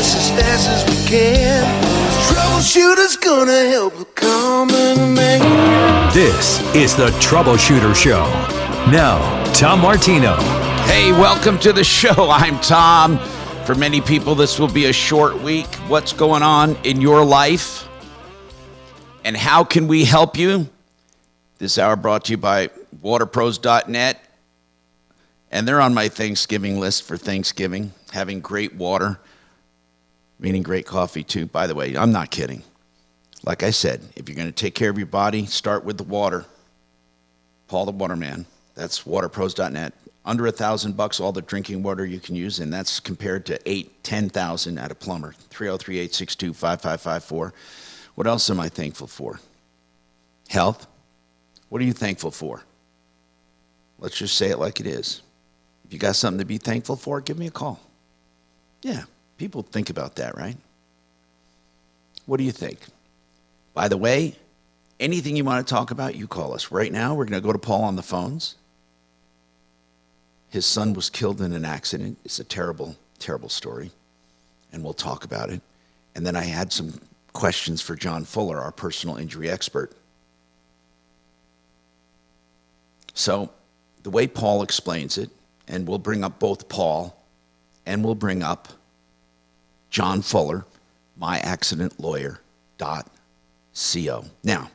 this as fast as we can. Troubleshooter's gonna help calm and man. This is the Troubleshooter Show. Now, Tom Martino. Hey, welcome to the show. I'm Tom. For many people, this will be a short week. What's going on in your life? And how can we help you? This hour brought to you by waterpros.net. And they're on my Thanksgiving list for Thanksgiving, having great water, meaning great coffee too. By the way, I'm not kidding. Like I said, if you're going to take care of your body, start with the water. Paul the Waterman. That's waterpros.net. Under $1,000, all the drinking water you can use, and that's compared to $10,000 at a plumber. 303-862-5554. What else am I thankful for? Health. What are you thankful for? Let's just say it like it is. If you got something to be thankful for, give me a call. Yeah, people think about that, right? What do you think? By the way, anything you want to talk about, you call us. Right now, we're going to go to Paul on the phones. His son was killed in an accident. It's a terrible, terrible story, and we'll talk about it. And then I had some questions for John Fuller, our personal injury expert. So the way Paul explains it, and we'll bring up both Paul and we'll bring up John Fuller, myaccidentlawyer.co. Now,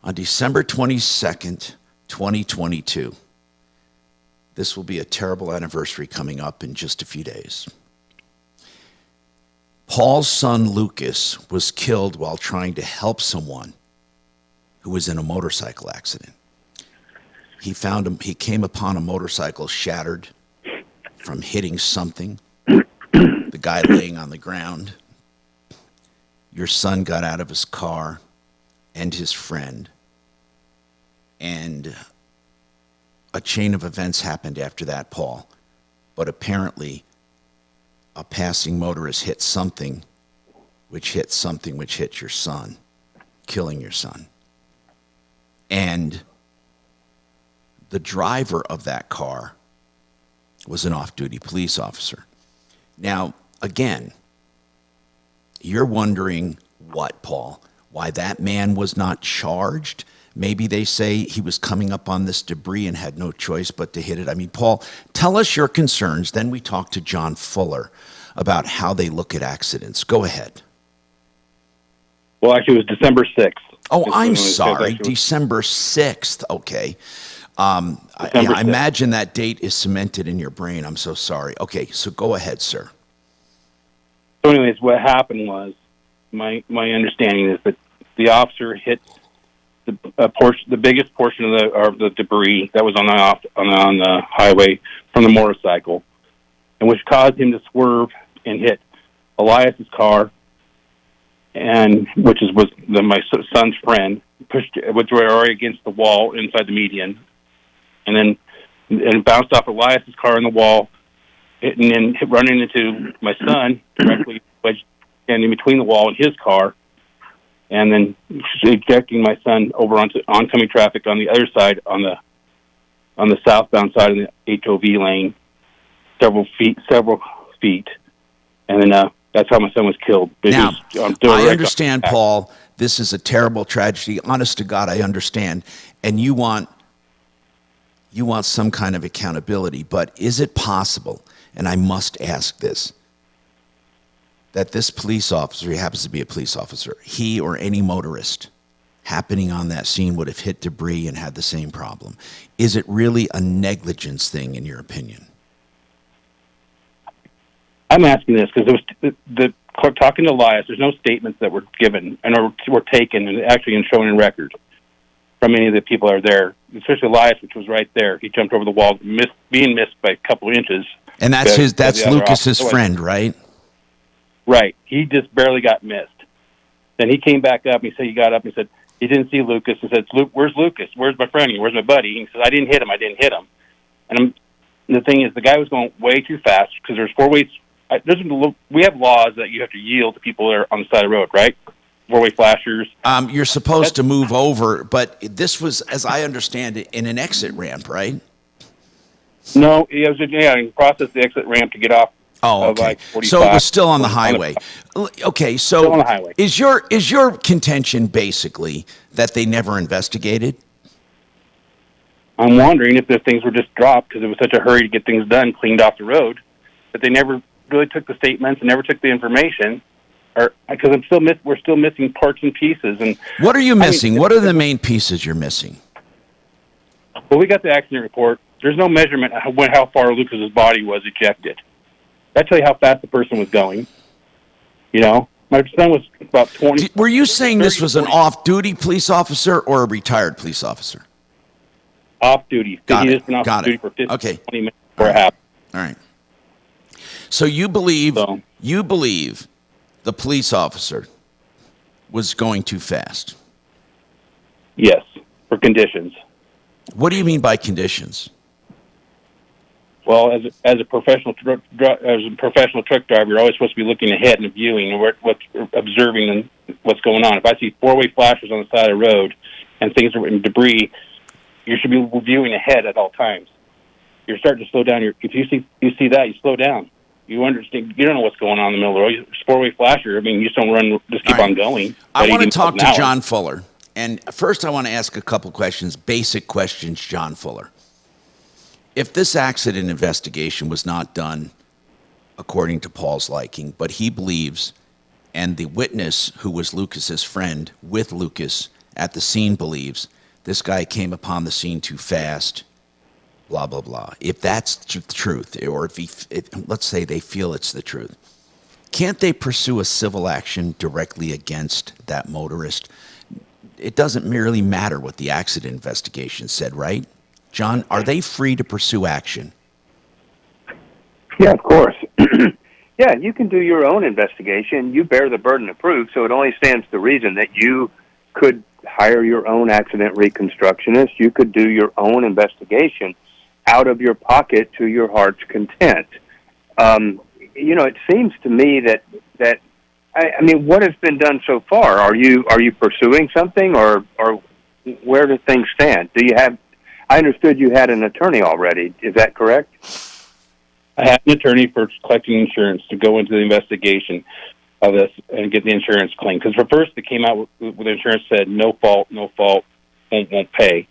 on December 22nd, 2022, this will be a terrible anniversary coming up in just a few days. Paul's son Lucas was killed while trying to help someone who was in a motorcycle accident. He came upon a motorcycle shattered from hitting something. The guy laying on the ground. Your son got out of his car and his friend. And a chain of events happened after that, Paul. But apparently, a passing motorist hit something, which hit your son, killing your son. And the driver of that car was an off-duty police officer. Now, again, you're wondering what, Paul? Why that man was not charged? Maybe they say he was coming up on this debris and had no choice but to hit it. I mean, Paul, tell us your concerns. Then we talk to John Fuller about how they look at accidents. Go ahead. Well, actually, it was December 6th. Oh, I'm sorry. December 6th. Okay. I imagine that date is cemented in your brain. I'm so sorry. Okay, so go ahead, sir. So anyways, what happened was, my understanding is that the officer hit the biggest portion of the debris that was on the highway from the motorcycle, and which caused him to swerve and hit Elias's car, and which was my son's friend, which were already against the wall inside the median. And then bounced off Elias's car on the wall, running into my son, directly standing between the wall and his car, and then ejecting my son over onto oncoming traffic on the other side, on the southbound side of the HOV lane, several feet, and then that's how my son was killed. Now, I understand, Paul. This is a terrible tragedy. Honest to God, I understand, and you want some kind of accountability, but is it possible, and I must ask this, that this police officer, he happens to be a police officer, he or any motorist happening on that scene would have hit debris and had the same problem? Is it really a negligence thing, in your opinion? I'm asking this because talking to Elias, there's no statements that were given and were taken and actually shown in record from any of the people that are there, especially Elias, which was right there. He jumped over the wall, being missed by a couple of inches. And that's Lucas's friend, right? Right. He just barely got missed. Then he came back up. He said he got up and said he didn't see Lucas. He said, "Where's Lucas? Where's my friend? Where's my buddy?" He said, "I didn't hit him. And the thing is, the guy was going way too fast because there's four ways. We have laws that you have to yield to people that are on the side of the road, right? Four-way flashers. You're supposed to move over, but this was, as I understand it, in an exit ramp, right? No, he processed the exit ramp to get off Oh, of okay. like 45. So it was still on the highway. Okay, so Still on the highway. is your contention basically that they never investigated? I'm wondering if the things were just dropped because it was such a hurry to get things done, cleaned off the road, that they never really took the statements and never took the information. Or because we're still missing parts and pieces. And what are you missing? What are the main pieces you're missing? Well, we got the accident report. There's no measurement of how far Lucas's body was ejected. That tell you how fast the person was going. You know, my son was about 20. Were you saying this was an off-duty police officer or a retired police officer? Off duty. Got He it. just been off Got duty it. for 15, Okay. 20 minutes before it happened. All right. So you believe the police officer was going too fast? Yes, for conditions. What do you mean by conditions? Well, as a professional truck driver, you're always supposed to be looking ahead and viewing and what's observing and what's going on. If I see four-way flashers on the side of the road and things are in debris, you should be viewing ahead at all times. You're starting to slow down. If you see that, you slow down. You understand. You don't know what's going on in the middle of the road. Four-way flasher. I mean, you just don't run. Just keep on going. I want to talk to John Fuller. And first, I want to ask a couple questions, basic questions, John Fuller. If this accident investigation was not done according to Paul's liking, but he believes, and the witness who was Lucas's friend with Lucas at the scene believes, this guy came upon the scene too fast, blah, blah, blah. If that's the truth, or let's say they feel it's the truth, can't they pursue a civil action directly against that motorist? It doesn't merely matter what the accident investigation said, right? John, are they free to pursue action? Yeah, of course. Yeah, you can do your own investigation. You bear the burden of proof, so it only stands to reason that you could hire your own accident reconstructionist. You could do your own investigation out of your pocket to your heart's content. You know, it seems to me that I mean, what has been done so far? Are you pursuing something, or where do things stand? Do you have? I understood you had an attorney already. Is that correct? I have an attorney for collecting insurance to go into the investigation of this and get the insurance claim. Because first, they came out with the insurance said no fault, won't pay.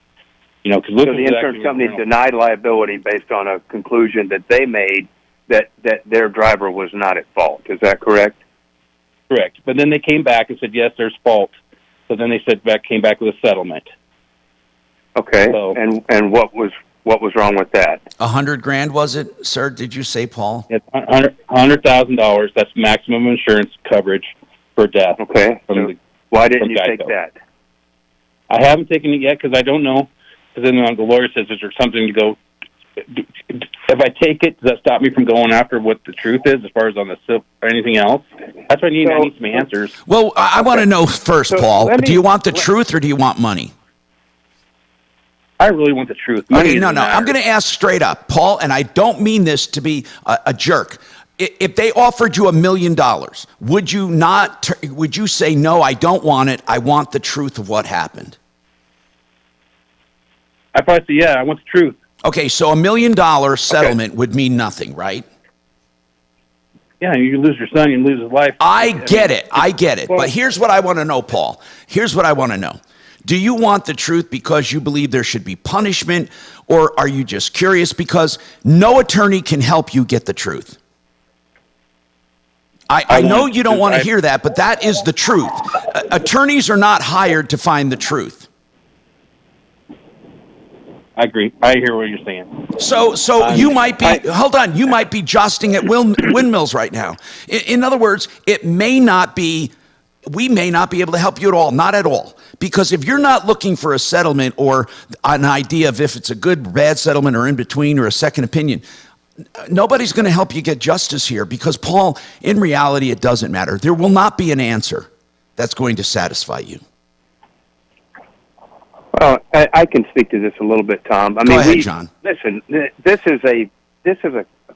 You know, because so the insurance company denied liability based on a conclusion that they made that their driver was not at fault. Is that correct? Correct. But then they came back and said, yes, there's fault. So then they came back with a settlement. Okay. So, and what was wrong with that? $100,000 was it, sir? Did you say, Paul? It's $100,000. That's maximum insurance coverage for death. Okay. So why didn't you take that? I haven't taken it yet because I don't know. Because then the lawyer says, is there something to go? If I take it, does that stop me from going after what the truth is as far as on the civil or anything else? That's what I need. I need some answers. Well, I want to know first, Paul. Do you want the truth or do you want money? I really want the truth. Okay, no. I'm going to ask straight up, Paul, and I don't mean this to be a jerk. If they offered you $1 million, would you not? Would you say no? I don't want it. I want the truth of what happened. I probably say yeah. I want the truth. Okay, so $1 million settlement would mean nothing, right? Yeah, you lose your son, you lose his life. I get it. But here's what I want to know, Paul. Here's what I want to know. Do you want the truth because you believe there should be punishment, or are you just curious because no attorney can help you get the truth? I know you don't want to hear that, but that is the truth. Attorneys are not hired to find the truth. I agree. I hear what you're saying. So you might be, hold on, you might be jousting at windmills right now. In other words, we may not be able to help you at all, not at all. Because if you're not looking for a settlement or an idea of if it's a good, bad settlement or in between or a second opinion, nobody's going to help you get justice here because, Paul, in reality, it doesn't matter. There will not be an answer that's going to satisfy you. Well, I can speak to this a little bit, Tom. Go ahead, John. Listen, this is a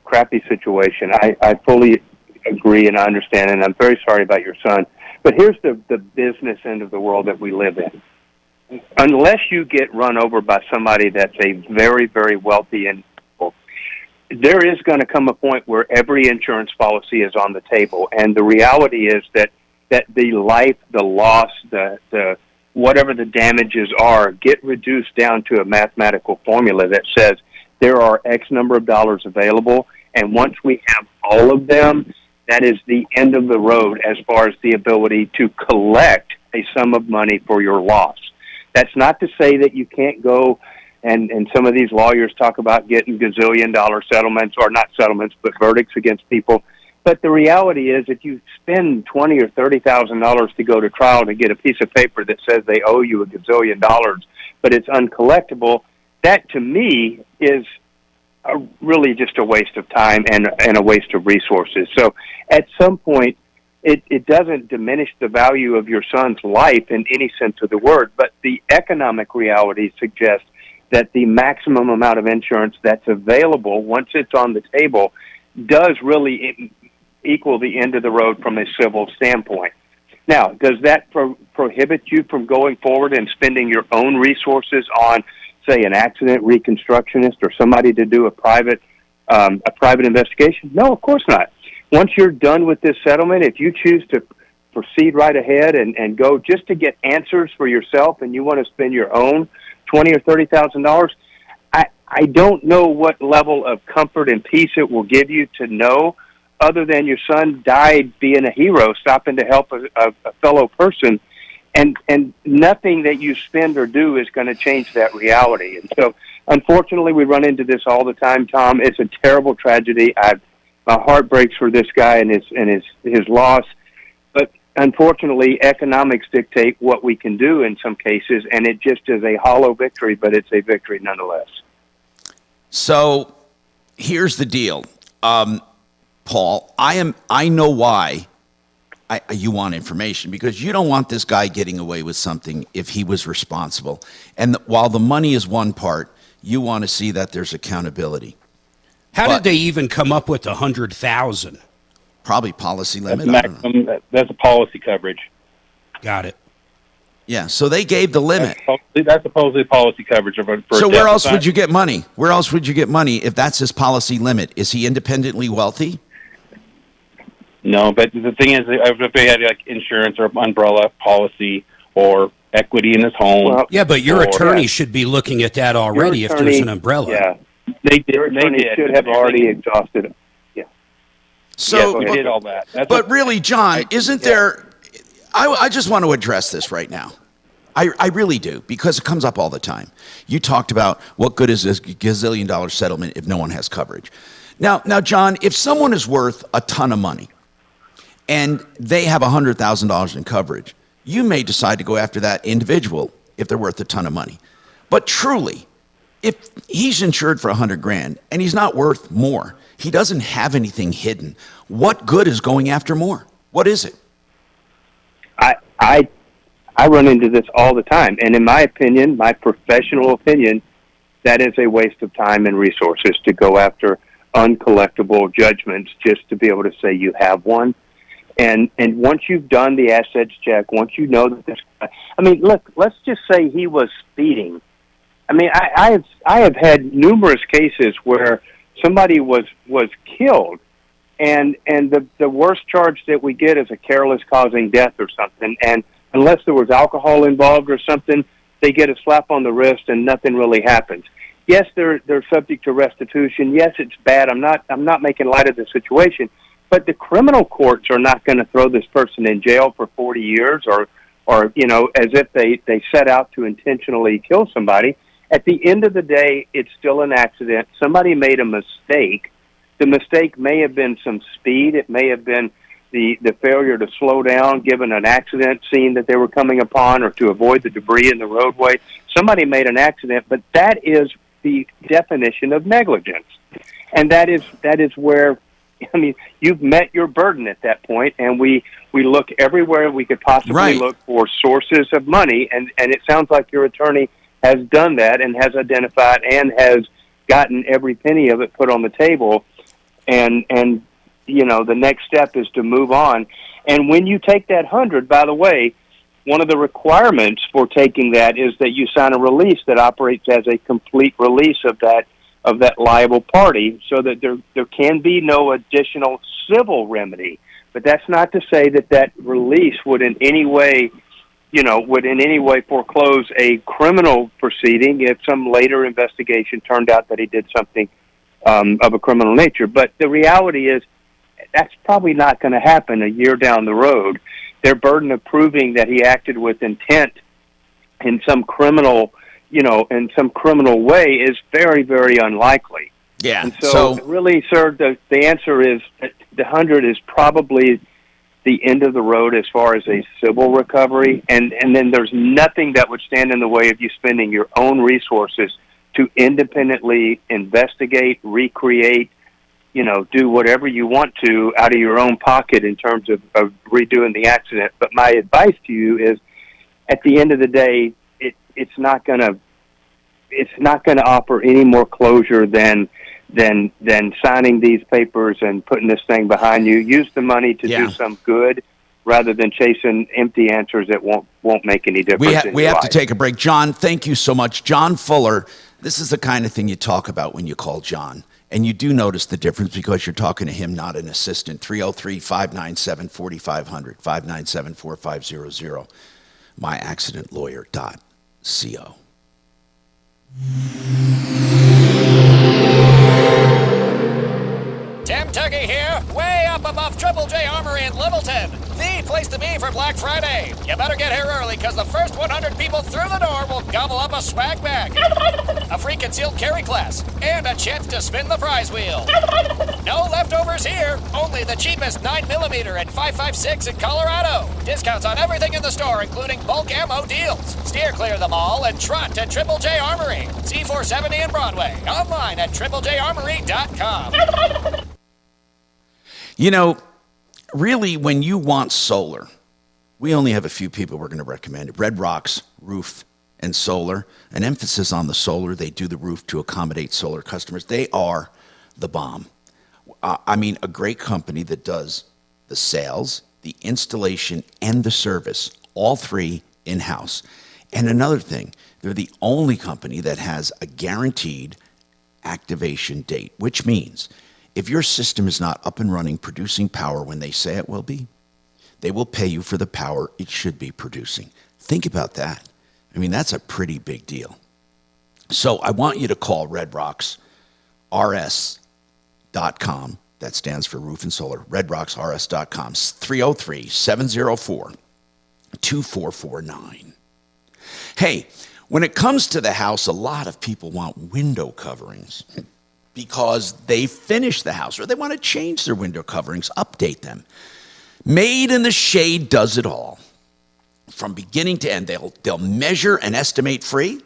crappy situation. I fully agree and I understand, and I'm very sorry about your son. But here's the business end of the world that we live in. Unless you get run over by somebody that's a very, very wealthy individual, there is going to come a point where every insurance policy is on the table, and the reality is that the life, the loss, the whatever the damages are, get reduced down to a mathematical formula that says there are X number of dollars available, and once we have all of them, that is the end of the road as far as the ability to collect a sum of money for your loss. That's not to say that you can't go, and some of these lawyers talk about getting gazillion-dollar settlements, or not settlements, but verdicts against people. But the reality is, if you spend $20,000 or $30,000 to go to trial to get a piece of paper that says they owe you a gazillion dollars, but it's uncollectible, that to me is really just a waste of time and a waste of resources. So at some point, it doesn't diminish the value of your son's life in any sense of the word, but the economic reality suggests that the maximum amount of insurance that's available once it's on the table does really equal the end of the road from a civil standpoint. Now, does that prohibit you from going forward and spending your own resources on, say, an accident reconstructionist or somebody to do a private investigation? No, of course not. Once you're done with this settlement, if you choose to proceed right ahead and go just to get answers for yourself, and you want to spend your own $20,000 or $30,000, I don't know what level of comfort and peace it will give you to know, other than your son died being a hero, stopping to help a fellow person, and nothing that you spend or do is going to change that reality. And so, unfortunately, we run into this all the time, Tom. It's a terrible tragedy. My heart breaks for this guy and his loss. But unfortunately, economics dictate what we can do in some cases, and it just is a hollow victory, but it's a victory nonetheless. So here's the deal, Paul. I know why you want information, because you don't want this guy getting away with something if he was responsible. And while the money is one part, you want to see that there's accountability. How did they even come up with 100,000? Probably policy limit. That's a policy coverage. Got it. Yeah, so they gave the limit. That's supposedly policy coverage. So where else would you get money? Where else would you get money if that's his policy limit? Is he independently wealthy? No, but the thing is, if they had like insurance or umbrella policy or equity in his home. Well, yeah, but your attorney should be looking at that already if there's an umbrella. Yeah. Your attorney should have already exhausted it. Yeah. So, we did all that. But really, John, isn't there... I just want to address this right now. I really do, because it comes up all the time. You talked about what good is this gazillion-dollar settlement if no one has coverage. Now, John, if someone is worth a ton of money and they have $100,000 in coverage, you may decide to go after that individual if they're worth a ton of money. But truly, if he's insured for $100,000 and he's not worth more, he doesn't have anything hidden, what good is going after more? What is it? I run into this all the time, and in my opinion, my professional opinion, that is a waste of time and resources to go after uncollectible judgments just to be able to say you have one. And once you've done the assets check, once you know that this guy, I mean, look, let's just say he was speeding. I mean, I have had numerous cases where somebody was killed, and the worst charge that we get is a careless causing death or something, and unless there was alcohol involved or something, they get a slap on the wrist and nothing really happens. Yes, they're subject to restitution. Yes, it's bad. I'm not making light of the situation, but the criminal courts are not going to throw this person in jail for 40 years or as if they set out to intentionally kill somebody. At the end of the day, it's still an accident. Somebody made a mistake. The mistake may have been some speed. It may have been the failure to slow down given an accident scene that they were coming upon, or to avoid the debris in the roadway. Somebody made an accident, but that is the definition of negligence. And that is where, I mean, you've met your burden at that point, and we look everywhere we could possibly look for sources of money, and it sounds like your attorney has done that and has identified and has gotten every penny of it put on the table. And the next step is to move on. And when you take that 100, by the way, one of the requirements for taking that is that you sign a release that operates as a complete release of that of that liable party, so that there can be no additional civil remedy. But that's not to say that release would in any way foreclose a criminal proceeding if some later investigation turned out that he did something of a criminal nature. But the reality is that's probably not going to happen a year down the road. Their burden of proving that he acted with intent in some criminal way is very, very unlikely. Yeah. And so really, sir, the answer is that the 100 is probably the end of the road as far as a civil recovery, and then there's nothing that would stand in the way of you spending your own resources to independently investigate, recreate, do whatever you want to out of your own pocket in terms of redoing the accident. But my advice to you is, at the end of the day, it's not going to offer any more closure than signing these papers and putting this thing behind you. Use the money to do some good rather than chasing empty answers that won't make any difference. We have to take a break. John, thank you so much. John Fuller, this is the kind of thing you talk about when you call John. And you do notice the difference because you're talking to him, not an assistant. 303-597-4500, 597-4500, myaccidentlawyer.co. Tim Tuggy here, way up above Triple J Armory in Littleton. The place to be for Black Friday. You better get here early, because the first 100 people through the door will gobble up a swag bag, a free concealed carry class, and a chance to spin the prize wheel. No leftovers here, only the cheapest 9mm and 5.56 in Colorado. Discounts on everything in the store, including bulk ammo deals. Steer clear of them all and trot to Triple J Armory, C470 and Broadway. Online at triplejarmory.com. Really, when you want solar, we only have a few people we're going to recommend it. Red Rocks Roof and Solar. An emphasis on the solar. They do the roof to accommodate solar customers. They are the bomb. A great company that does the sales, the installation, and the service, all three in-house. And another thing, they're the only company that has a guaranteed activation date, which means if your system is not up and running, producing power when they say it will be, they will pay you for the power it should be producing. Think about that. That's a pretty big deal. So I want you to call redrocksrs.com. That stands for Roof and Solar. redrocksrs.com. 303-704-2449. Hey, when it comes to the house, a lot of people want window coverings because they finish the house or they want to change their window coverings, update them. Made in the Shade does it all. From beginning to end, they'll measure and estimate free.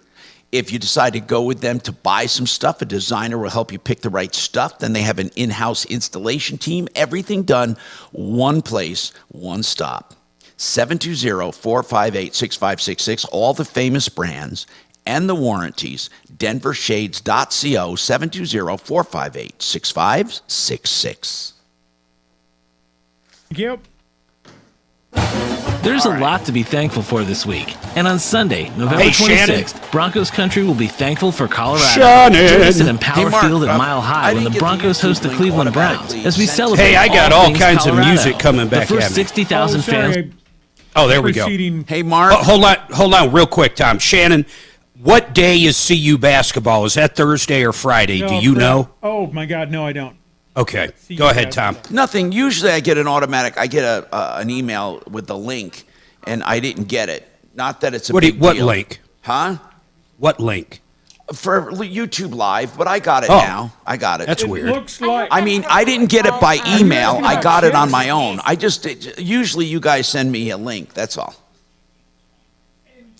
If you decide to go with them to buy some stuff, a designer will help you pick the right stuff. Then they have an in-house installation team. Everything done one place, one stop. 720-458-6566, all the famous brands and the warranties. denvershades.co, 720-458-6566. Yep. There's a lot to be thankful for this week. And on Sunday, November 26th, Broncos Country will be thankful for Colorado. Join us in Power Field at Mile High when the Broncos host the Cleveland Browns as we celebrate. Hey, I got all kinds Colorado. of music coming back the at first me. 60,000 fans. Oh, there we go. Hey, Mark. Hold on real quick, Tom. Shannon, what day is CU basketball? Is that Thursday or Friday? No, do you know? Oh, my God, no, I don't. Okay, go ahead, Tom. Nothing. Usually I get an an email with the link, and I didn't get it. Not that it's a big What deal. link? Huh? What link? For YouTube Live, but I got it now. I got it. That's weird. Looks like I didn't get it by email. I got it on my own. Usually you guys send me a link. That's all.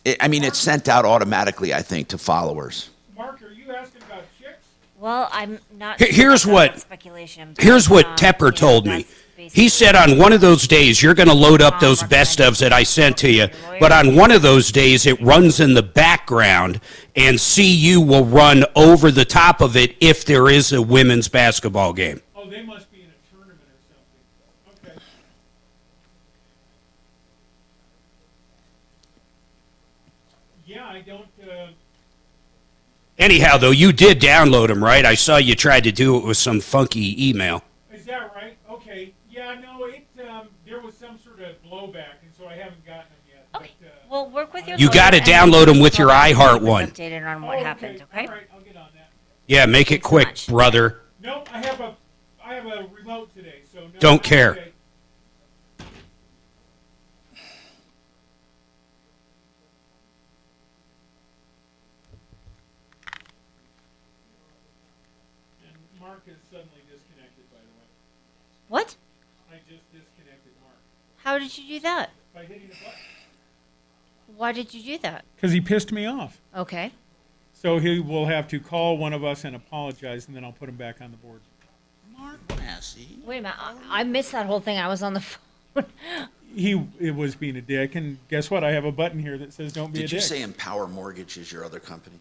It's sent out automatically, I think, to followers. Mark, are you asking about chicks? Well, I'm not. Here's what speculation. Here's what Tepper told me. He said on one of those days you're going to load up those best ofs that I sent to you, but on one of those days it runs in the background, and CU will run over the top of it if there is a women's basketball game. Oh, they must be in a tournament or something. Okay. Yeah, I don't. Anyhow, though, you did download them, right? I saw you tried to do it with some funky email. Is that right? Okay. Yeah, no, there was some sort of blowback, and so I haven't gotten them yet. Okay. Well, work with your. You got to download them with your iHeart one. Updated on what happened. Okay. All right, I'll get on that. Yeah, make it quick, brother. Nope, I have a remote today, so no. Don't care. Okay. And Mark is suddenly disconnected, by the way. What? I just disconnected Mark How did you do that? by hitting the button. Why did you do that? Because he pissed me off. Okay. So he will have to call one of us and apologize, and then I'll put him back on the board. Mark Massey. Wait a minute. I missed that whole thing. I was on the phone. It was being a dick, and guess what? I have a button here that says "Don't be a dick." Did you say Empower Mortgage is your other company?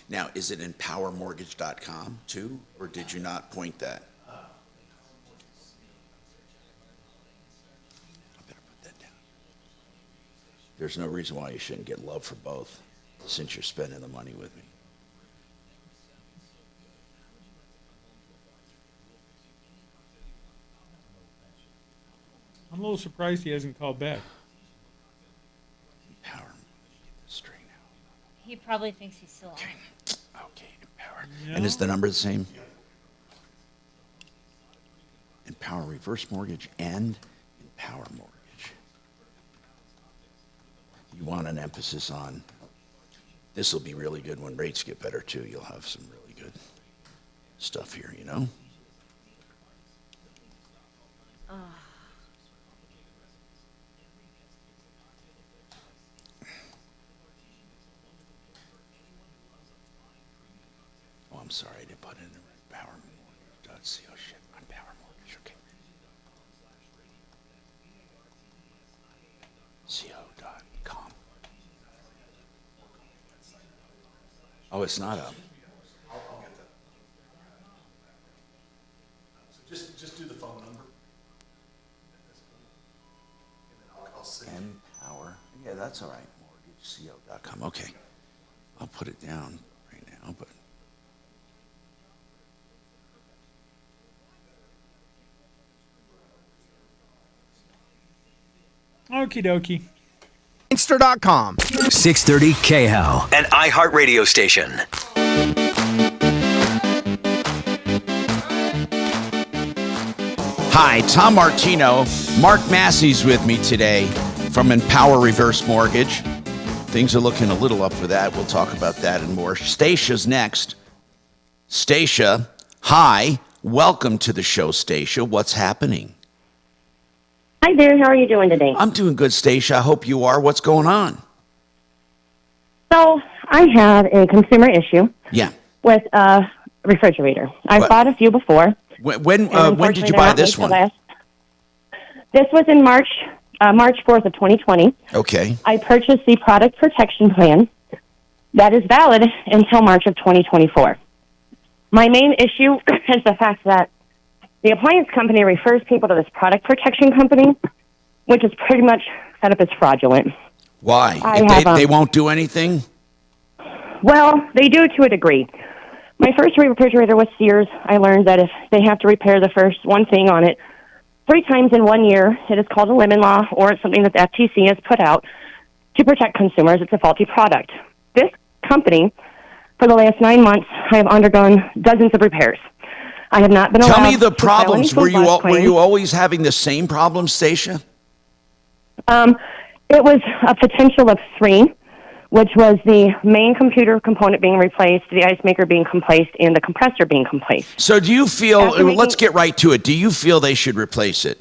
Now, is it empowermortgage.com too, or did you not point that? I better put that down. There's no reason why you shouldn't get love for both, since you're spending the money with me. I'm a little surprised he hasn't called back. Empower. Get this straight now. He probably thinks he's still on. Okay, Empower. No. And is the number the same? Empower Reverse Mortgage and Empower Mortgage. You want an emphasis on, this will be really good when rates get better too. You'll have some really good stuff here, you know? Oh, I'm sorry, I didn't put in Empower Mortgage. Oh shit, Empower Mortgage, okay. Co.com. Oh, it's not up. I'll get that. So just do the phone number. And then I'll see. Empower. Yeah, that's all right. MortgageCO.com. Okay. I'll put it down right now, but. Okie dokie. Insta.com. 630 KHOW, an iHeart radio station. Hi, Tom Martino. Marc Massey's with me today from Empower Reverse Mortgage. Things are looking a little up for that. We'll talk about that and more. Stacya's next. Stacya, hi. Welcome to the show, Stacya. What's happening? Hi there. How are you doing today? I'm doing good, Stacya. I hope you are. What's going on? So I have a consumer issue. Yeah. With a refrigerator. I've bought a few before. When did you buy this one? This was in March 4th of 2020. Okay. I purchased the product protection plan that is valid until March of 2024. My main issue is the fact that the appliance company refers people to this product protection company, which is pretty much set up as fraudulent. Why? They won't do anything? Well, they do to a degree. My first refrigerator was Sears. I learned that if they have to repair the first one thing on it 3 times in 1 year, it is called a lemon law, or it's something that the FTC has put out to protect consumers. It's a faulty product. This company, for the last 9 months, I have undergone dozens of repairs. I have not been allowed. Tell me the to file any problems. Were claims. you always having the same problems, Stacya? It was a potential of 3, which was the main computer component being replaced, the ice maker being replaced, and the compressor being replaced. So do you feel, let's get right to it, do you feel they should replace it?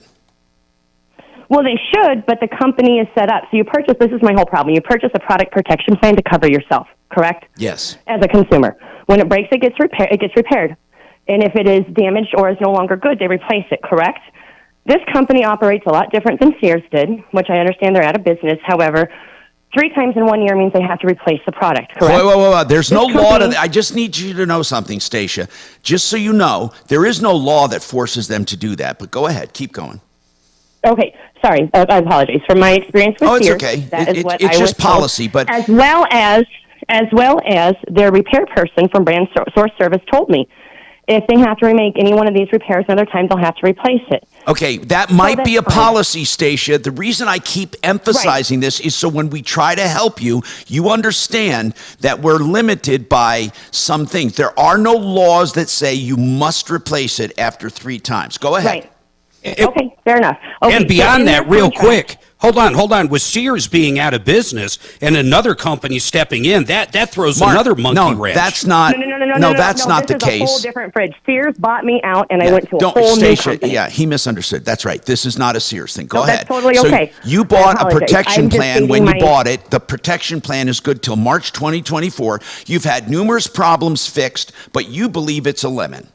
Well, they should, but the company is set up. So you purchase, this is my whole problem, you purchase a product protection plan to cover yourself, correct? Yes. As a consumer. When it breaks, it gets repaired. And if it is damaged or is no longer good, they replace it, correct? This company operates a lot different than Sears did, which I understand they're out of business. However, 3 times in 1 year means they have to replace the product, correct? Wait. There's no law to... I just need you to know something, Stacya. Just so you know, there is no law that forces them to do that. But go ahead. Keep going. Okay. Sorry. I apologize. From my experience with Sears, it's okay. that is what It's I just was told. policy, but... As well as as well as their repair person from Brand Source Service told me if they have to remake any one of these repairs another time, they'll have to replace it. Okay, that might be a policy, Stacia. The reason I keep emphasizing this is so when we try to help you, you understand that we're limited by some things. There are no laws that say you must replace it after 3 times. Go ahead. Right. Okay, fair enough. Okay, and beyond that, real quick, hold on. With Sears being out of business and another company stepping in, that throws another monkey wrench. That's not. No, that's not the case. This is a whole different fridge. Sears bought me out, and I went to a whole new company. Yeah, he misunderstood. That's right. This is not a Sears thing. Go ahead. That's totally okay. So you bought a protection plan when you bought it. The protection plan is good till March 2024. You've had numerous problems fixed, but you believe it's a lemon.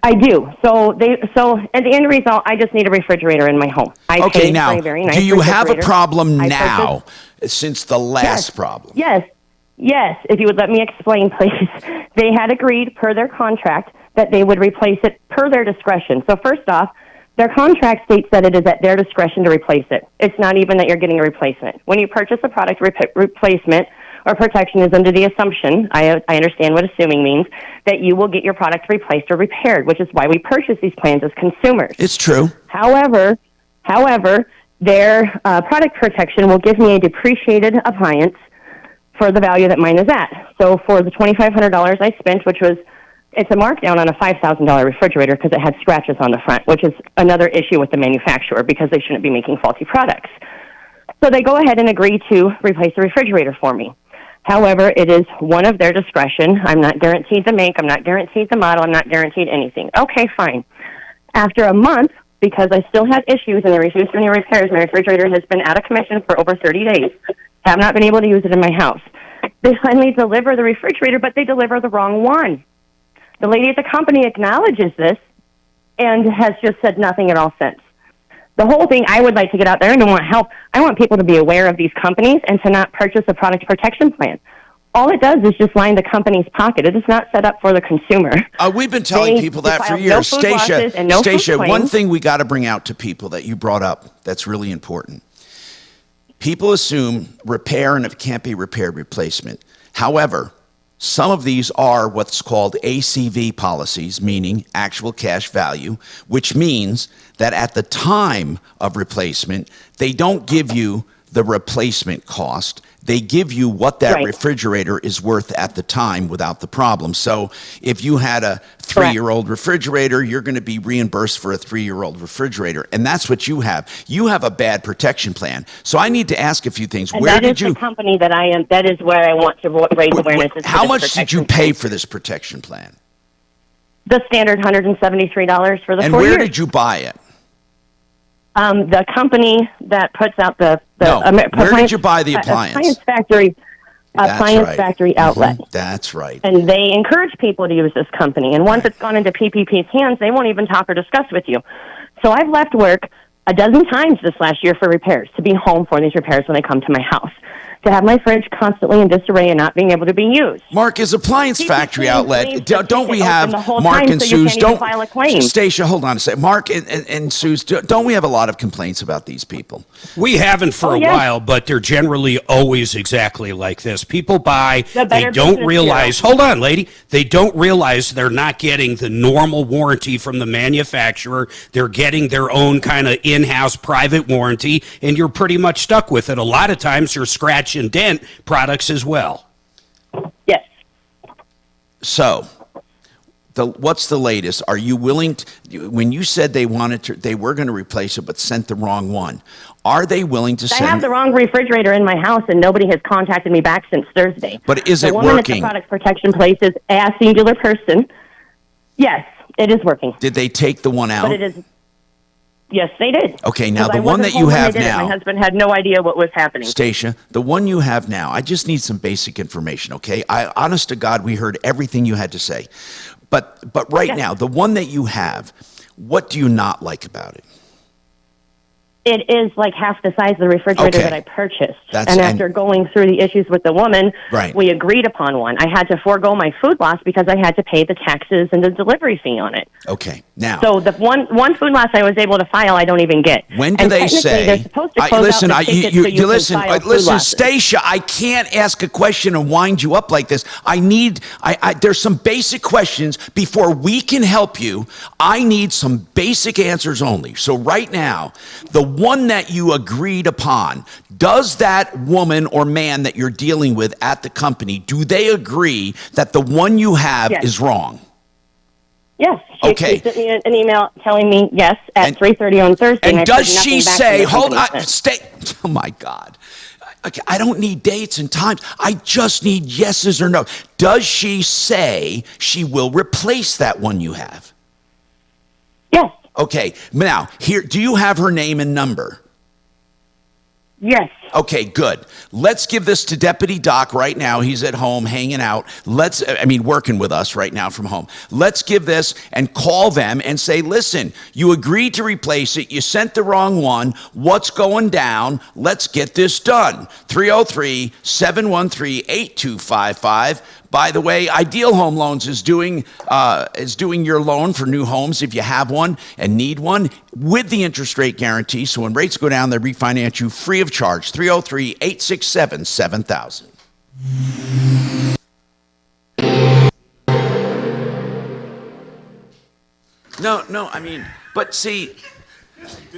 I do. So at the end result, I just need a refrigerator in my home. Okay, now, for a very nice do you have a refrigerator. problem now since the last problem? Yes. If you would let me explain, please. They had agreed per their contract that they would replace it per their discretion. So first off, their contract states that it is at their discretion to replace it. It's not even that you're getting a replacement. When you purchase a product replacement or protection is under the assumption, I understand what assuming means, that you will get your product replaced or repaired, which is why we purchase these plans as consumers. It's true. However, their product protection will give me a depreciated appliance for the value that mine is at. So for the $2,500 I spent, it's a markdown on a $5,000 refrigerator because it had scratches on the front, which is another issue with the manufacturer because they shouldn't be making faulty products. So they go ahead and agree to replace the refrigerator for me. However, it is one of their discretion. I'm not guaranteed the make. I'm not guaranteed the model. I'm not guaranteed anything. Okay, fine. After a month, because I still have issues and they refuse any repairs, my refrigerator has been out of commission for over 30 days. Have not been able to use it in my house. They finally deliver the refrigerator, but they deliver the wrong one. The lady at the company acknowledges this and has just said nothing at all since. The whole thing, I would like to get out there and want help. I want people to be aware of these companies and to not purchase a product protection plan. All it does is just line the company's pocket. It is not set up for the consumer. We've been telling people that for years. Stacia, one thing we got to bring out to people that you brought up that's really important. People assume repair and if it can't be repaired, replacement. However, some of these are what's called ACV policies, meaning actual cash value, which means that at the time of replacement, they don't give you the replacement cost. They give you what that refrigerator is worth at the time without the problem. So if you had a 3-year-old refrigerator, you're going to be reimbursed for a 3-year-old refrigerator. And that's what you have. You have a bad protection plan. So I need to ask a few things. And that is the company that I am. That is where I want to raise awareness. How much did you pay for this protection plan? The standard $173 for the 4 years. And where did you buy it? The company that puts out the where did you buy the appliance? Appliance Factory outlet. That's right. And they encourage people to use this company. And once it's gone into PPP's hands, they won't even talk or discuss with you. So I've left work a dozen times this last year for repairs, to be home for these repairs when they come to my house, to have my fridge constantly in disarray and not being able to be used. Mark, is Appliance Factory Outlet, don't we have Mark and Suze, Stacia, hold on a second. Mark and Suze, don't we have a lot of complaints about these people? We haven't for a while, but they're generally always exactly like this. People buy, they don't realize, hold on, lady, they don't realize they're not getting the normal warranty from the manufacturer. They're getting their own kind of in-house private warranty, and you're pretty much stuck with it. A lot of times you're scratch and dent products as well. Yes. So, what's the latest? Are you willing to, when you said they were going to replace it but sent the wrong one, are they willing to send? I have the wrong refrigerator in my house and nobody has contacted me back since Thursday. But is it working? The woman at the product protection place is a singular person. Yes, it is working. Did they take the one out? But it is. Yes, they did. Okay, now the one that you have now. My husband had no idea what was happening. Stacia, the one you have now, I just need some basic information, okay? Honest to God, we heard everything you had to say. But right now, the one that you have, what do you not like about it? it is like half the size of the refrigerator that I purchased. And after going through the issues with the woman, we agreed upon one. I had to forego my food loss because I had to pay the taxes and the delivery fee on it. Okay, now. So the one food loss I was able to file, I don't even get. When do they say? They're supposed to close listen, out the ticket so you listen, can file food listen, losses. Stacia. I can't ask a question and wind you up like this. There's some basic questions before we can help you. I need some basic answers only. So right now, the one that you agreed upon, does that woman or man that you're dealing with at the company, do they agree that the one you have is wrong? Yes. She sent me an email telling me yes at 3:30 on Thursday. And does she say, hold on, stay, oh my God. Okay, I don't need dates and times. I just need yeses or no. Does she say she will replace that one you have? Yes. Okay, now, here, do you have her name and number? Yes. Okay, good. Let's give this to Deputy Doc right now. He's at home hanging out. Working with us right now from home. Let's give this and call them and say, listen, you agreed to replace it. You sent the wrong one. What's going down? Let's get this done. 303-713-8255. By the way, Ideal Home Loans is doing your loan for new homes if you have one and need one with the interest rate guarantee. So when rates go down, they refinance you free of charge. 303-867-7000. No, but see,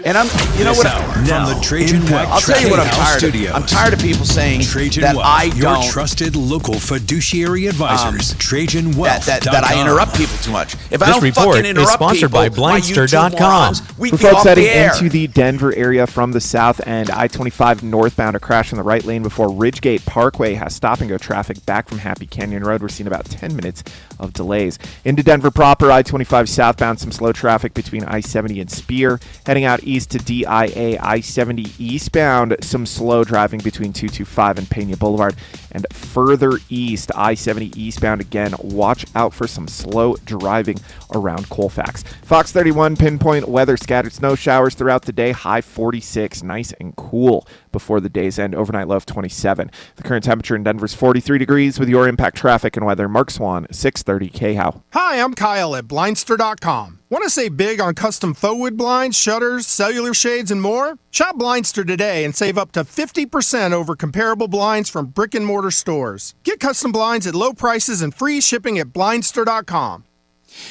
and you know what? Now, from the Trajan I'll tell you what I'm tired of. I'm tired of people saying Trajan that Wealth, I your don't. trusted local fiduciary advisors. Trajan Wealth. That I interrupt people too much. If I This don't report fucking interrupt is sponsored people, by Blindster.com. we For be off folks the heading air. into the Denver area from the south end, I-25 northbound, a crash in the right lane before Ridgegate Parkway has stop-and-go traffic back from Happy Canyon Road. We're seeing about 10 minutes of delays. Into Denver proper, I-25 southbound, some slow traffic between I-70 and Spear. Heading out east to DIA, I-70 eastbound, some slow driving between 225 and Pena Boulevard. And further east, I-70 eastbound again, watch out for some slow driving around Colfax. Fox 31 pinpoint weather, scattered snow showers throughout the day, high 46, nice and cool before the day's end, overnight low of 27. The current temperature in Denver is 43 degrees. With your impact traffic and weather, Mark Swan, 630 KHOW. Hi, I'm Kyle at Blindster.com. Want to save big on custom faux wood blinds, shutters, cellular shades, and more? Shop Blindster today and save up to 50% over comparable blinds from brick and mortar stores. Get custom blinds at low prices and free shipping at Blindster.com.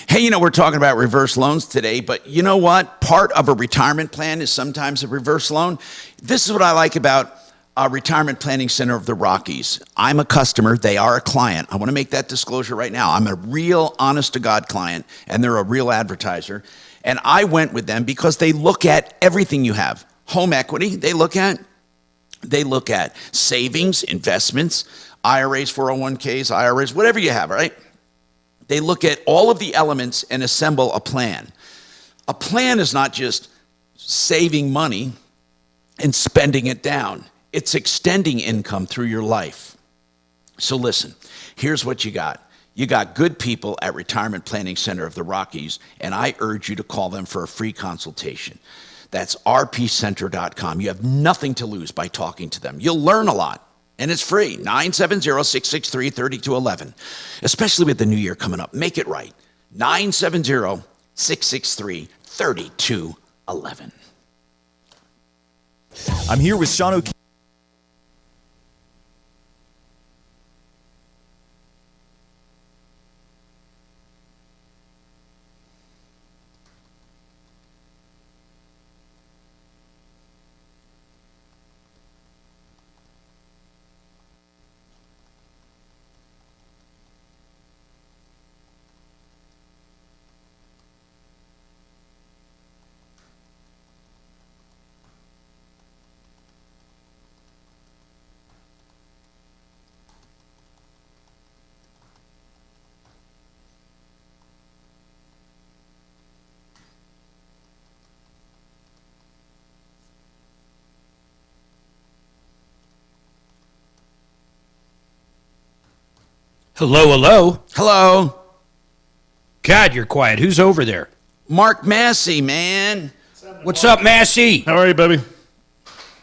Hey, we're talking about reverse loans today, but you know what? Part of a retirement plan is sometimes a reverse loan. This is what I like about Retirement Planning Center of the Rockies. I'm a customer. They are a client. I want to make that disclosure right now. I'm a real honest-to-God client, and they're a real advertiser. And I went with them because they look at everything you have. Home equity, they look at savings, investments, IRAs, 401ks, IRAs, whatever you have, right? They look at all of the elements and assemble a plan. A plan is not just saving money and spending it down. It's extending income through your life. So listen, here's what you got. You got good people at Retirement Planning Center of the Rockies, and I urge you to call them for a free consultation. That's rpcenter.com. You have nothing to lose by talking to them. You'll learn a lot, and it's free. 970-663-3211. Especially with the new year coming up. Make it right. 970-663-3211. I'm here with Sean O'Keefe. Hello. Hello. God, you're quiet. Who's over there? Mark Massey, man. What's up, Massey? How are you, baby?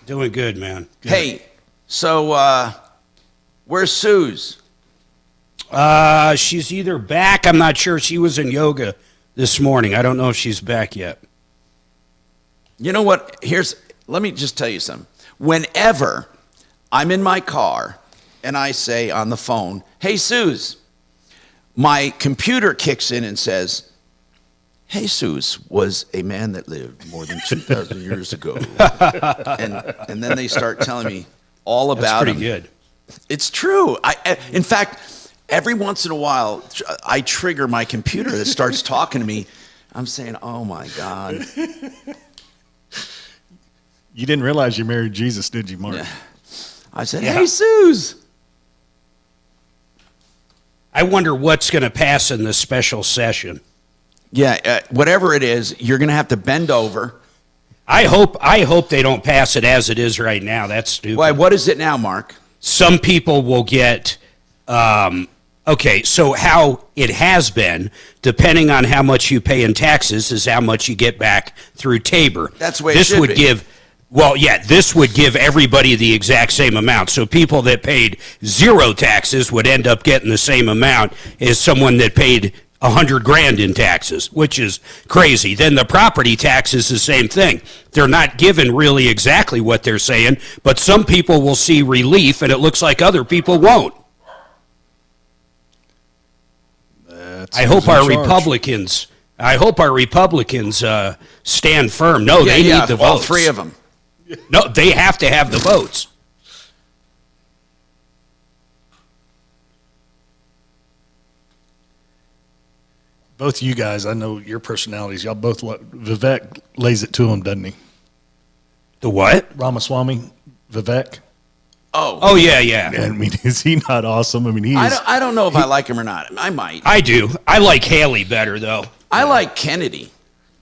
Doing good, man. Good. Hey, so where's Suze? She's either back. I'm not sure. She was in yoga this morning. I don't know if she's back yet. You know what? Let me just tell you something. Whenever I'm in my car and I say on the phone, "Hey, Suze," my computer kicks in and says, "Jesus was a man that lived more than 2,000 years ago." and then they start telling me all about That's pretty him. good. It's true. In fact, every once in a while, I trigger my computer that starts talking to me. I'm saying, "Oh, my God." You didn't realize you married Jesus, did you, Mark? Yeah. I said, "Hey, Suze." I wonder what's going to pass in this special session. Yeah, whatever it is, you're going to have to bend over. I hope they don't pass it as it is right now. That's stupid. Why? What is it now, Mark? Some people will get. Okay, so how it has been, depending on how much you pay in taxes, is how much you get back through Tabor. That's the way it should be. This would give everybody the exact same amount. So people that paid 0 taxes would end up getting the same amount as someone that paid $100,000 in taxes, which is crazy. Then the property tax is the same thing. They're not given really exactly what they're saying, but some people will see relief, and it looks like other people won't. I hope our Republicans stand firm. No, they need the votes. All 3 of them. No, they have to have the votes. Both you guys, I know your personalities. Y'all both, Vivek lays it to him, doesn't he? The what? Ramaswamy, Vivek. Oh, yeah. I mean, is he not awesome? I mean, I don't know if I like him or not. I might. I do. I like Haley better, though. I like Kennedy.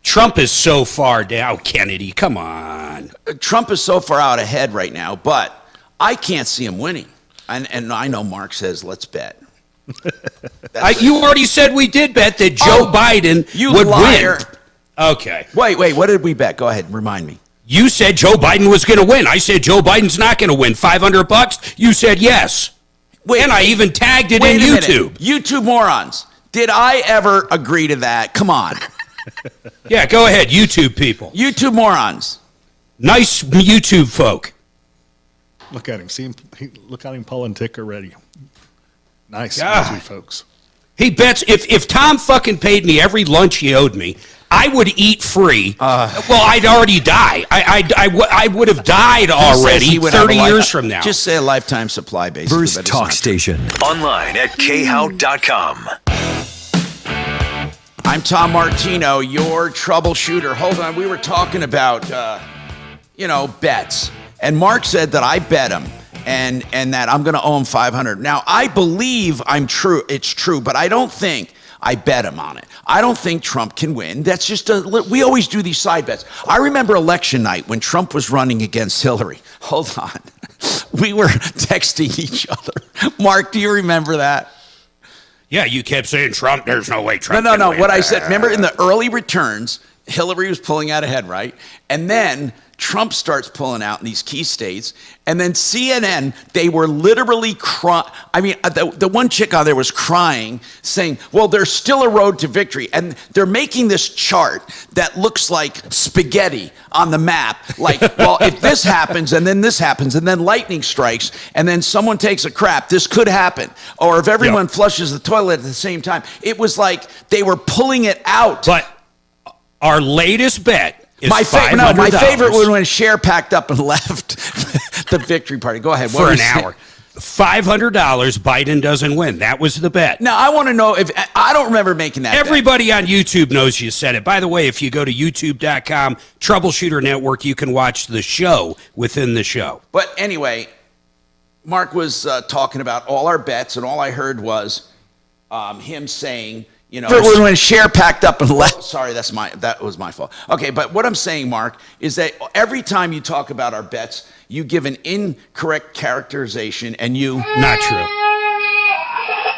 Trump is so far down. Kennedy, come on. Trump is so far out ahead right now, but I can't see him winning. And I know Mark says, let's bet. You already said we did bet that Joe Biden would win. Okay. Wait. What did we bet? Go ahead. Remind me. You said Joe Biden was going to win. I said Joe Biden's not going to win. $500? You said yes. And I even tagged it in YouTube. YouTube morons. Did I ever agree to that? Come on. Yeah, go ahead, YouTube people. YouTube morons. Nice YouTube folk. Look at him. See him. Look at him pulling tick already. Nice, folks. He bets if Tom fucking paid me every lunch he owed me, I would eat free. Well, I'd already die. I would have died already 30 years from now. Just say a lifetime supply, basically. First talk station. Online at khout.com. I'm Tom Martino, your troubleshooter. Hold on, we were talking about, bets. And Mark said that I bet him and that I'm going to owe him $500. Now, I believe it's true, but I don't think I bet him on it. I don't think Trump can win. That's just we always do these side bets. I remember election night when Trump was running against Hillary. Hold on. We were texting each other. Mark, do you remember that? Yeah, you kept saying Trump, there's no way Trump No. can win. What I said, remember in the early returns, Hillary was pulling out ahead, right? And then Trump starts pulling out in these key states. And then CNN, they were literally crying. I mean, the one chick on there was crying, saying, well, there's still a road to victory. And they're making this chart that looks like spaghetti on the map. Like, well, if this happens, and then this happens, and then lightning strikes, and then someone takes a crap, this could happen. Or if everyone flushes the toilet at the same time. It was like they were pulling it out. But our latest bet is my favorite was when Cher packed up and left the victory party. Go ahead. For an hour. $500, Biden doesn't win. That was the bet. Now, I want to know if I don't remember making that Everybody on YouTube knows you said it. By the way, if you go to youtube.com, Troubleshooter Network, you can watch the show within the show. But anyway, Mark was talking about all our bets, and all I heard was him saying, when Cher packed up and left. Sorry, that was my fault. Okay, but what I'm saying, Mark, is that every time you talk about our bets, you give an incorrect characterization, and you... Not true.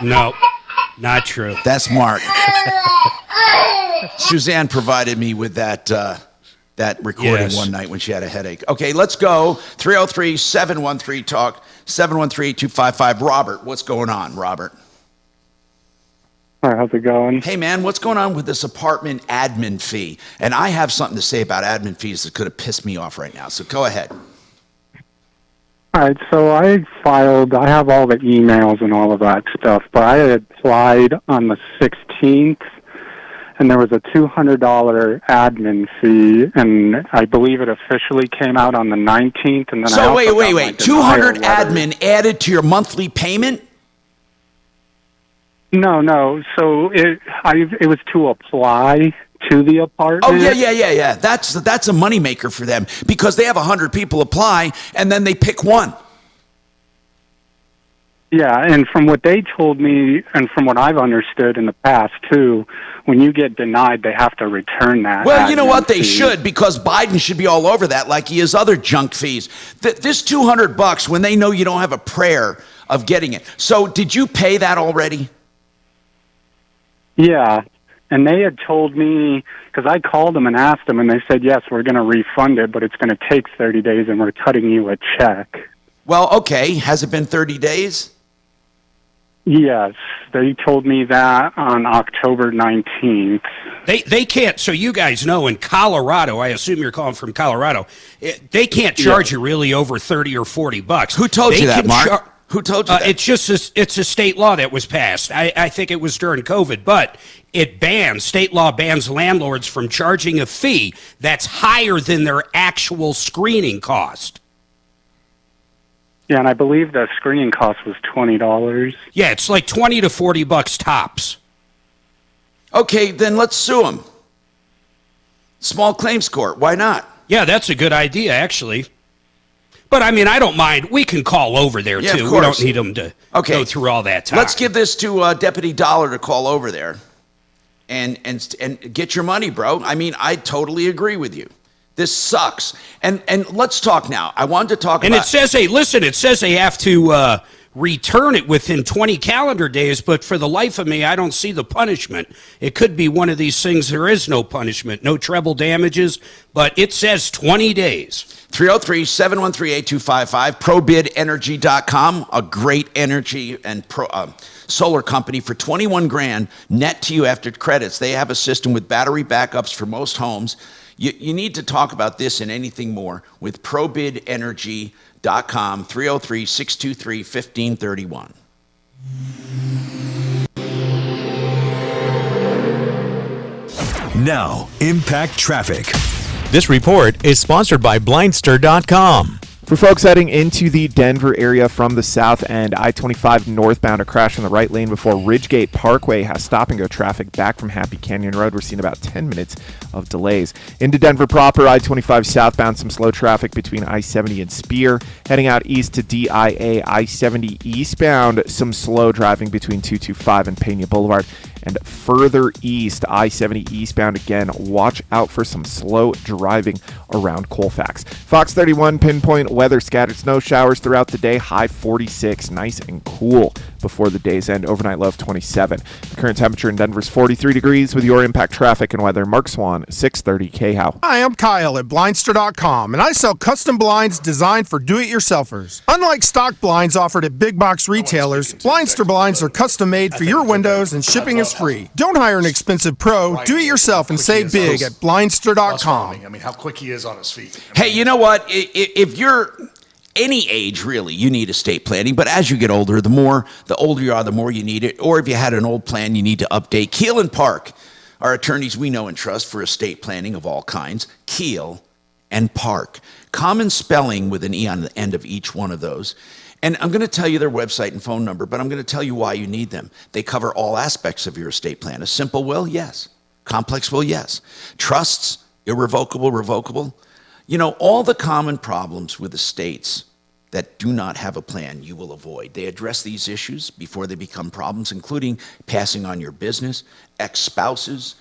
No, not true. That's Mark. Suzanne provided me with that that recording one night when she had a headache. Okay, let's go. 303-713-TALK, 713-255. Robert, what's going on, Robert? Hi, how's it going? Hey, man, what's going on with this apartment admin fee? And I have something to say about admin fees that could have pissed me off right now, so go ahead. All right, so I have all the emails and all of that stuff, but I had applied on the 16th, and there was a $200 admin fee, and I believe it officially came out on the 19th. And then so wait, 200 admin added to your monthly payment? No. So it was to apply to the apartment. Oh yeah. That's a moneymaker for them because they have 100 people apply, and then they pick one. Yeah, and from what they told me, and from what I've understood in the past, too, when you get denied, they have to return that. Well, you know what? They should, because Biden should be all over that like he is other junk fees. This $200, when they know you don't have a prayer of getting it. So did you pay that already? Yeah, and they had told me, because I called them and asked them, and they said, yes, we're going to refund it, but it's going to take 30 days, and we're cutting you a check. Well, okay. Has it been 30 days? Yes, they told me that on October 19th. They can't, so you guys know, in Colorado, I assume you're calling from Colorado, they can't charge you really over $30 or $40. Who told you that, Mark? Who told you that? It's just it's a state law that was passed. I think it was during COVID, but state law bans landlords from charging a fee that's higher than their actual screening cost. Yeah, and I believe the screening cost was $20. Yeah, it's like $20 to $40 tops. Okay, then let's sue them. Small claims court. Why not? Yeah, that's a good idea, actually. But, I mean, I don't mind. We can call over there, too. Of We don't need them to go through all that time. Let's give this to Deputy Dollar to call over there and get your money, bro. I mean, I totally agree with you. This sucks. And let's talk now. I wanted to talk about... And it says, hey, listen, it says they have to return it within 20 calendar days, but for the life of me, I don't see the punishment. It could be one of these things, there is no punishment, no treble damages, but it says 20 days. 303-713-8255, ProBidEnergy.com, a great energy and solar company for $21,000 net to you after credits. They have a system with battery backups for most homes. You need to talk about this and anything more with ProBidEnergy.com, 303-623-1531. Now, Impact Traffic. This report is sponsored by Blindster.com. For folks heading into the Denver area from the south end, I-25 northbound, a crash in the right lane before Ridgegate Parkway has stop-and-go traffic back from Happy Canyon Road. We're seeing about 10 minutes of delays. Into Denver proper, I-25 southbound, some slow traffic between I-70 and Spear. Heading out east to DIA, I-70 eastbound, some slow driving between 225 and Pena Boulevard. And further east, I-70 eastbound again. Watch out for some slow driving around Colfax. Fox 31 pinpoint weather, scattered snow showers throughout the day. High 46, nice and cool before the day's end. Overnight low of 27. The current temperature in Denver is 43 degrees with your Impact Traffic and weather. Mark Swan, 630 KHOW. Hi, I'm Kyle at Blindster.com, and I sell custom blinds designed for do-it-yourselfers. Unlike stock blinds offered at big box retailers, Blindster blinds are custom made for your windows, and shipping is free. Don't hire an expensive pro. Do it yourself and save big at Blindster.com. I mean, how quick he is on his feet. Hey, you know what? If you're any age, really, you need estate planning. But as you get older, the older you are, the more you need it. Or if you had an old plan, you need to update. Keel and Park are attorneys we know and trust for estate planning of all kinds. Keel and Park. Common spelling with an E on the end of each one of those. And I'm going to tell you their website and phone number, but I'm going to tell you why you need them. They cover all aspects of your estate plan. A simple will, yes. Complex will, yes. Trusts, irrevocable, revocable. You know, all the common problems with estates that do not have a plan, you will avoid. They address these issues before they become problems, including passing on your business, ex-spouses,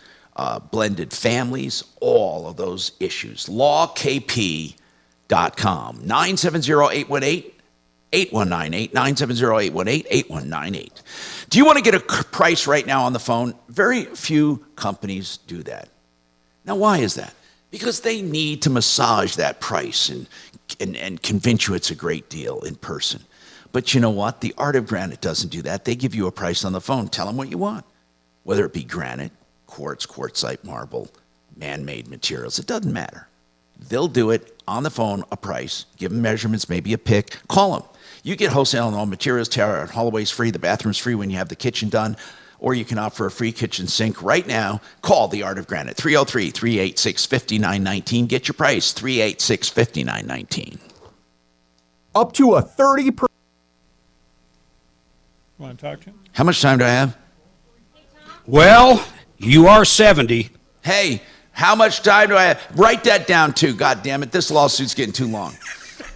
blended families, all of those issues. LawKP.com, 970-818. 8198, 970-818-8198. Do you want to get a price right now on the phone? Very few companies do that. Now, why is that? Because they need to massage that price and convince you it's a great deal in person. But you know what? The Art of Granite doesn't do that. They give you a price on the phone. Tell them what you want. Whether it be granite, quartz, quartzite, marble, man-made materials, it doesn't matter. They'll do it on the phone, a price, give them measurements, maybe a pick. Call them. You get wholesale and all materials. Tara Holloway's free. The bathroom's free when you have the kitchen done. Or you can opt for a free kitchen sink right now. Call the Art of Granite, 303-386-5919. Get your price, 386-5919. Up to a 30%. Want to talk to him? How much time do I have? Well, you are 70. Hey, how much time do I have? Write that down, too. God damn it. This lawsuit's getting too long.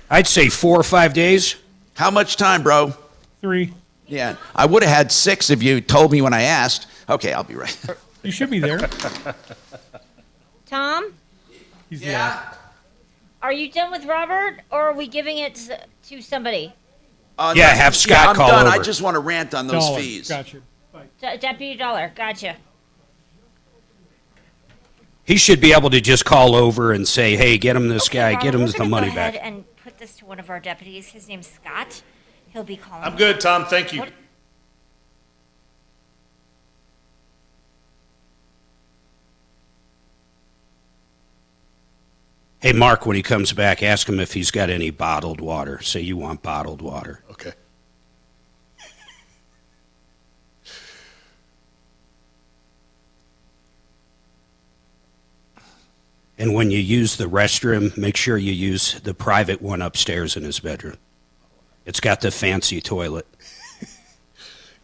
I'd say 4 or 5 days. How much time, bro? 3. Yeah. I would have had 6 if you told me when I asked. Okay, I'll be right. You should be there. Tom? He's there. Are you done with Robert, or are we giving it to somebody? Yeah, have Scott call I'm done. over. I just want to rant on those Dollar. fees. Gotcha. Deputy Dollar, gotcha. He should be able to just call over and say, hey, get him this guy, Robert, get him we're the gonna money go ahead back. and put this to one of our deputies. His name's Scott. He'll be calling. I'm good, Tom. Thank you. Hey, Mark, when he comes back, ask him if he's got any bottled water. Say you want bottled water. Okay. And when you use the restroom, make sure you use the private one upstairs in his bedroom. It's got the fancy toilet.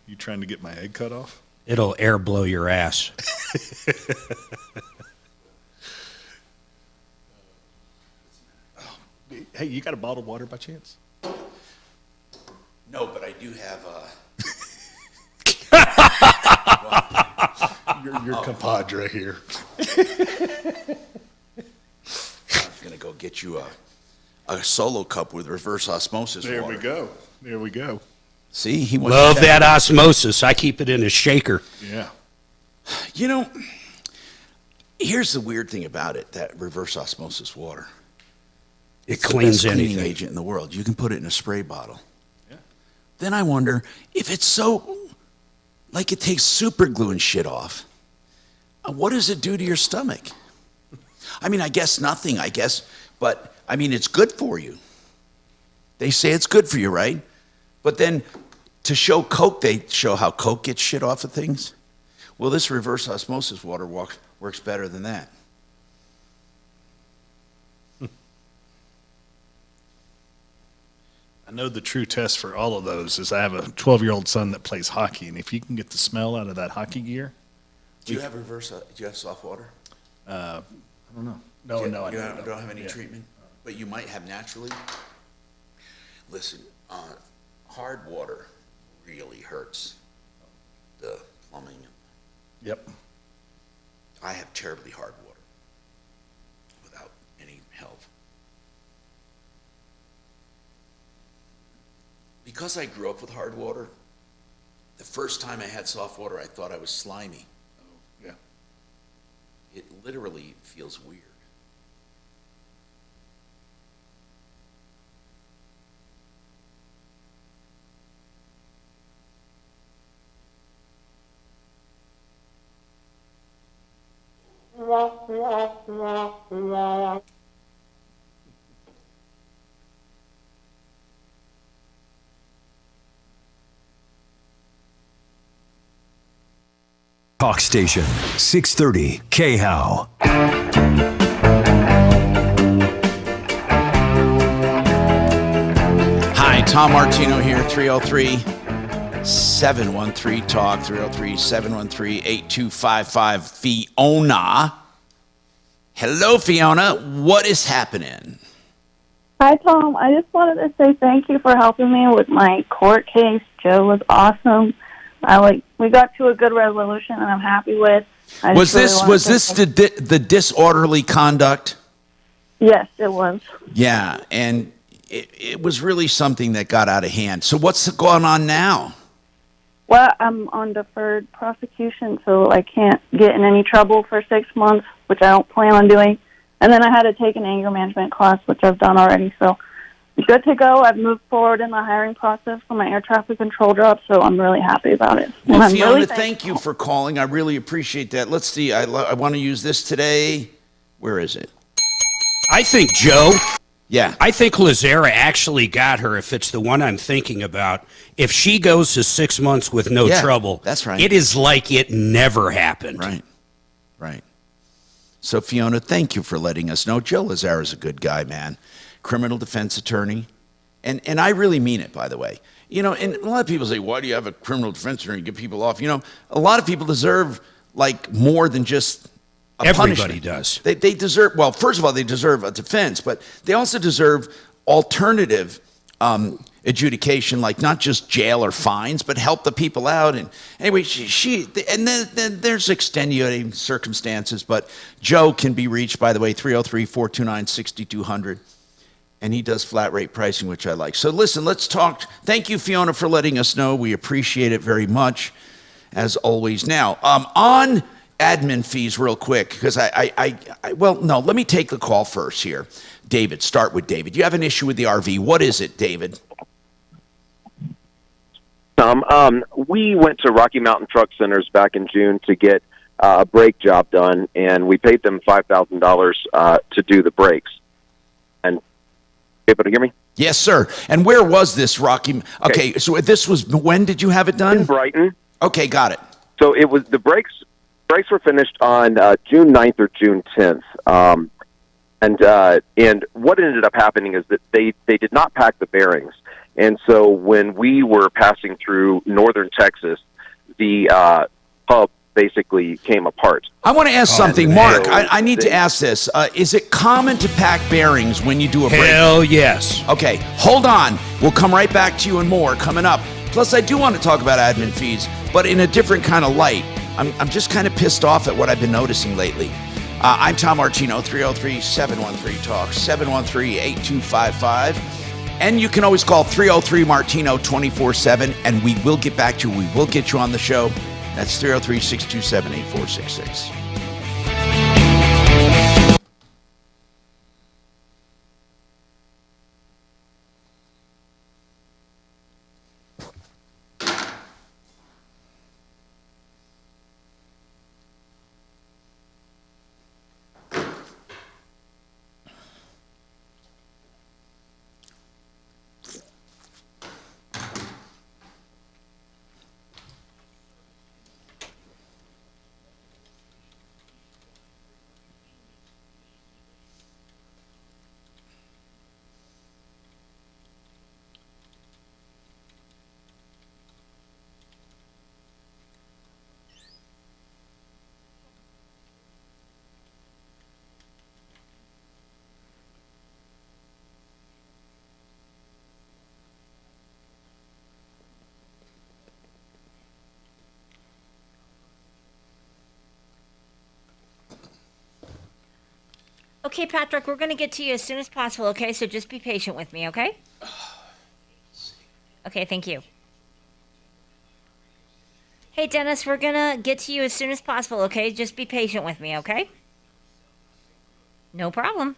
You trying to get my egg cut off? It'll air blow your ass. Hey, you got a bottled water by chance? No, but I do have Your compadre here. I'm going to go get you a solo cup with reverse osmosis There water. we go. There we go. See? He wants Love that osmosis. I keep it in a shaker. Yeah. You know, here's the weird thing about it, that reverse osmosis water. It It's cleans the best cleaning anything. agent in the world. You can put it in a spray bottle. Yeah. Then I wonder if it's so, like it takes super glue and shit off, what does it do to your stomach? I mean, I guess nothing, but I mean, it's good for you. They say it's good for you, right? But then to show Coke, they show how Coke gets shit off of things. Well, this reverse osmosis water works better than that. I know the true test for all of those is I have a 12-year-old son that plays hockey, and if you can get the smell out of that hockey gear. Do you have do you have soft water? I don't know. No, you, no, I you don't. don't have any Yeah. treatment, but you might have naturally. Listen, hard water really hurts the plumbing. Yep. I have terribly hard water without any help. Because I grew up with hard water, the first time I had soft water, I thought I was slimy. Yeah. It literally feels weird. Talk station 630 KHOW. Hi, Tom Martino here, 303-713-TALK, 303-713-8255. Fiona. Hello, Fiona. What is happening? Hi, Tom. I just wanted to say thank you for helping me with my court case. Joe was awesome. We got to a good resolution, and I'm happy with. Was this the disorderly conduct? Yes, it was. Yeah, and it was really something that got out of hand. So what's going on now? Well, I'm on deferred prosecution, so I can't get in any trouble for 6 months, which I don't plan on doing. And then I had to take an anger management class, which I've done already. So I'm good to go. I've moved forward in the hiring process for my air traffic control job, so I'm really happy about it. Well, and Fiona, really thank you for calling. I really appreciate that. Let's see. I want to use this today. Where is it? I think, Joe. Yeah. I think Lazara actually got her, if it's the one I'm thinking about. If she goes to 6 months with no trouble, that's right. It is like it never happened. Right. So, Fiona, thank you for letting us know. Joe Lazara's a good guy, man. Criminal defense attorney. And I really mean it, by the way. You know, and a lot of people say, why do you have a criminal defense attorney to get people off? You know, a lot of people deserve, like, more than just a Everybody punishment. does. They deserve, well, first of all, they deserve a defense, but they also deserve alternative adjudication, like not just jail or fines, but help the people out. And anyway, and then there's extenuating circumstances, but Joe can be reached, by the way, 303-429-6200. And he does flat rate pricing, which I like. So listen, let's talk. Thank you, Fiona, for letting us know. We appreciate it very much, as always. Now, on admin fees real quick, because well, no, let me take the call first here. David, start with David. You have an issue with the RV. What is it, David? We went to Rocky Mountain Truck Centers back in June to get a brake job done, and we paid them $5,000 to do the brakes. And able to hear me? Yes, sir. And where was this, Rocky? Okay, so this was, when did you have it done? In Brighton. Okay, got it. So it was, the brakes were finished on June 9th or June 10th. And what ended up happening is that they did not pack the bearings. And so when we were passing through northern Texas, the hub basically came apart. I want to ask something, Mark. I need to ask this. Is it common to pack bearings when you do a brake? Hell yes. Okay, hold on. We'll come right back to you and more coming up. Plus, I do want to talk about admin fees, but in a different kind of light. I'm just kind of pissed off at what I've been noticing lately. I'm Tom Martino, 303-713-TALK, 713-8255. And you can always call 303-MARTINO 24/7, and we will get back to you. We will get you on the show. That's 303-627-8466. Okay, Patrick, we're going to get to you as soon as possible, okay? So just be patient with me, okay? Okay, thank you. Hey, Dennis, we're going to get to you as soon as possible, okay? Just be patient with me, okay? No problem.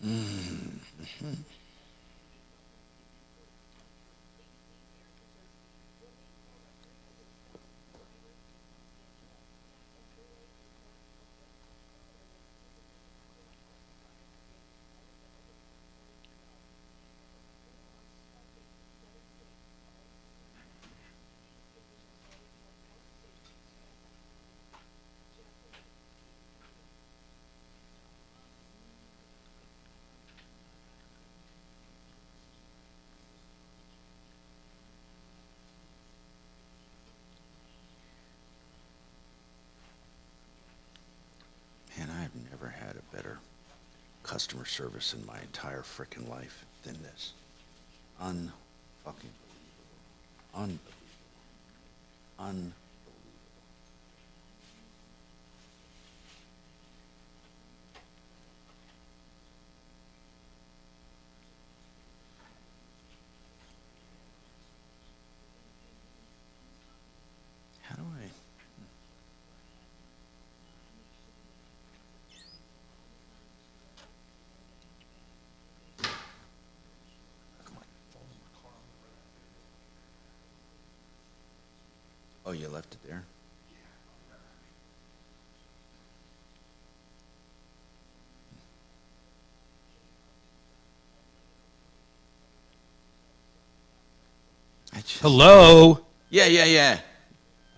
Mm-hmm. Man, I've never had a better customer service in my entire frickin' life than this. Unfucking unbelievable. Unbelievable. How do I? Oh, you left it there? Hello? Yeah.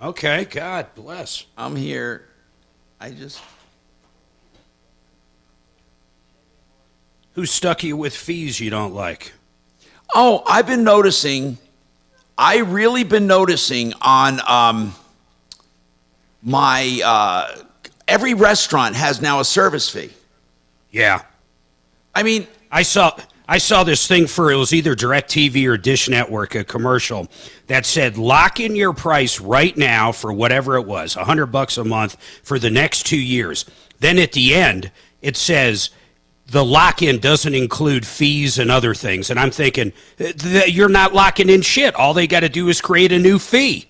Okay, God bless. I'm here. I just... Who stuck you with fees you don't like? Oh, I've been noticing... I really been noticing on my every restaurant has now a service fee. Yeah. I mean, I saw this thing for, it was either DirecTV or Dish Network, a commercial that said lock in your price right now for whatever it was, $100 a month for the next 2 years. Then at the end it says the lock-in doesn't include fees and other things. And I'm thinking, you're not locking in shit. All they got to do is create a new fee.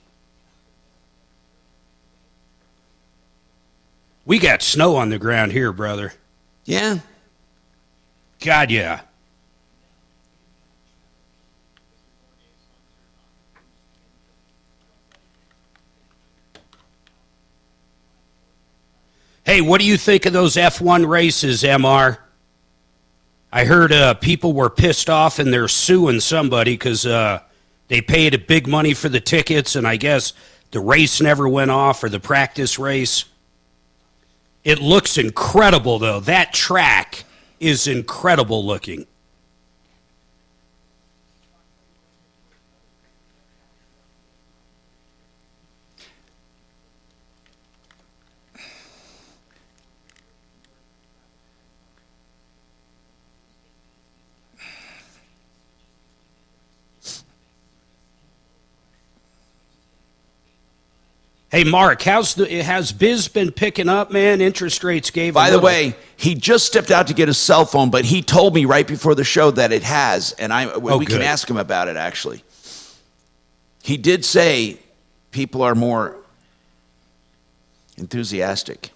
We got snow on the ground here, brother. Yeah. God, yeah. Hey, what do you think of those F1 races, MR? I heard people were pissed off and they're suing somebody because they paid a big money for the tickets, and I guess the race never went off, or the practice race. It looks incredible, though. That track is incredible looking. Hey, Mark, has Biz been picking up, man? Interest rates gave. By the way, he just stepped out to get his cell phone, but he told me right before the show that it has, and we can ask him about it, actually. He did say people are more enthusiastic.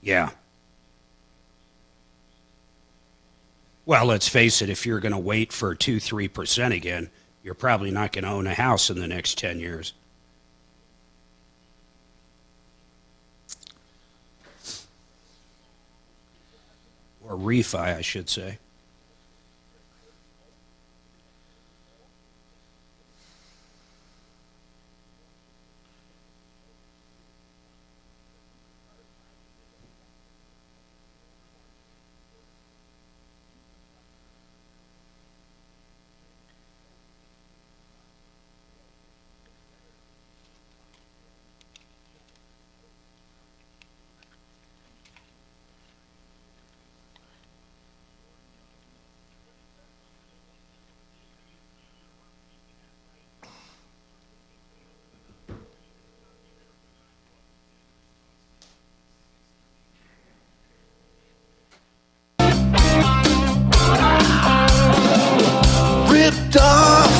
Yeah. Well, let's face it, if you're going to wait for 2-3% again, you're probably not going to own a house in the next 10 years. Or refi, I should say. Ripped off,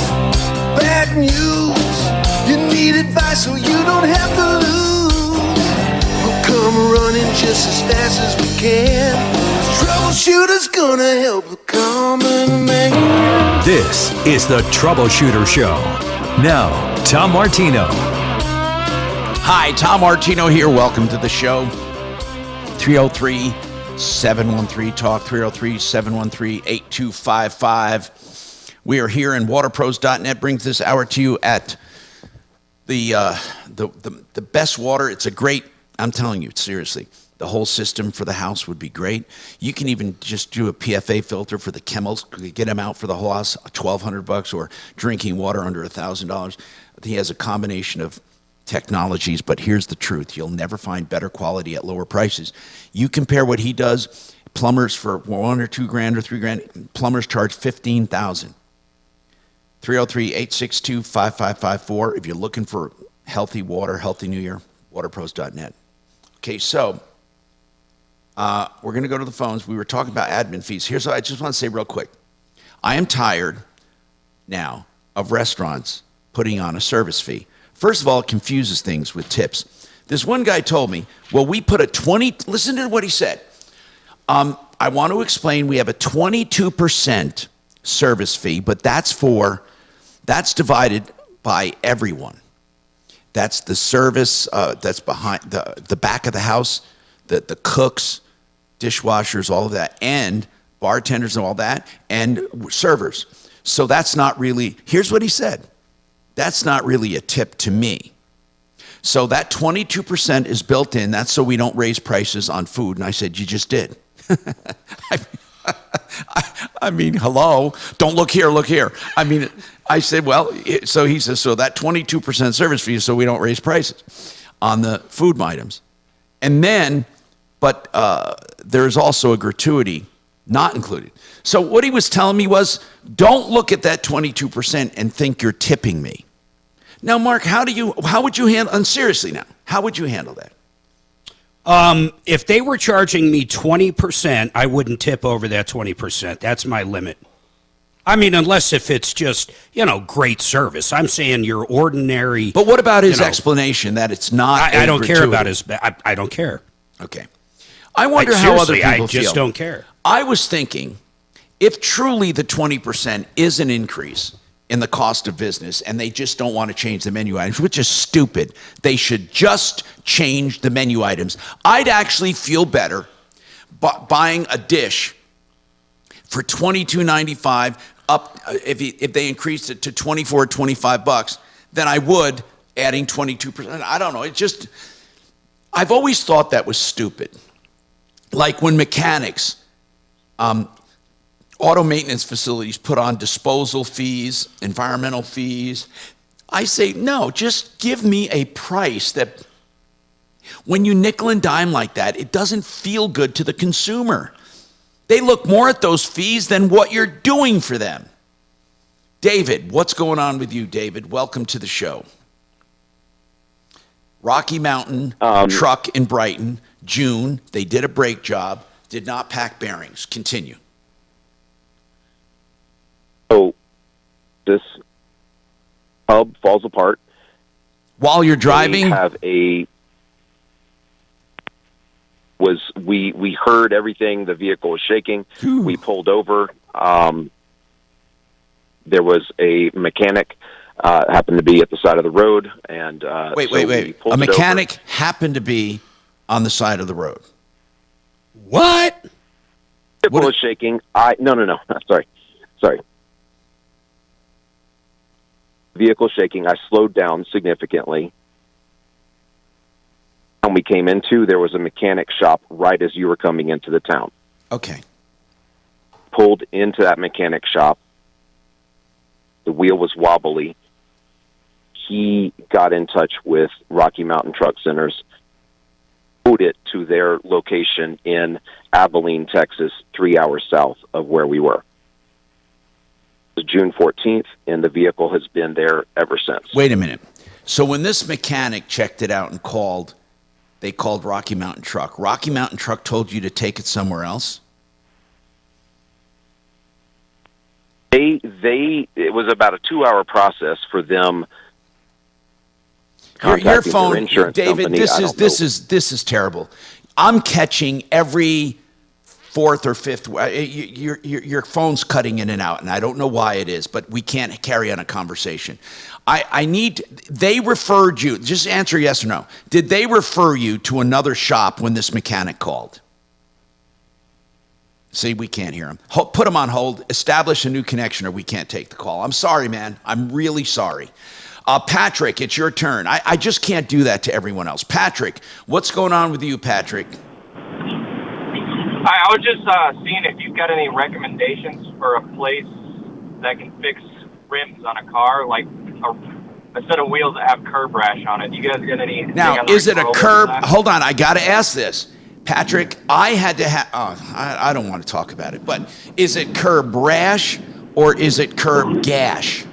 bad news. You need advice so you don't have to lose. We'll come running just as fast as we can. Troubleshooter's gonna help the common man. This is the Troubleshooter Show. Now, Tom Martino. Hi, Tom Martino here. Welcome to the show. 303-713-TALK, 303-713-8255. We are here, and waterpros.net brings this hour to you at the best water. It's a great, I'm telling you, seriously, the whole system for the house would be great. You can even just do a PFA filter for the chemicals, get them out for the whole house, $1,200, or drinking water under $1,000. He has a combination of technologies, but here's the truth. You'll never find better quality at lower prices. You compare what he does, plumbers for $1 or $2,000 or $3,000, plumbers charge $15,000. 303-862-5554. If you're looking for healthy water, healthy New Year, waterpros.net. Okay, so we're going to go to the phones. We were talking about admin fees. Here's what I just want to say real quick. I am tired now of restaurants putting on a service fee. First of all, it confuses things with tips. This one guy told me, well, we put a 20, listen to what he said. I want to explain, we have a 22% service fee, but that's divided by everyone. That's the service that's behind the back of the house, the cooks, dishwashers, all of that, and bartenders and all that, and servers. So that's not really, here's what he said. That's not really a tip to me. So that 22% is built in. That's so we don't raise prices on food. And I said, you just did. I mean, hello, don't look here, look here. I mean, I said, well, so he says, so that 22% service fee is so we don't raise prices on the food items. And then, but there's also a gratuity not included. So what he was telling me was, don't look at that 22% and think you're tipping me. Now, Mark, how would you handle, and seriously now, how would you handle that? If they were charging me 20%, I wouldn't tip over that 20%. That's my limit. I mean, unless if it's just, great service. I'm saying your ordinary. But what about his explanation that it's not? I don't care about his. I don't care. Okay. I wonder how other people feel. I just don't care. I was thinking, if truly the 20% is an increase in the cost of business and they just don't want to change the menu items, which is stupid, they should just change the menu items. I'd actually feel better buying a dish for $22.95 up if they increased it to $24, $25 than I would adding 22%. I don't know. I've always thought that was stupid. Like when mechanics, auto maintenance facilities put on disposal fees, environmental fees. I say, no, just give me a price that when you nickel and dime like that, it doesn't feel good to the consumer. They look more at those fees than what you're doing for them. David, what's going on with you, David? Welcome to the show. Rocky Mountain truck in Brighton, June, they did a brake job, did not pack bearings. Continue. So this hub falls apart. While you're driving? We heard everything. The vehicle was shaking. Ooh. We pulled over. There was a mechanic happened to be at the side of the road. And wait. A mechanic happened to be on the side of the road. What? The vehicle was shaking. No. Sorry. Vehicle shaking. I slowed down significantly. We came into, there was a mechanic shop right as you were coming into the town. Okay. Pulled into that mechanic shop. The wheel was wobbly. He got in touch with Rocky Mountain Truck Centers, owed it to their location in Abilene, Texas, 3 hours south of where we were. It was June 14th, and the vehicle has been there ever since. Wait a minute. So when this mechanic checked it out and they called Rocky Mountain Truck. Rocky Mountain Truck told you to take it somewhere else? It was about a 2-hour process for them. Your phone, their insurance David, company. this is terrible. I'm catching every fourth or fifth. Your phone's cutting in and out, and I don't know why it is, but we can't carry on a conversation. They referred you, just answer yes or no. Did they refer you to another shop when this mechanic called? See, we can't hear him. Put him on hold, establish a new connection, or we can't take the call. I'm sorry, man. I'm really sorry. Patrick, it's your turn. I just can't do that to everyone else. Patrick, what's going on with you, Patrick? I was just seeing if you've got any recommendations for a place that can fix rims on a car, like a set of wheels that have curb rash on it. You guys got any? Now, is it a curb? Hold on, I got to ask this. Patrick, I had to have, I don't want to talk about it, but is it curb rash or is it curb gash?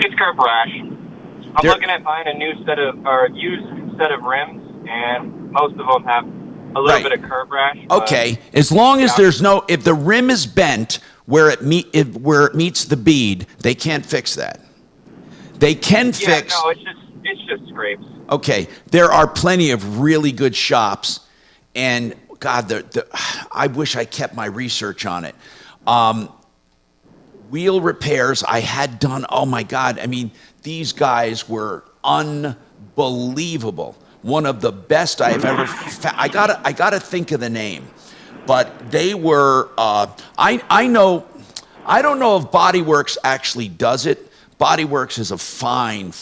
It's curb rash. I'm looking at buying a used set of rims, and most of them have a little bit of curb rash. Okay, as long as if the rim is bent where it meets the bead, they can't fix that. They can fix. No, it's just scrapes. Okay, there are plenty of really good shops, and God, I wish I kept my research on it. Wheel repairs I had done. Oh my God! I mean, these guys were unbelievable. One of the best I have ever found. I gotta think of the name, but they were. I don't know if Body Works actually does it. Body Works is a fine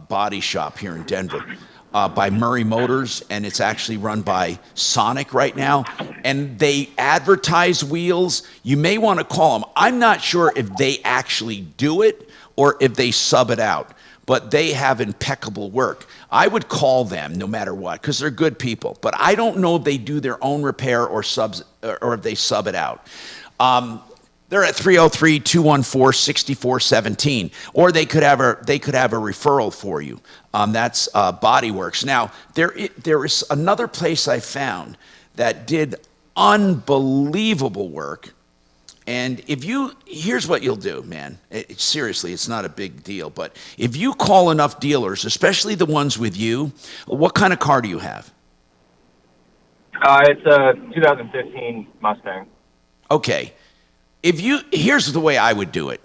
body shop here in Denver by Murray Motors, and it's actually run by Sonic right now. And they advertise wheels. You may want to call them. I'm not sure if they actually do it or if they sub it out, but they have impeccable work. I would call them no matter what because they're good people. But I don't know if they do their own repair or if they sub it out. They're at 303-214-6417, or they could have a referral for you. That's Body Works. Now there is another place I found that did unbelievable work. And here's what you'll do, man. Seriously, it's not a big deal, but if you call enough dealers, especially the ones with you, what kind of car do you have? It's a 2015 Mustang. Okay. Here's the way I would do it.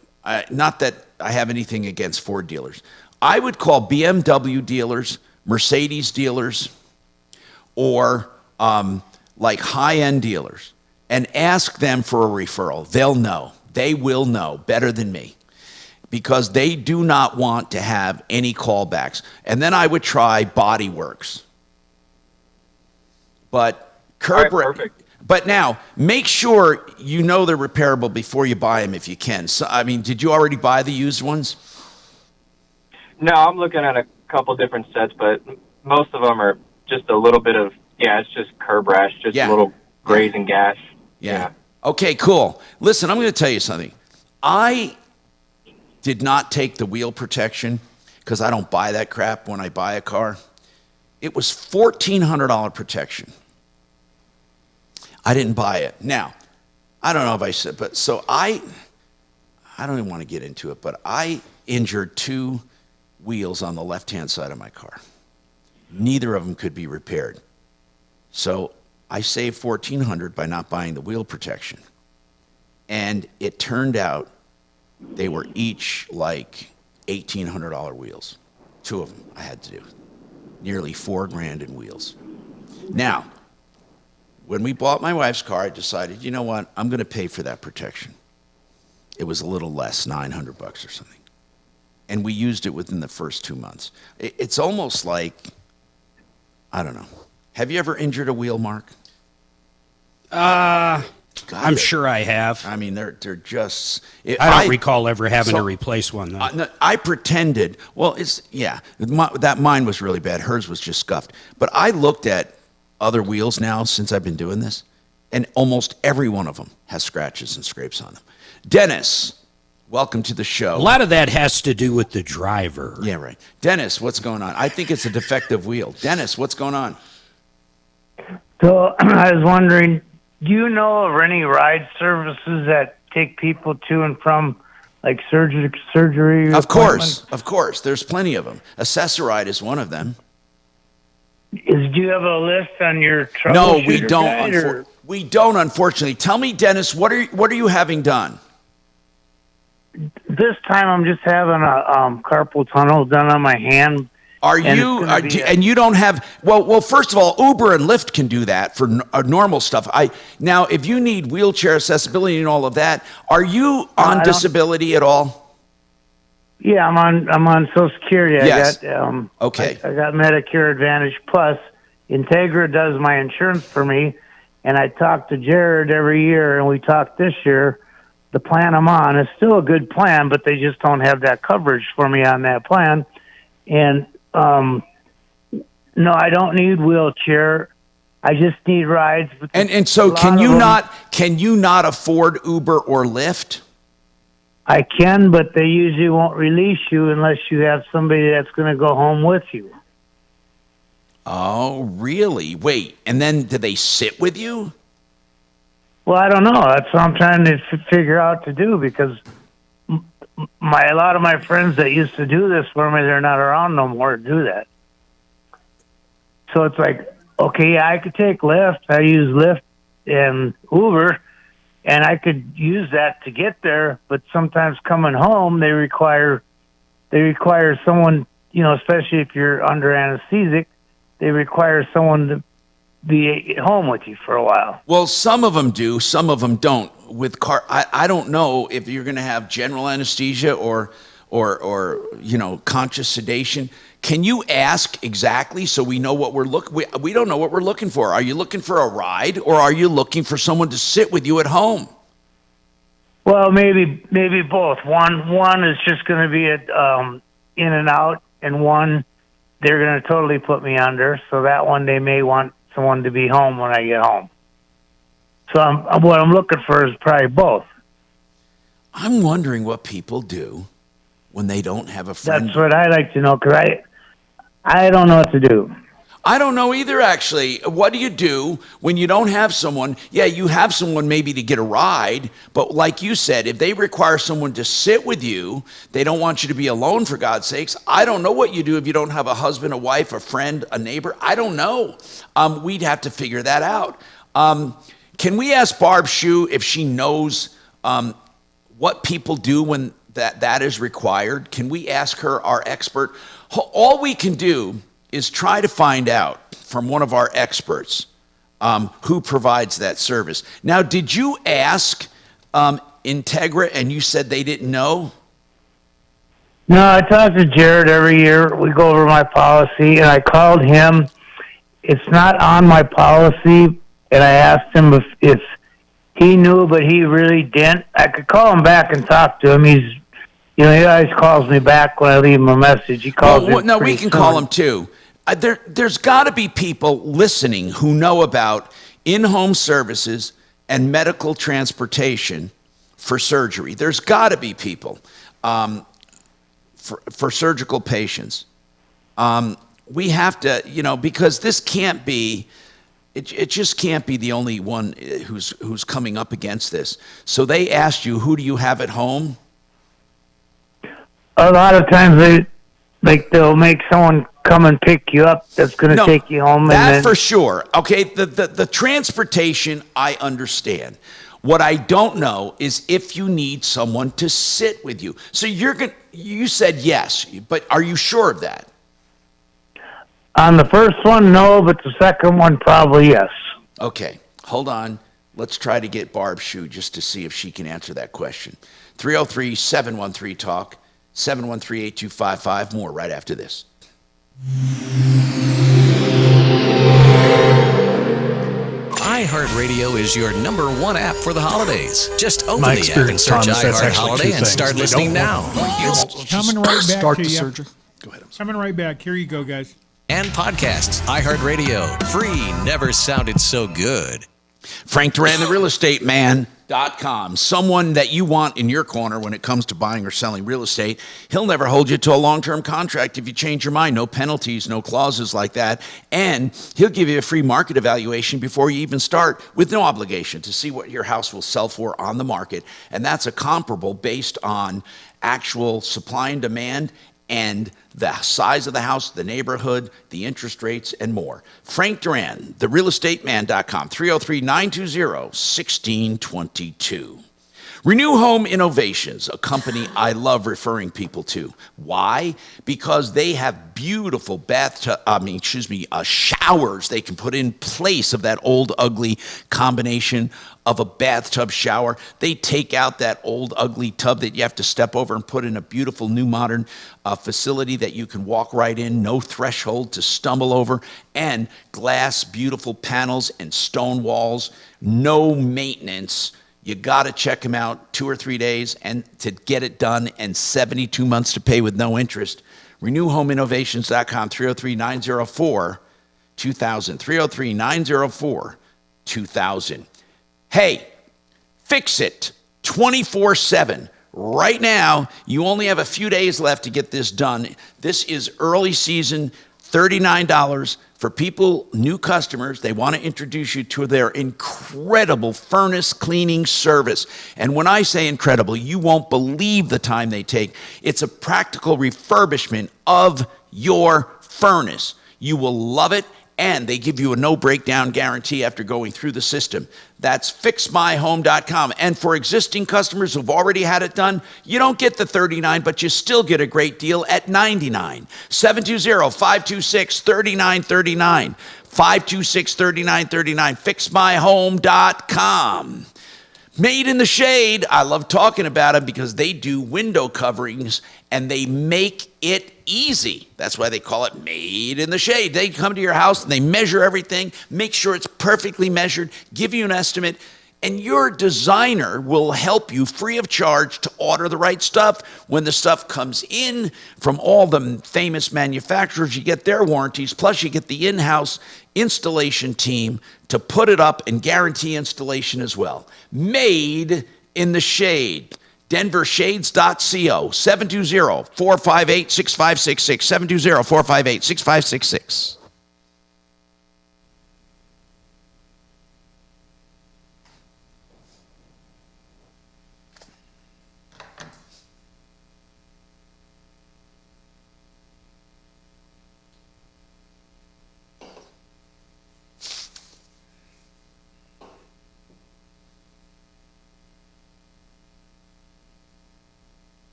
Not that I have anything against Ford dealers. I would call BMW dealers, Mercedes dealers, or like high-end dealers and ask them for a referral. They'll know. They will know better than me because they do not want to have any callbacks. And then I would try Body Works. But perfect. But now, make sure you know they're repairable before you buy them if you can. So, I mean, did you already buy the used ones? No, I'm looking at a couple different sets, but most of them are just a little bit of, it's just curb rash, just a little graze and gash. Yeah. Okay, cool. Listen, I'm going to tell you something. I did not take the wheel protection because I don't buy that crap when I buy a car. It was $1,400 protection. I didn't buy it. Now, I don't know if I said, but so I don't even want to get into it, but I injured 2 wheels on the left-hand side of my car. Neither of them could be repaired. So I saved $1,400 by not buying the wheel protection. And it turned out they were each like $1,800 wheels. 2 of them I had to do. Nearly $4,000 in wheels. Now, when we bought my wife's car, I decided, you know what? I'm going to pay for that protection. It was a little less, $900 or something. And we used it within the first 2 months. It's almost like, I don't know. Have you ever injured a wheel, Mark? I'm sure I have. I mean, they're just... I don't recall ever having to replace one, though. No, I pretended. Well, that mine was really bad. Hers was just scuffed. But I looked at other wheels now since I've been doing this, and almost every one of them has scratches and scrapes on them. Dennis, welcome to the show. A lot of that has to do with the driver. Yeah, right. Dennis, what's going on? I think it's a defective wheel. Dennis, what's going on? So I was wondering, do you know of any ride services that take people to and from, like surgery? Of course. There's plenty of them. Accessoride is one of them. Do you have a list on your troubleshooter? No, we don't. Guide, we don't, unfortunately. Tell me, Dennis, what are you having done? This time I'm just having a carpal tunnel done on my hand. And you don't have well? First of all, Uber and Lyft can do that for normal stuff. Now, if you need wheelchair accessibility and all of that, are you on disability at all? Yeah, I'm on Social Security. Yes. I got okay. I got Medicare Advantage Plus. Integra does my insurance for me, and I talk to Jared every year, and we talked this year. The plan I'm on is still a good plan, but they just don't have that coverage for me on that plan. And no, I don't need wheelchair. I just need rides. And so can you not afford Uber or Lyft? I can, but they usually won't release you unless you have somebody that's going to go home with you. Oh, really? Wait, and then do they sit with you? Well, I don't know. That's what I'm trying to figure out to do, because a lot of my friends that used to do this for me, they're not around no more to do that. So it's like, okay, I could take Lyft. I use Lyft and Uber, and I could use that to get there. But sometimes coming home, they require someone, especially if you're under anesthetic, they require someone to be at home with you for a while. Well, some of them do, some of them don't. I don't know if you're going to have general anesthesia or conscious sedation. Can you ask exactly so we know what we're looking? We don't know what we're looking for. Are you looking for a ride, or are you looking for someone to sit with you at home? Well, maybe both. One is just going to be in and out, and one they're going to totally put me under. So that one they may want someone to be home when I get home. So what I'm looking for is probably both. I'm wondering what people do when they don't have a friend. That's what I like to know, because I don't know what to do. I don't know either, actually. What do you do when you don't have someone? Yeah, you have someone maybe to get a ride, but like you said, if they require someone to sit with you, they don't want you to be alone, for God's sakes. I don't know what you do if you don't have a husband, a wife, a friend, a neighbor. I don't know. We'd have to figure that out. Can we ask Barb Shue if she knows what people do when that is required? Can we ask her, our expert? All we can do is try to find out from one of our experts who provides that service. Now, did you ask Integra and you said they didn't know? No, I talk to Jared every year. We go over my policy, and I called him. It's not on my policy, and I asked him if he knew, but he really didn't. I could call him back and talk to him. He always calls me back when I leave him a message. He calls me. No, we can call him too. There's got to be people listening who know about in-home services and medical transportation for surgery. There's got to be people for surgical patients. We have to, because this can't be. It just can't be the only one who's coming up against this. So they asked you, who do you have at home? A lot of times they'll make someone come and pick you up that's going to take you home. That for sure. Okay, the transportation, I understand. What I don't know is if you need someone to sit with you. So you said yes, but are you sure of that? On the first one, no, but the second one, probably yes. Okay, hold on. Let's try to get Barb Shue just to see if she can answer that question. 303-713-TALK, 713-8255. More right after this. iHeartRadio is your #1 app for the holidays. Just open the app and search iHeart Holiday and start listening now. Coming right back Start to the you. surgery. Go ahead. Coming right back. Here you go, guys. And podcasts. iHeartRadio. Free. Never sounded so good. Frank Duran, the realestateman.com. Someone that you want in your corner when it comes to buying or selling real estate. He'll never hold you to a long-term contract if you change your mind. No penalties, no clauses like that. And he'll give you a free market evaluation before you even start, with no obligation, to see what your house will sell for on the market. And that's a comparable based on actual supply and demand and the size of the house, the neighborhood, the interest rates, and more. Frank Duran, therealestateman.com, 303-920-1622. Renew Home Innovations, a company I love referring people to. Why? Because they have beautiful showers they can put in place of that old ugly combination of a bathtub shower. They take out that old ugly tub that you have to step over and put in a beautiful new modern facility that you can walk right in, no threshold to stumble over, and glass beautiful panels and stone walls, no maintenance. You got to check them out 2 or 3 days and to get it done, and 72 months to pay with no interest. RenewHomeInnovations.com, 303-904-2000, 303-904-2000. Hey, fix it 24/7. Right now, you only have a few days left to get this done. This is early season, $39 for people, new customers. They want to introduce you to their incredible furnace cleaning service. And when I say incredible, you won't believe the time they take. It's a practical refurbishment of your furnace. You will love it, and they give you a no breakdown guarantee after going through the system. That's fixmyhome.com. And for existing customers who've already had it done, you don't get the $39, but you still get a great deal at $99. 720-526-3939. 526-3939. Fixmyhome.com. Made in the Shade, I love talking about them because they do window coverings and they make it easy. That's why they call it Made in the Shade. They come to your house and they measure everything, make sure it's perfectly measured, give you an estimate, and your designer will help you free of charge to order the right stuff. When the stuff comes in from all the famous manufacturers, you get their warranties, plus you get the in-house installation team to put it up and guarantee installation as well. Made in the Shade. DenverShades.co, 720-458-6566, 720-458-6566.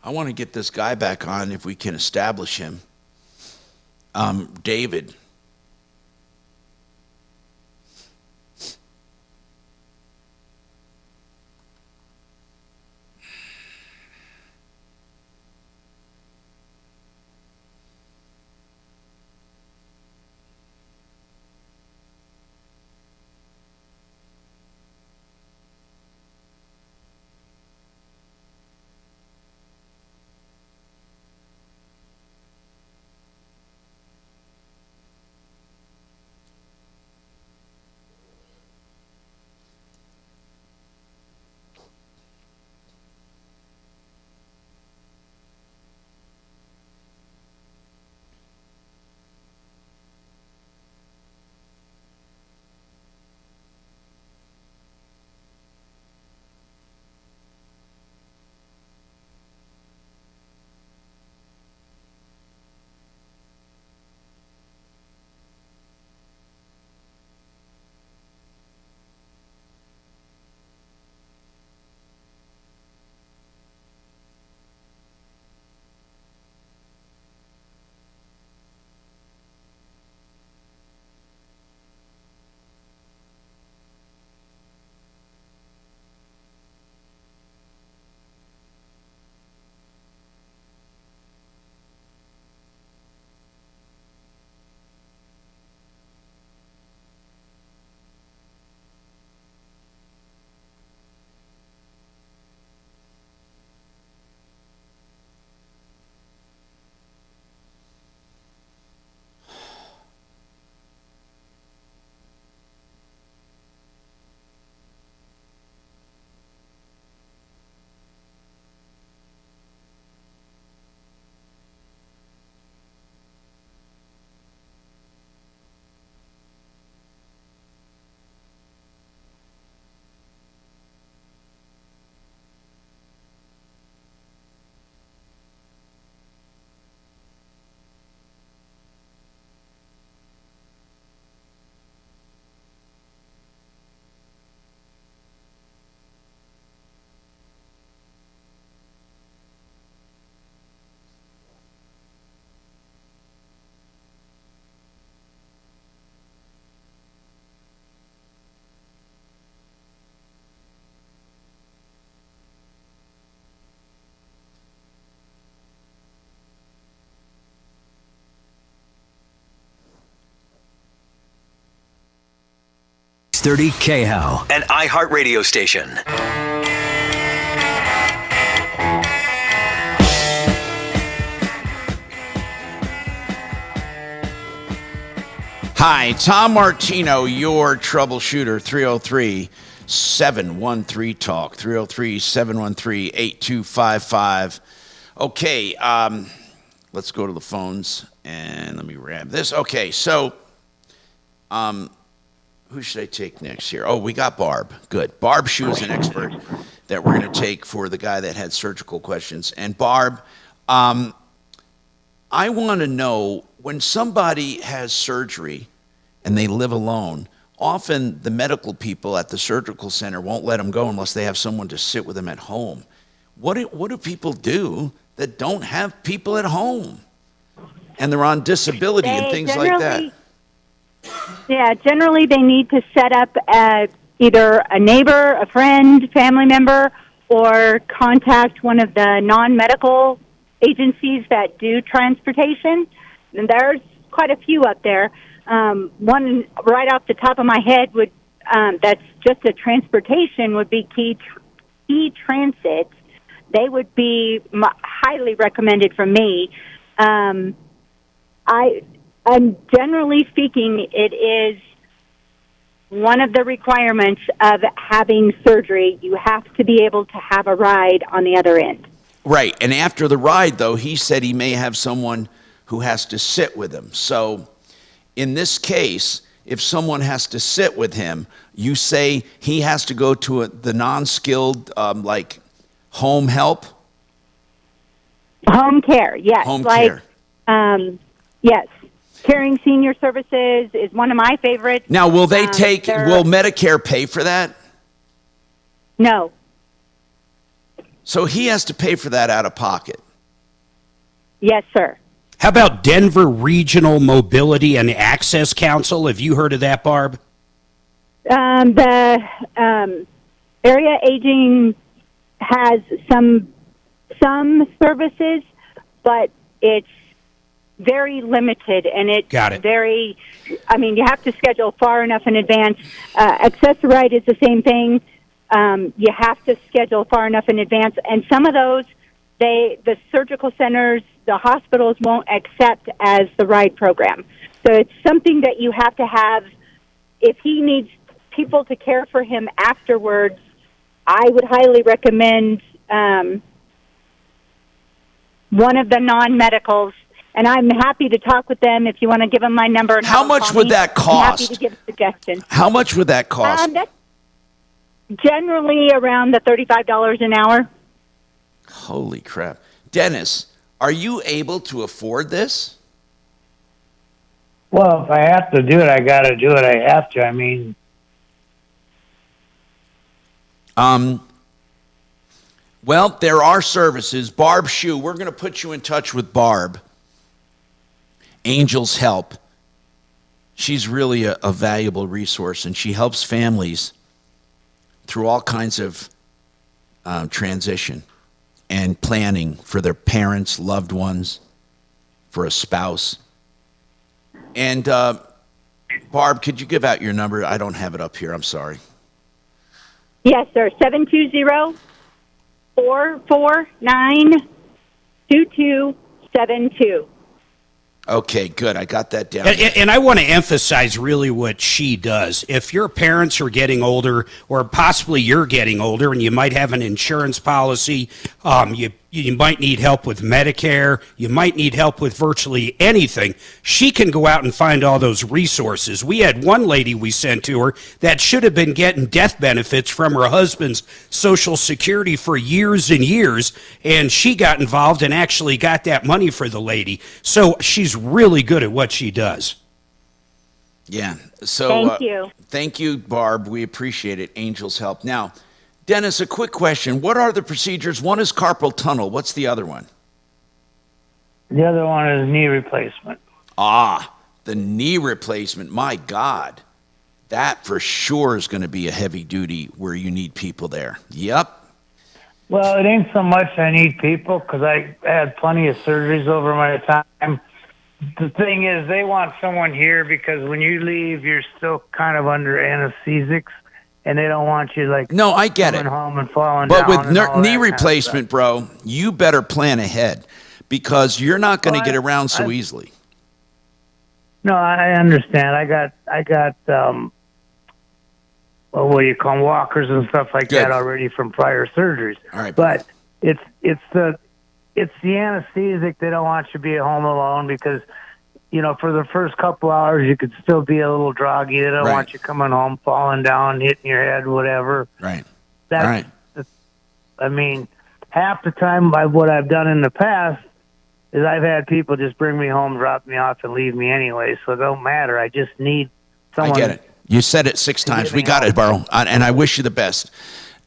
I want to get this guy back on if we can establish him. David. 630 KHOW, an iHeartRadio station. Hi, Tom Martino, your troubleshooter, 303-713-TALK, 303-713-8255. Okay, let's go to the phones, and let me grab this. Okay, so who should I take next here? Oh, we got Barb. Good. Barb Shue is an expert that we're going to take for the guy that had surgical questions. And Barb, I want to know, when somebody has surgery and they live alone, often the medical people at the surgical center won't let them go unless they have someone to sit with them at home. What do people do that don't have people at home and they're on disability and things like that? Yeah, generally they need to set up either a neighbor, a friend, family member, or contact one of the non-medical agencies that do transportation. And there's quite a few up there. One right off the top of my head would that's just a transportation would be Key Transit. They would be highly recommended from me. And generally speaking, it is one of the requirements of having surgery. You have to be able to have a ride on the other end. Right. And after the ride, though, he said he may have someone who has to sit with him. So in this case, if someone has to sit with him, you say he has to go to the non-skilled, like home help? Home care, yes. Home care. Yes. Caring Senior Services is one of my favorites. Now, will they will Medicare pay for that? No. So he has to pay for that out of pocket? Yes, sir. How about Denver Regional Mobility and Access Council? Have you heard of that, Barb? The area aging has some services, but it's very limited, and it's very, I mean, you have to schedule far enough in advance. Accessorite is the same thing. You have to schedule far enough in advance, and some of those, the surgical centers, the hospitals won't accept as the ride program. So it's something that you have to have. If he needs people to care for him afterwards, I would highly recommend one of the non-medicals. And I'm happy to talk with them if you want to give them my number. And how much would that cost? I'm happy to give suggestions. How much would that cost? That's generally around the $35 an hour. Holy crap. Dennis, are you able to afford this? Well, if I have to do it, I got to do it. I have to. I mean, well, there are services. Barb Shue, we're going to put you in touch with Barb. Angels Help. She's really a valuable resource, and she helps families through all kinds of transition and planning for their parents, loved ones, for a spouse. And Barb, could you give out your number? I don't have it up here. I'm sorry. Yes, sir. 720-449-2272. Okay, good. I got that down. And I want to emphasize really what she does. If your parents are getting older, or possibly you're getting older, and you might have an insurance policy, you might need help with Medicare, you might need help with virtually anything, she can go out and find all those resources. We had one lady we sent to her that should have been getting death benefits from her husband's Social Security for years and years, and she got involved and actually got that money for the lady. So she's really good at what she does. Yeah. So thank you. Thank you, Barb. We appreciate it. Angels Help. Now, Dennis, a quick question. What are the procedures? One is carpal tunnel. What's the other one? The other one is knee replacement. Ah, the knee replacement. My God. That for sure is going to be a heavy duty where you need people there. Yep. Well, it ain't so much I need people, because I had plenty of surgeries over my time. the thing is, they want someone here because when you leave, you're still kind of under anesthesics, and they don't want you No, I get coming it. home and falling But down. with and all knee that replacement, bro, you better plan ahead because you're not going to get around so easily. No, I understand. I got what do you call them, walkers and stuff like that already from prior surgeries. All right, but it's the anesthetic. They don't want you to be at home alone because, for the first couple hours you could still be a little groggy. They don't want you coming home, falling down, hitting your head, whatever. Right. That's, I mean, half the time what I've done in the past is I've had people just bring me home, drop me off, and leave me anyway. So it don't matter. I just need someone. I get it. You said it 6 times. We got it, Burrow. And I wish you the best.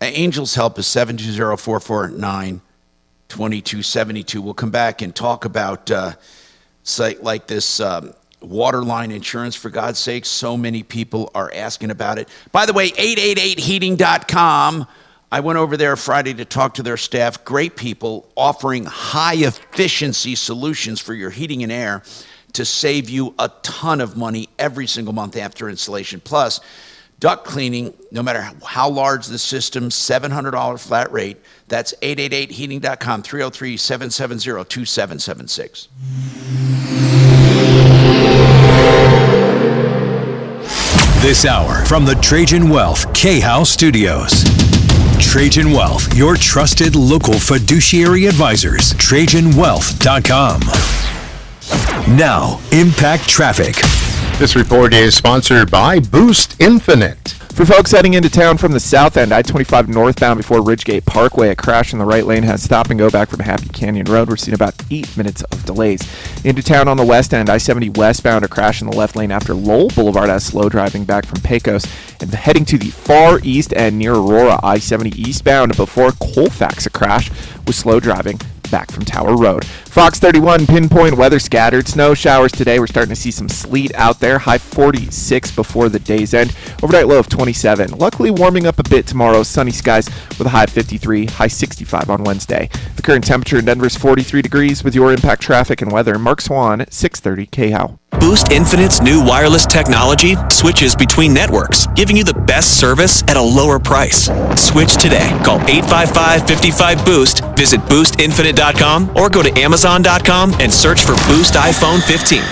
Angel's Help is 720-449-2272. We'll come back and talk about like this waterline insurance, for God's sake. So many people are asking about it. By the way, 888heating.com. I went over there Friday to talk to their staff. Great people offering high-efficiency solutions for your heating and air to save you a ton of money every single month after installation. Plus, duct cleaning, no matter how large the system, $700 flat rate. That's 888heating.com, 303-770-2776. This hour from the Trajan Wealth K-House Studios. Trajan Wealth, your trusted local fiduciary advisors. TrajanWealth.com. Now, Impact Traffic. This report is sponsored by Boost Infinite. For folks heading into town from the south end, I-25 northbound before Ridgegate Parkway, a crash in the right lane has stop and go back from Happy Canyon Road. We're seeing about 8 minutes of delays. Into town on the west end, I-70 westbound, a crash in the left lane after Lowell Boulevard has slow driving back from Pecos. And heading to the far east end near Aurora, I-70 eastbound before Colfax, a crash with slow driving back from Tower Road. Fox 31 pinpoint weather scattered. Snow showers today. We're starting to see some sleet out there. High 46 before the day's end. Overnight low of 27. Luckily warming up a bit tomorrow. Sunny skies with a high of 53, high 65 on Wednesday. The current temperature in Denver is 43 degrees with your Impact Traffic and weather. Mark Swan at 630 KHOW. Boost Infinite's new wireless technology switches between networks, giving you the best service at a lower price. Switch today. Call 855-55-BOOST, visit boostinfinite.com, or go to amazon.com and search for Boost iPhone 15.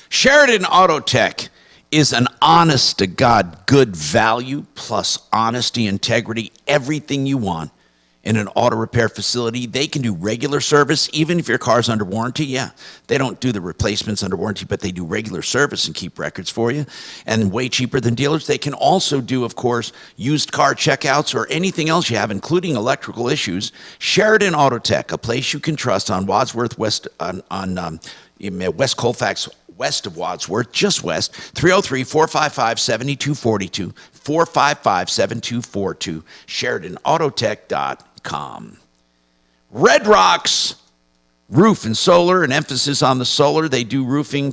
Sheridan Auto Tech is an honest-to-God good value plus honesty, integrity, everything you want in an auto repair facility. They can do regular service, even if your car's under warranty. Yeah, they don't do the replacements under warranty, but they do regular service and keep records for you, and way cheaper than dealers. They can also do, of course, used car checkouts or anything else you have, including electrical issues. Sheridan Auto Tech, a place you can trust on Wadsworth West, on West Colfax, west of Wadsworth, just west, 303-455-7242, 455-7242, SheridanAutotech.com. Red Rocks Roof and Solar, an emphasis on the solar. They do roofing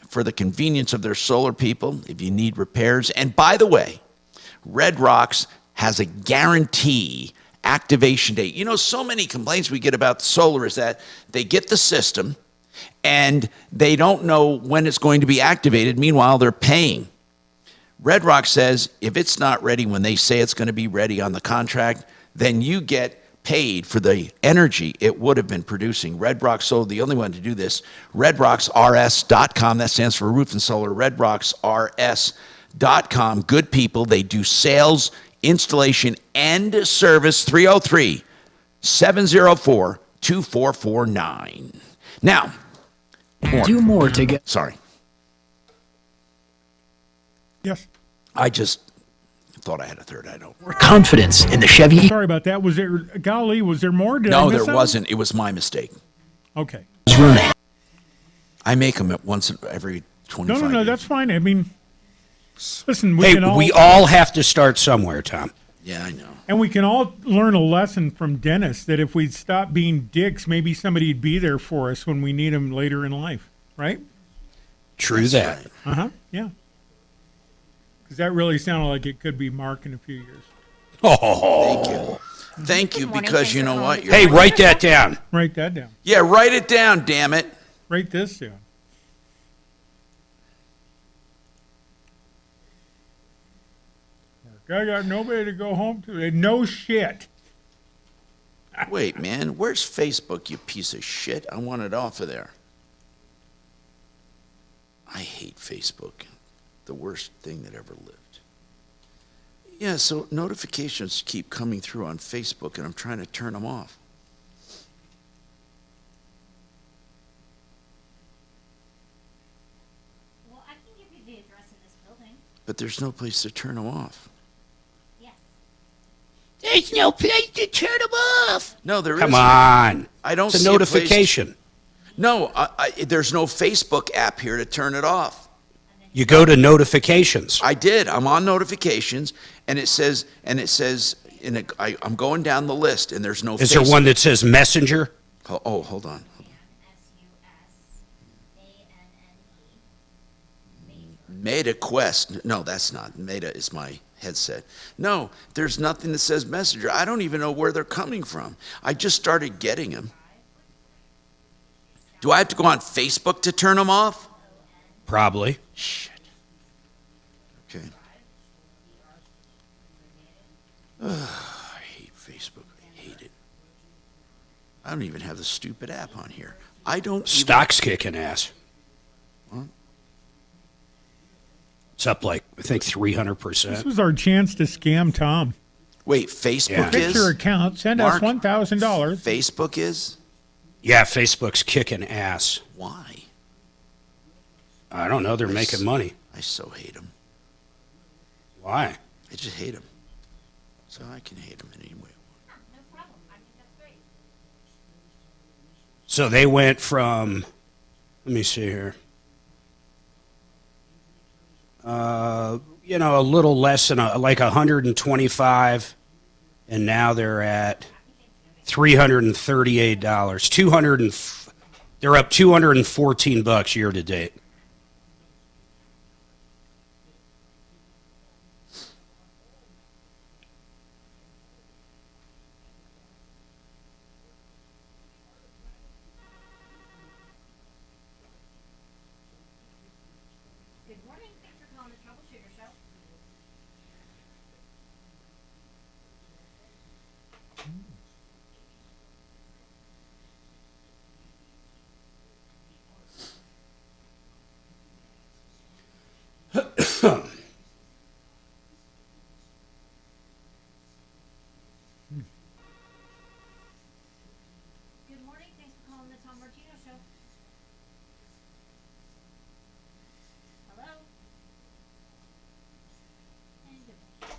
for the convenience of their solar people if you need repairs. And by the way, Red Rocks has a guarantee activation date. You know, so many complaints we get about the solar is that they get the system and they don't know when it's going to be activated. Meanwhile, they're paying. Red Rock says if it's not ready when they say it's going to be ready on the contract, then you get paid for the energy it would have been producing. Red Rock Solar, the only one to do this. RedRocksRS.com, that stands for Roof and Solar. RedRocksRS.com. Good people. They do sales, installation, and service. 303-704-2449. Now, do more to get. Sorry. Yes. I just thought I had a third. I don't. Confidence in the Chevy. Sorry about that. Was there more? Did I No, miss there something? wasn't. It was my mistake. Okay. I make them at once every 25 No, years. that's fine. I mean, listen, we all have to start somewhere, Tom. Yeah, I know. And we can all learn a lesson from Dennis that if we'd stop being dicks, maybe somebody'd be there for us when we need them later in life, right? True that. Right. Uh-huh, yeah. Because that really sounded like it could be Mark in a few years. Oh, thank you. Thank you, because you know what? Hey, write that down. Write that down. Yeah, write it down, damn it. Write this down. I got nobody to go home to. No shit. Wait, man, where's Facebook, you piece of shit? I want it off of there. I hate Facebook. The worst thing that ever lived. Yeah, so notifications keep coming through on Facebook, and I'm trying to turn them off. Well, I can give you the address in this building. But there's no place to turn them off. There's no place to turn them off. No, there Come isn't. on. I don't It's a see place- notification. No, there's no Facebook app here to turn it off. You go to notifications. I did. I'm on notifications, and it says, I'm going down the list, and there's no. Is there one that says Messenger? Oh, hold on. Meta Quest. No, that's not. Meta is my headset. No, there's nothing that says Messenger. I don't even know where they're coming from. I just started getting them. Do I have to go on Facebook to turn them off? Probably. Shit. Okay. I hate Facebook. I hate it. I don't even have the stupid app on here. I don't. Stock's kicking ass. What? It's up like, I think, 300%. This was our chance to scam Tom. Wait, Facebook Fix is? your account. Send Mark, us $1,000. Facebook is? Yeah, Facebook's kicking ass. Why? I don't know. They're making money. I so hate them. Why? I just hate them. So I can hate them in any way. So they went from, let me see here. A little less than like 125, and now they're at $338. They're up $214 year to date. Good morning. Thanks for calling the Troubleshooter Show. Good morning. Thanks for calling the Tom Martino Show. Hello? And good morning.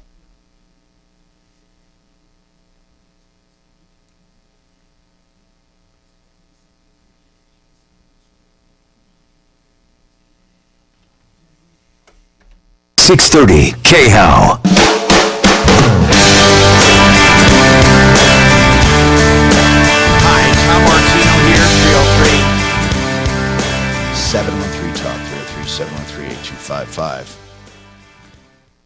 .630 K-How. Hi, Tom Martino here, 303-713-TALK, 303-713-8255.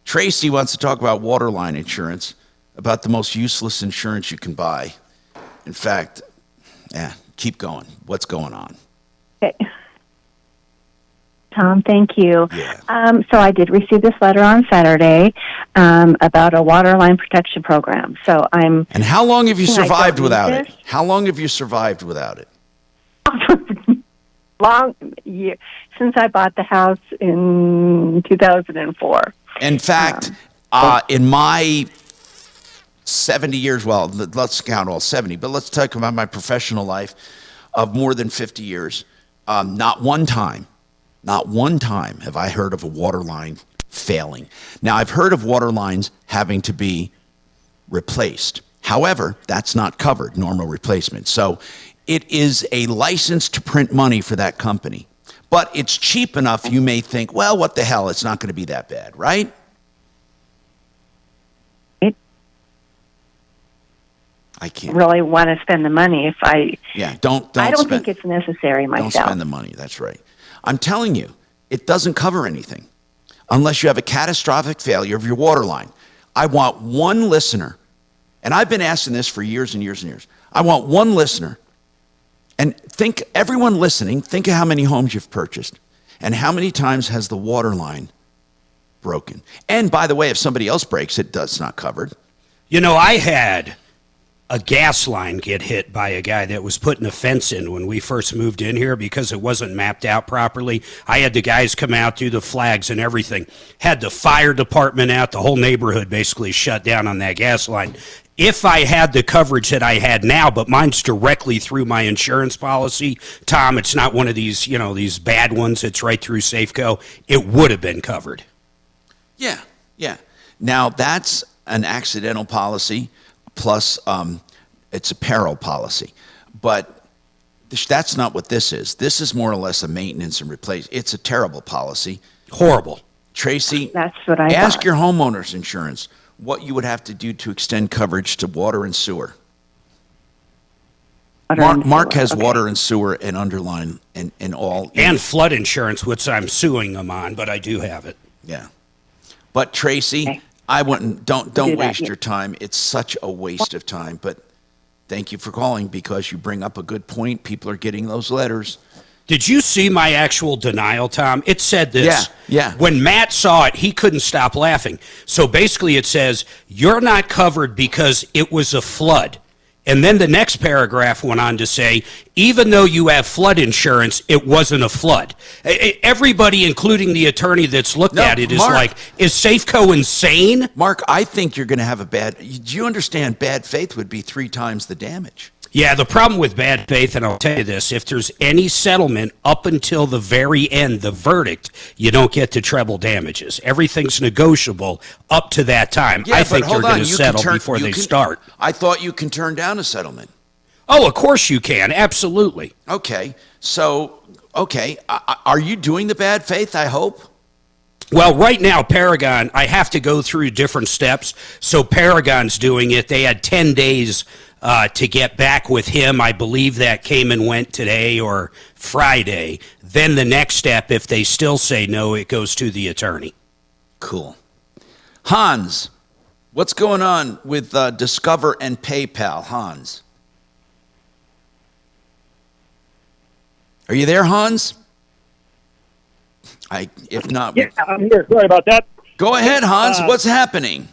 Tracy wants to talk about waterline insurance, about the most useless insurance you can buy. In fact, keep going. What's going on? Okay. Tom, thank you. So I did receive this letter on Saturday about a water line protection program. So I'm. And how long have you Can I survived go without read it? How long have you survived without it? Long year since I bought the house in 2004. In fact, in my 70 years, well, let's count all 70, but let's talk about my professional life of more than 50 years. Not one time have I heard of a water line failing. Now, I've heard of water lines having to be replaced. However, that's not covered, normal replacement. So it is a license to print money for that company. But it's cheap enough you may think, well, what the hell, it's not going to be that bad, right? I can't really want to spend the money if I. Yeah, don't. I don't spend, think it's necessary myself. Don't spend the money. That's right. I'm telling you, it doesn't cover anything unless you have a catastrophic failure of your water line. I want one listener, and I've been asking this for years and years and years. I want one listener And think, everyone listening, think of how many homes you've purchased and how many times has the water line broken. And by the way, if somebody else breaks it, that's not covered. You know, I had a gas line get hit by a guy that was putting a fence in when we first moved in here because it wasn't mapped out properly. I had the guys come out, do the flags and everything. Had the fire department out, the whole neighborhood basically shut down on that gas line. If I had the coverage that I had now, but mine's directly through my insurance policy, Tom, it's not one of these, these bad ones. It's right through Safeco. It would have been covered. Yeah. Now, that's an accidental policy. Plus, it's a peril policy. But that's not what this is. This is more or less a maintenance and replace. It's a terrible policy. Horrible. Tracy, that's what I ask thought. your homeowner's insurance what you would have to do to extend coverage to water and sewer. Mark has water and sewer and underline and all. And flood insurance, which I'm suing them on, but I do have it. Yeah. But Tracy, I wouldn't. Don't waste your time. It's such a waste of time. But thank you for calling because you bring up a good point. People are getting those letters. Did you see my actual denial, Tom? It said this. Yeah. When Matt saw it, he couldn't stop laughing. So basically, it says you're not covered because it was a flood. And then the next paragraph went on to say, even though you have flood insurance, it wasn't a flood. Everybody, including the attorney that's looked at it, is Mark, like, is Safeco insane? Mark, I think you're going to have do you understand bad faith would be 3 times the damage? Yeah, the problem with bad faith, and I'll tell you this, if there's any settlement up until the very end, the verdict, you don't get to treble damages. Everything's negotiable up to that time. Yeah, I think hold they're on. going to settle before they start. I thought you can turn down a settlement. Oh, of course you can. Absolutely. Okay. So, are you doing the bad faith, I hope? Well, right now, Paragon, I have to go through different steps. So Paragon's doing it. They had 10 days to get back with him. I believe that came and went today or Friday. Then the next step, if they still say no, it goes to the attorney. Cool. Hans, what's going on with Discover and PayPal? Hans. Are you there, Hans? If not... Yeah, I'm here. Sorry about that. Go ahead, Hans. What's happening?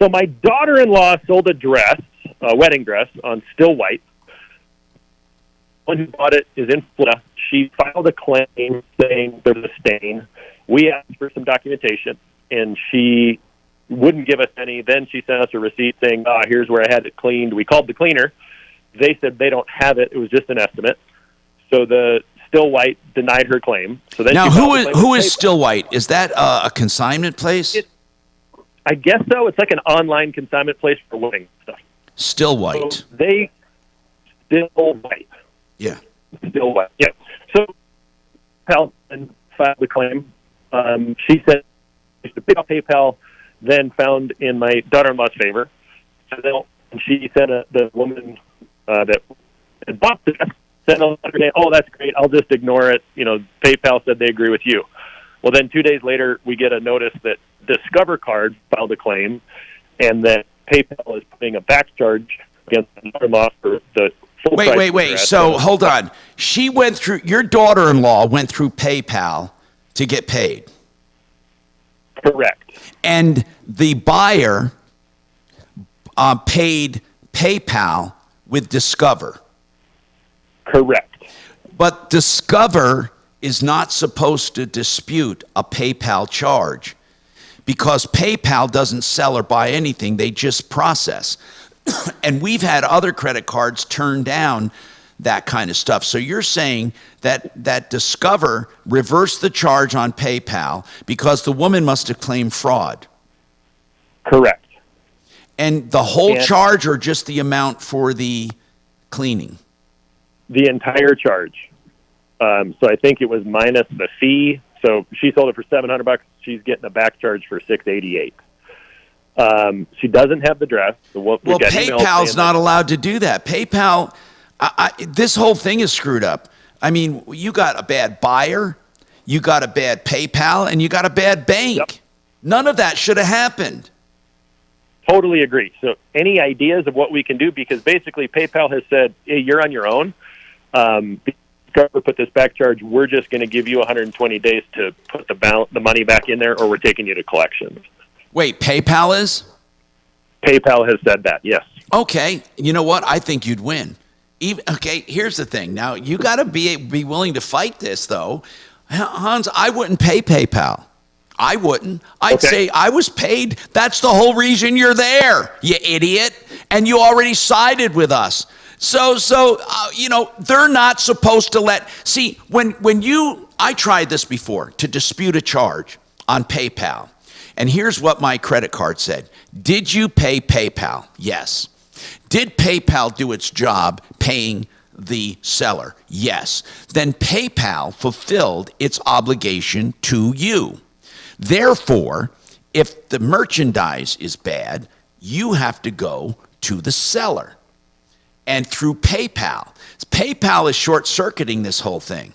So my daughter-in-law sold a dress, a wedding dress, on Still White. One who bought it is in Florida. She filed a claim saying there was a stain. We asked for some documentation, and she wouldn't give us any. Then she sent us a receipt saying, here's where I had it cleaned. We called the cleaner. They said they don't have it. It was just an estimate. So the Still White denied her claim. So then now, who is Still White? Is that a consignment place? I guess so. It's like an online consignment place for wedding stuff. Still White. So Still White. Yeah. Still White. Yeah. So PayPal filed the claim. She said to pick up PayPal, then found in my daughter-in-law's favor. So then she sent the woman that had bought the dress, sent a letter saying, that's great, I'll just ignore it. PayPal said they agree with you. Well, then 2 days later, we get a notice that Discover Card filed a claim and that PayPal is putting a back charge against the daughter-in-law for the full price. Wait. So hold on. Your daughter-in-law went through PayPal to get paid. Correct. And the buyer paid PayPal with Discover. Correct. But Discover is not supposed to dispute a PayPal charge because PayPal doesn't sell or buy anything. They just process. And we've had other credit cards turn down that kind of stuff. So you're saying that Discover reversed the charge on PayPal because the woman must have claimed fraud. Correct. And the whole charge or just the amount for the cleaning? The entire charge. So I think it was minus the fee. So she sold it for $700. She's getting a back charge for $688. She doesn't have the dress. Well, PayPal's not allowed to do that. PayPal, this whole thing is screwed up. I mean, you got a bad buyer, you got a bad PayPal, and you got a bad bank. Yep. None of that should have happened. Totally agree. So any ideas of what we can do? Because basically PayPal has said, hey, you're on your own. Discover put this back charge. We're just going to give you 120 days to put the money back in there, or we're taking you to collections. Wait, PayPal is? PayPal has said that, yes. Okay, you know what? I think you'd win. Okay, here's the thing. Now, you got to be willing to fight this, though. Hans, I wouldn't pay PayPal. I wouldn't. I'd say I was paid. That's the whole reason you're there, you idiot. And you already sided with us. So they're not supposed to see, I tried this before to dispute a charge on PayPal. And here's what my credit card said. Did you pay PayPal? Yes. Did PayPal do its job paying the seller? Yes. Then PayPal fulfilled its obligation to you. Therefore, if the merchandise is bad, you have to go to the seller. And through PayPal. PayPal is short-circuiting this whole thing.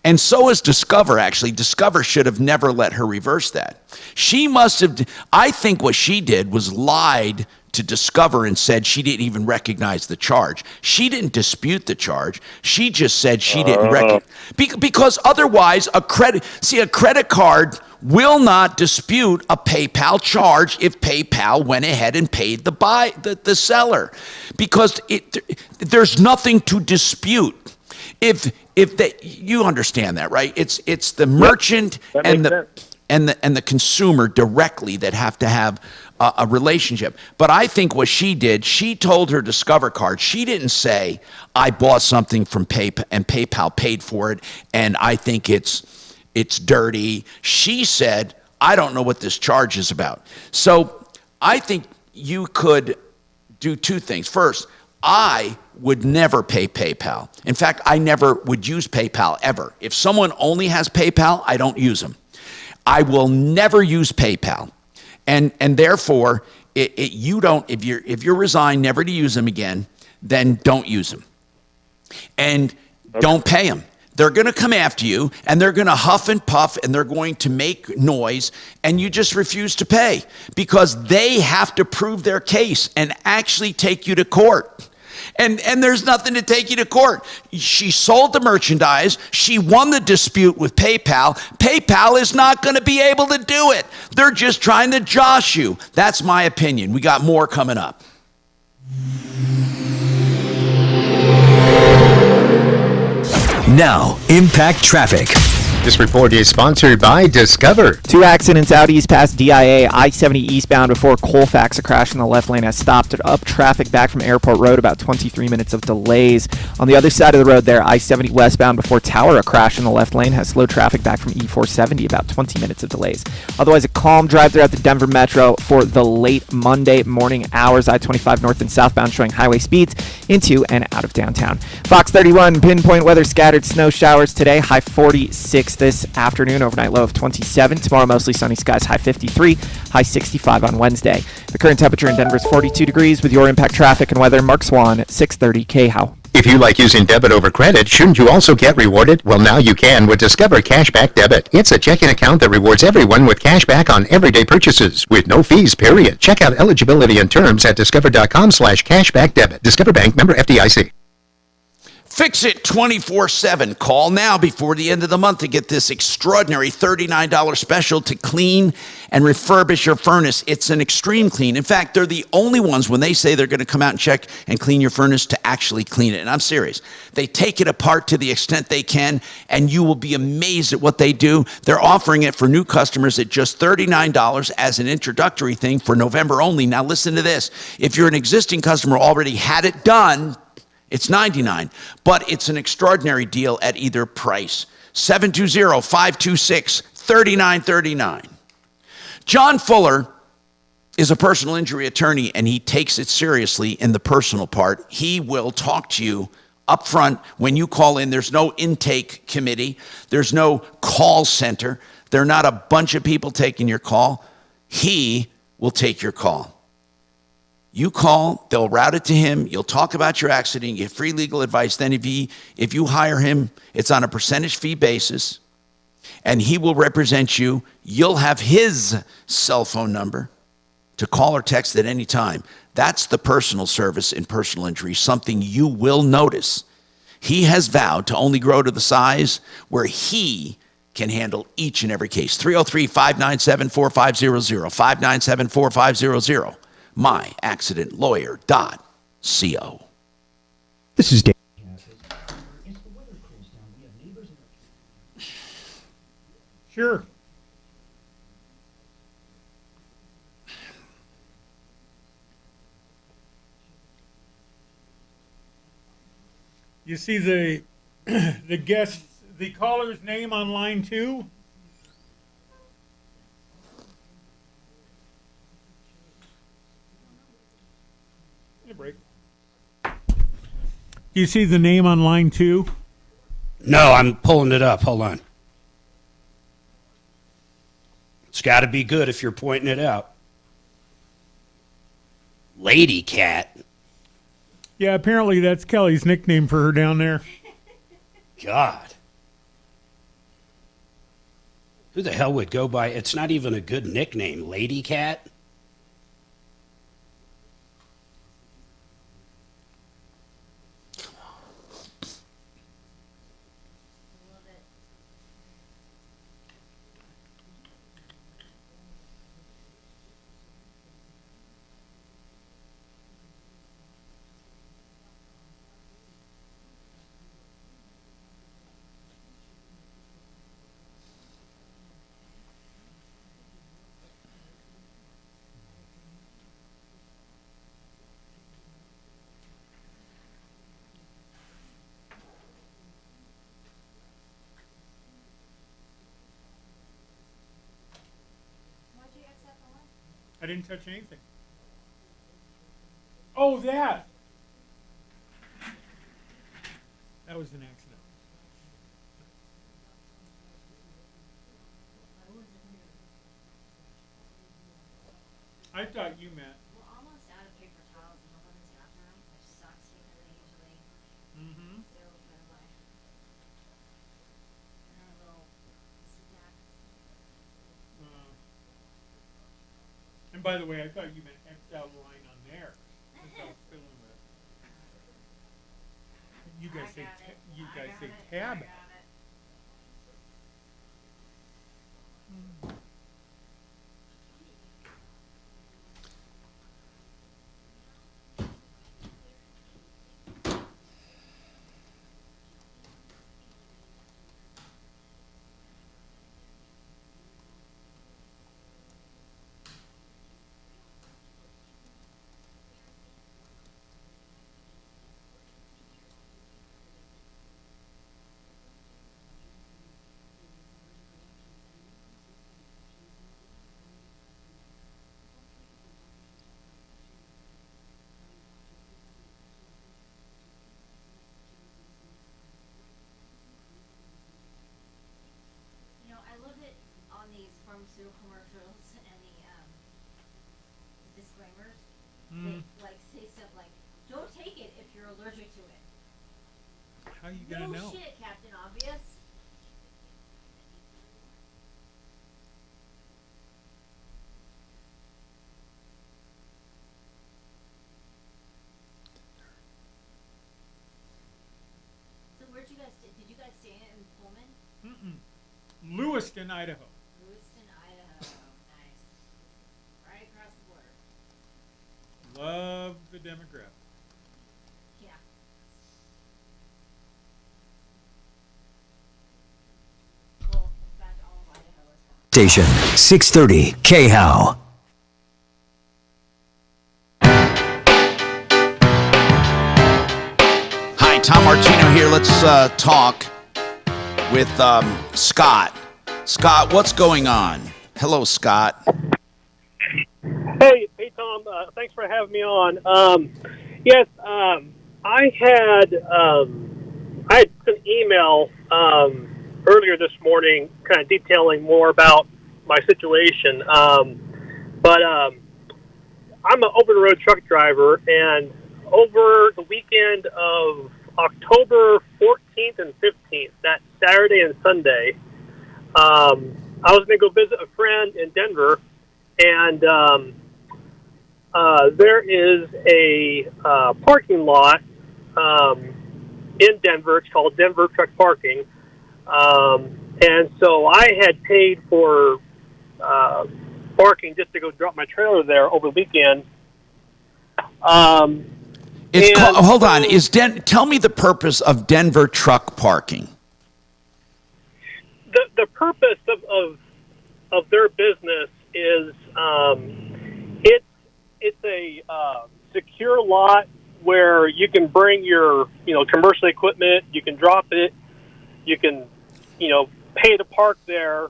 And so is Discover, actually. Discover should have never let her reverse that. She must have, I think what she did was lied to Discover and said she didn't even recognize the charge. She didn't dispute the charge. She just said she didn't recognize. Because otherwise, a credit card will not dispute a PayPal charge if PayPal went ahead and paid the seller. Because there's nothing to dispute. If you understand that, right? It's the merchant and the consumer directly that have to have a relationship. But I think what she did, she told her Discover card, she didn't say, I bought something from PayPal and PayPal paid for it, and I think it's dirty. She said, I don't know what this charge is about. So I think you could do two things. First, I would never pay PayPal. In fact, I never would use PayPal ever. If someone only has PayPal, I don't use them. I will never use PayPal. And therefore, if you're resigned never to use them again, then don't use them. And don't pay them. They're going to come after you, and they're going to huff and puff, and they're going to make noise, and you just refuse to pay because they have to prove their case and actually take you to court. And there's nothing to take you to court. She sold the merchandise. She won the dispute with PayPal. PayPal is not going to be able to do it. They're just trying to josh you. That's my opinion. We got more coming up. Now, Impact Traffic. This report is sponsored by Discover. 2 accidents out east past DIA, I-70 eastbound before Colfax. A crash in the left lane has stopped up traffic back from Airport Road, about 23 minutes of delays. On the other side of the road there, I-70 westbound before Tower, a crash in the left lane has slowed traffic back from E-470, about 20 minutes of delays. Otherwise, a calm drive throughout the Denver Metro for the late Monday morning hours. I-25 north and southbound showing highway speeds into and out of downtown. Fox 31, pinpoint weather, scattered snow showers today, high 46 this afternoon, overnight low of 27. Tomorrow, mostly sunny skies, high 53, high 65 on Wednesday. The current temperature in Denver is 42 degrees. With your Impact Traffic and weather, Mark Swan at 630 KHOW. If you like using debit over credit, shouldn't you also get rewarded? Well, now you can with Discover Cashback Debit. It's a checking account that rewards everyone with cash back on everyday purchases with no fees, period. Check out eligibility and terms at discover.com/cashbackdebit. Discover Bank, member FDIC. Fix It 24/7. Call now before the end of the month to get this extraordinary $39 special to clean and refurbish your furnace. It's an extreme clean. In fact, they're the only ones when they say they're going to come out and check and clean your furnace to actually clean it. And I'm serious. They take it apart to the extent they can, and you will be amazed at what they do. They're offering it for new customers at just $39 as an introductory thing for November only. Now listen to this. If you're an existing customer already had it done, it's $99, but it's an extraordinary deal at either price. 720-526-3939. John Fuller is a personal injury attorney, and he takes it seriously in the personal part. He will talk to you up front when you call in. There's no intake committee. There's no call center. There are not a bunch of people taking your call. He will take your call. You call, they'll route it to him. You'll talk about your accident, you get free legal advice. Then if you hire him, it's on a percentage fee basis, and he will represent you. You'll have his cell phone number to call or text at any time. That's the personal service in personal injury, something you will notice. He has vowed to only grow to the size where he can handle each and every case. 303-597-4500, 597-4500, myaccidentlawyer.co. This is Dave. Sure. You see the the caller's name on line 2? Hey, break. Do you see the name on line 2? No, I'm pulling it up. Hold on. It's got to be good if you're pointing it out. Lady Cat. Yeah, apparently that's Kelly's nickname for her down there. God. Who the hell would go by? It's not even a good nickname. Lady Cat? I didn't touch anything. Oh, that! That was an accident. I thought you meant. We're almost out of paper towels in the women's bathroom, which sucks because they usually still kind of like a little stacked. And by the way, I thought you meant X out line on there. Since I was filling with it. You guys say tab. Pharmaceutical commercials and the disclaimers, they like say stuff like, "Don't take it if you're allergic to it." How are you gonna know? No shit, Captain Obvious. So where'd you guys stay? Did you guys stay in Pullman? Lewiston, Idaho. Lewiston, Idaho. Nice. Right across the border. Love the demographic. Yeah. Well, in fact, all of Idaho is fine. Station 630 KHOW. Hi, Tom Martino here. Let's talk with Scott. Scott, what's going on? Hello, Scott. Hey, Tom. Thanks for having me on. Yes, I had an email earlier this morning, kind of detailing more about my situation. But I'm an over-the-road truck driver, and over the weekend of October 14th and 15th, that Saturday and Sunday, I was going to go visit a friend in Denver, and there is a parking lot in Denver. It's called Denver Truck Parking. And so I had paid for parking just to go drop my trailer there over the weekend. Hold on. Tell me the purpose of Denver Truck Parking. The purpose of their business is it's a secure lot where you can bring your commercial equipment, you can drop it, you can pay to park there.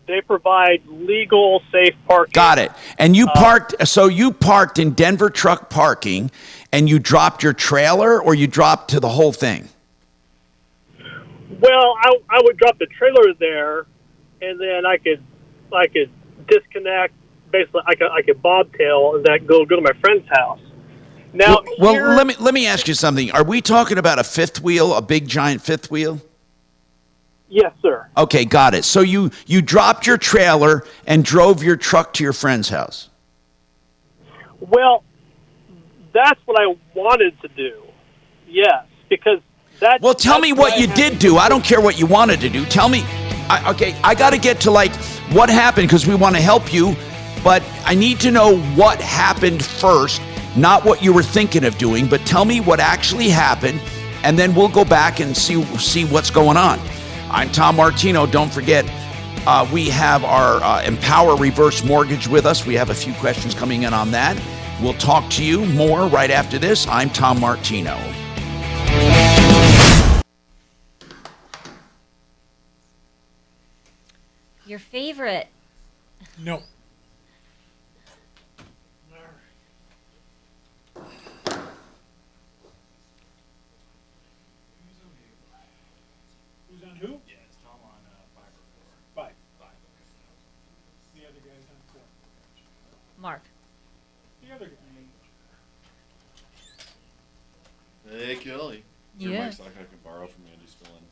They provide legal, safe parking. Got it. And you parked in Denver Truck Parking, and you dropped your trailer, or you dropped to the whole thing? Well, I would drop the trailer there, and then I could disconnect. Basically, I could bobtail and then go to my friend's house. Now, let me ask you something. Are we talking about a fifth wheel, a big giant fifth wheel? Yes, sir. Okay, got it. So you dropped your trailer and drove your truck to your friend's house. Well, that's what I wanted to do. Yes, because that. Well, tell me what you did do. I don't care what you wanted to do. Tell me. I got to get to what happened because we want to help you, but I need to know what happened first, not what you were thinking of doing, but tell me what actually happened, and then we'll go back and see what's going on. I'm Tom Martino. Don't forget, we have our Empower Reverse Mortgage with us. We have a few questions coming in on that. We'll talk to you more right after this. I'm Tom Martino. Your favorite. No. Who's on who? Yeah, it's Tom on 5 or 4. 5. The other guy's on 4. Mark. The other guy. Hey, Kelly. Yeah. Your mic's like I can borrow from Andy still in.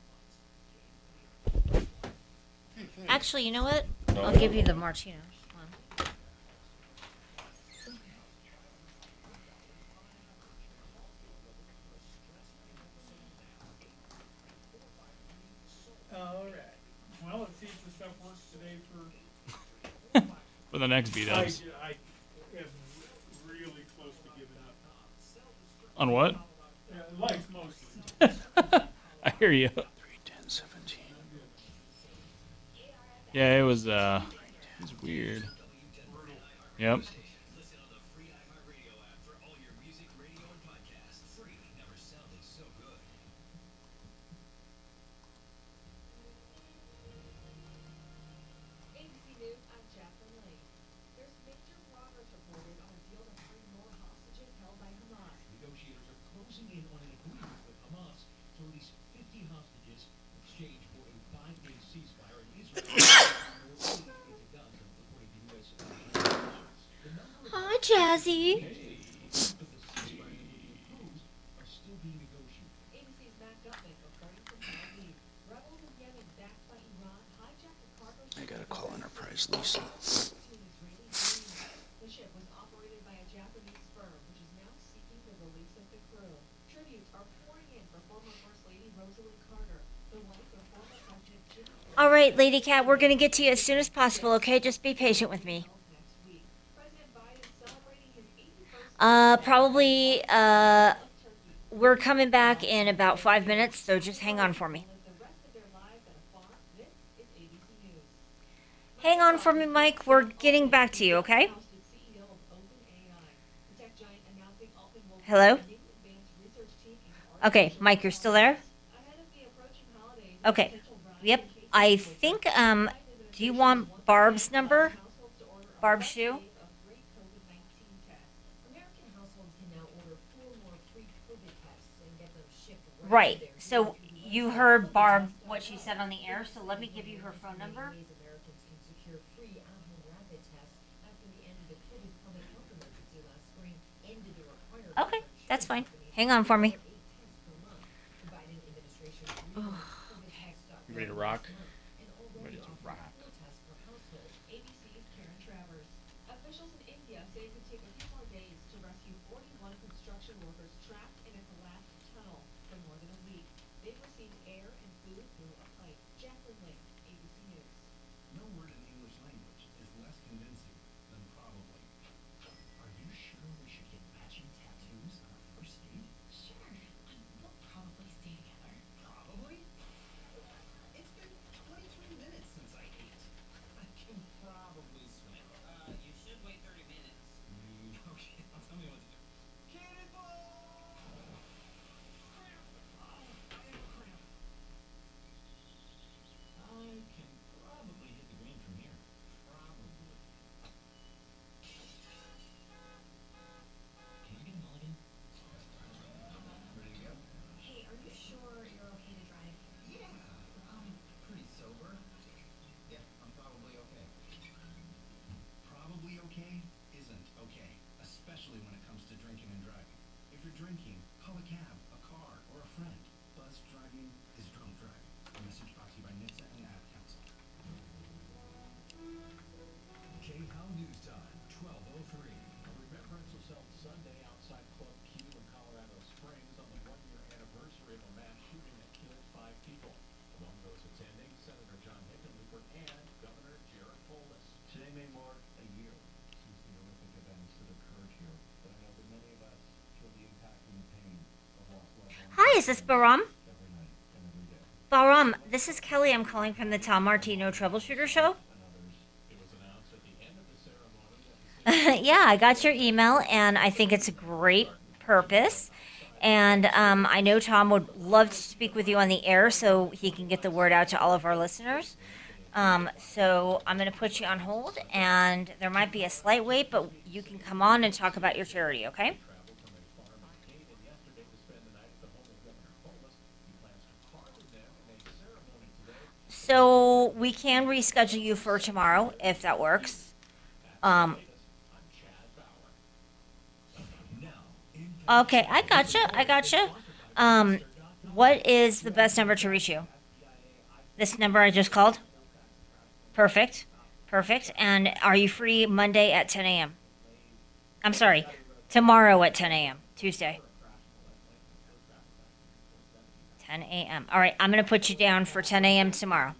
Actually, you know what? No. I'll give you the Martino. Come on. All right. Well, let's see if the stuff works today for. For the next beat-ups. I am really close to giving up. On what? Life mostly. I hear you. 3, 10, 17. Yeah, it was weird. Yep. Hi, Jazzy. I gotta call Enterprise Lisa. All right, Lady Cat, we're going to get to you as soon as possible, okay? Just be patient with me. Probably, we're coming back in about 5 minutes, so just hang on for me. Hang on for me, Mike. We're getting back to you, okay? Hello? Okay, Mike, you're still there? Okay. Yep. I think, do you want Barb's number? Barb's shoe? Right. So you heard Barb, what she said on the air, so let me give you her phone number. Okay, that's fine. Hang on for me. You ready to rock? Ready to rock. Hi, is this Baram? Baram, this is Kelly. I'm calling from the Tom Martino Troubleshooter Show. Yeah, I got your email, and I think it's a great purpose. And I know Tom would love to speak with you on the air so he can get the word out to all of our listeners. So I'm going to put you on hold, and there might be a slight wait, but you can come on and talk about your charity, okay? So we can reschedule you for tomorrow if that works. Okay, I gotcha. What is the best number to reach you? This number I just called? Perfect. And are you free Monday at 10 a.m.? I'm sorry, tomorrow at 10 a.m., Tuesday. 10 a.m. All right, I'm going to put you down for 10 a.m. tomorrow.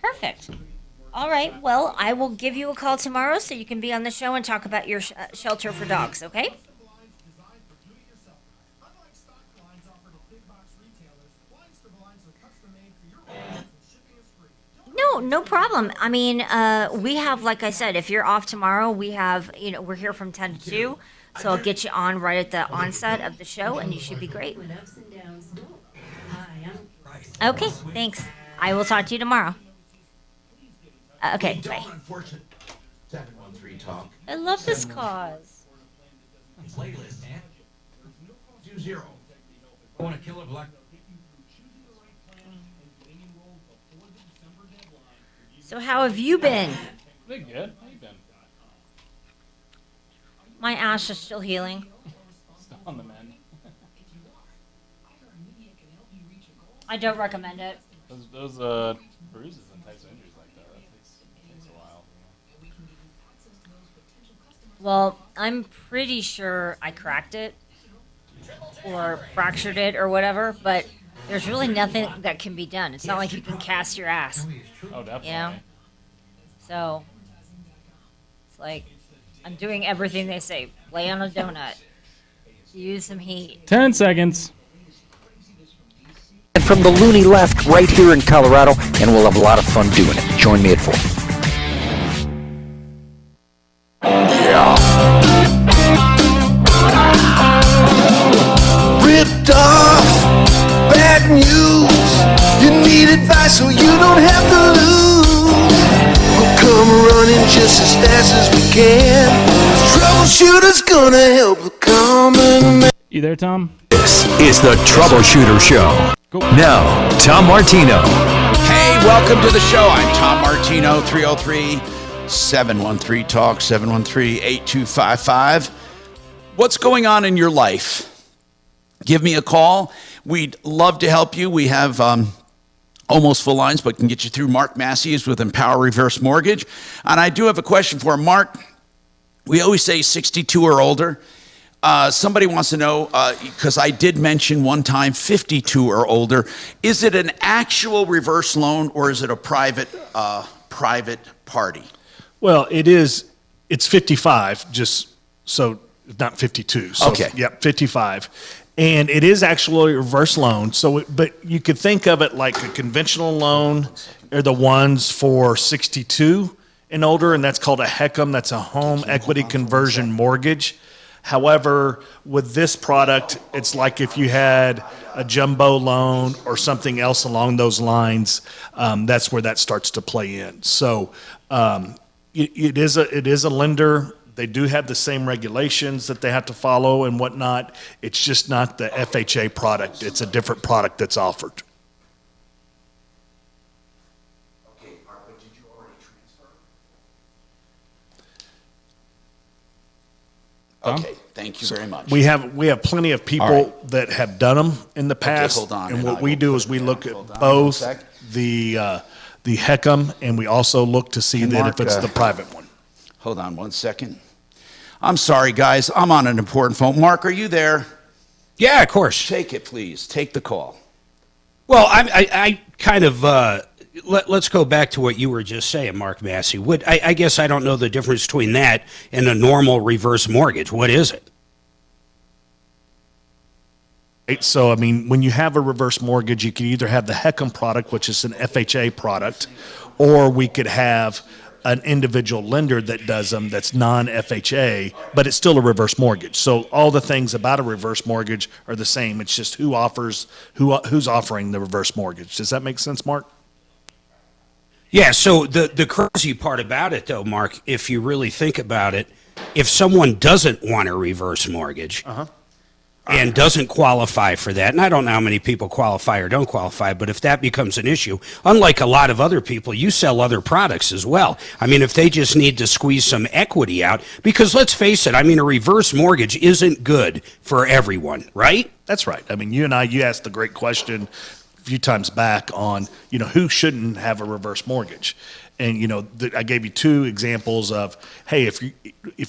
Perfect. All right, well, I will give you a call tomorrow so you can be on the show and talk about your shelter for dogs, okay? No problem. I mean, we have, like I said, if you're off tomorrow, we have, we're here from 10 to 2, so I'll get you on right at the onset of the show, and you should be great. Okay, thanks. I will talk to you tomorrow. Okay, bye. 713 Talk. I love this cause. Playlist, man. 20. I want to kill a black. So how have you been? Been good. How you been? My ass is still healing. Still on the mend. I don't recommend it. Those bruises and types of injuries like that takes a while. Well, I'm pretty sure I cracked it or fractured it or whatever, but there's really nothing that can be done. It's not like you can cast your ass. Oh, definitely. You know? So, it's like, I'm doing everything they say. Lay on a donut. Use some heat. 10 seconds. And from the loony left right here in Colorado, and we'll have a lot of fun doing it. Join me at 4. Yeah. Ripped off, bad news. You need advice so you don't have to lose. We'll come running just as fast as we can. Troubleshooter's gonna help the common man. You there, Tom? This is the Troubleshooter Show. Cool. Now, Tom Martino. Hey, welcome to the show. I'm Tom Martino, 303-713-TALK, 713-8255. What's going on in your life? Give me a call. we'd love to help you. We have almost full lines, but can get you through. Mark Massey is with Empower Reverse Mortgage. And I do have a question for him. Mark, we always say 62 or older. Somebody wants to know, because I did mention one time 52 or older, is it an actual reverse loan or is it a private party? Well, it is. It's 55, just so not 52. So, okay. Yep, 55. And it is actually a reverse loan. So, but you could think of it like a conventional loan are the ones for 62 and older, and that's called a HECM. That's a home equity conversion mortgage. However, with this product, it's like if you had a jumbo loan or something else along those lines, that's where that starts to play in. So it is a lender. They do have the same regulations that they have to follow and whatnot. It's just not the FHA product. It's a different product that's offered. Okay, but did you already transfer? Okay, thank you very much. We have plenty of people that have done them in the past. Okay, hold on, and what we do is we look at both the HECM, and we also look to see that if it's the private one. Hold on 1 second. I'm sorry, guys. I'm on an important phone. Mark, are you there? Yeah, of course. Take it, please. Take the call. Well, I kind of let's go back to what you were just saying, Mark Massey. I guess I don't know the difference between that and a normal reverse mortgage. What is it? So, I mean, when you have a reverse mortgage, you can either have the HECM product, which is an FHA product, or we could have an individual lender that does them that's non-FHA, but it's still a reverse mortgage. So all the things about a reverse mortgage are the same. It's just who's offering the reverse mortgage. Does that make sense, Mark? Yeah, so the crazy part about it, though, Mark, if you really think about it, if someone doesn't want a reverse mortgage and doesn't qualify for that, and I don't know how many people qualify or don't qualify, but if that becomes an issue, unlike a lot of other people, you sell other products as well. I mean, if they just need to squeeze some equity out, because let's face it, I mean, a reverse mortgage isn't good for everyone, right? That's right. I mean, you asked the great question a few times back on, who shouldn't have a reverse mortgage. And, I gave you two examples of, hey, if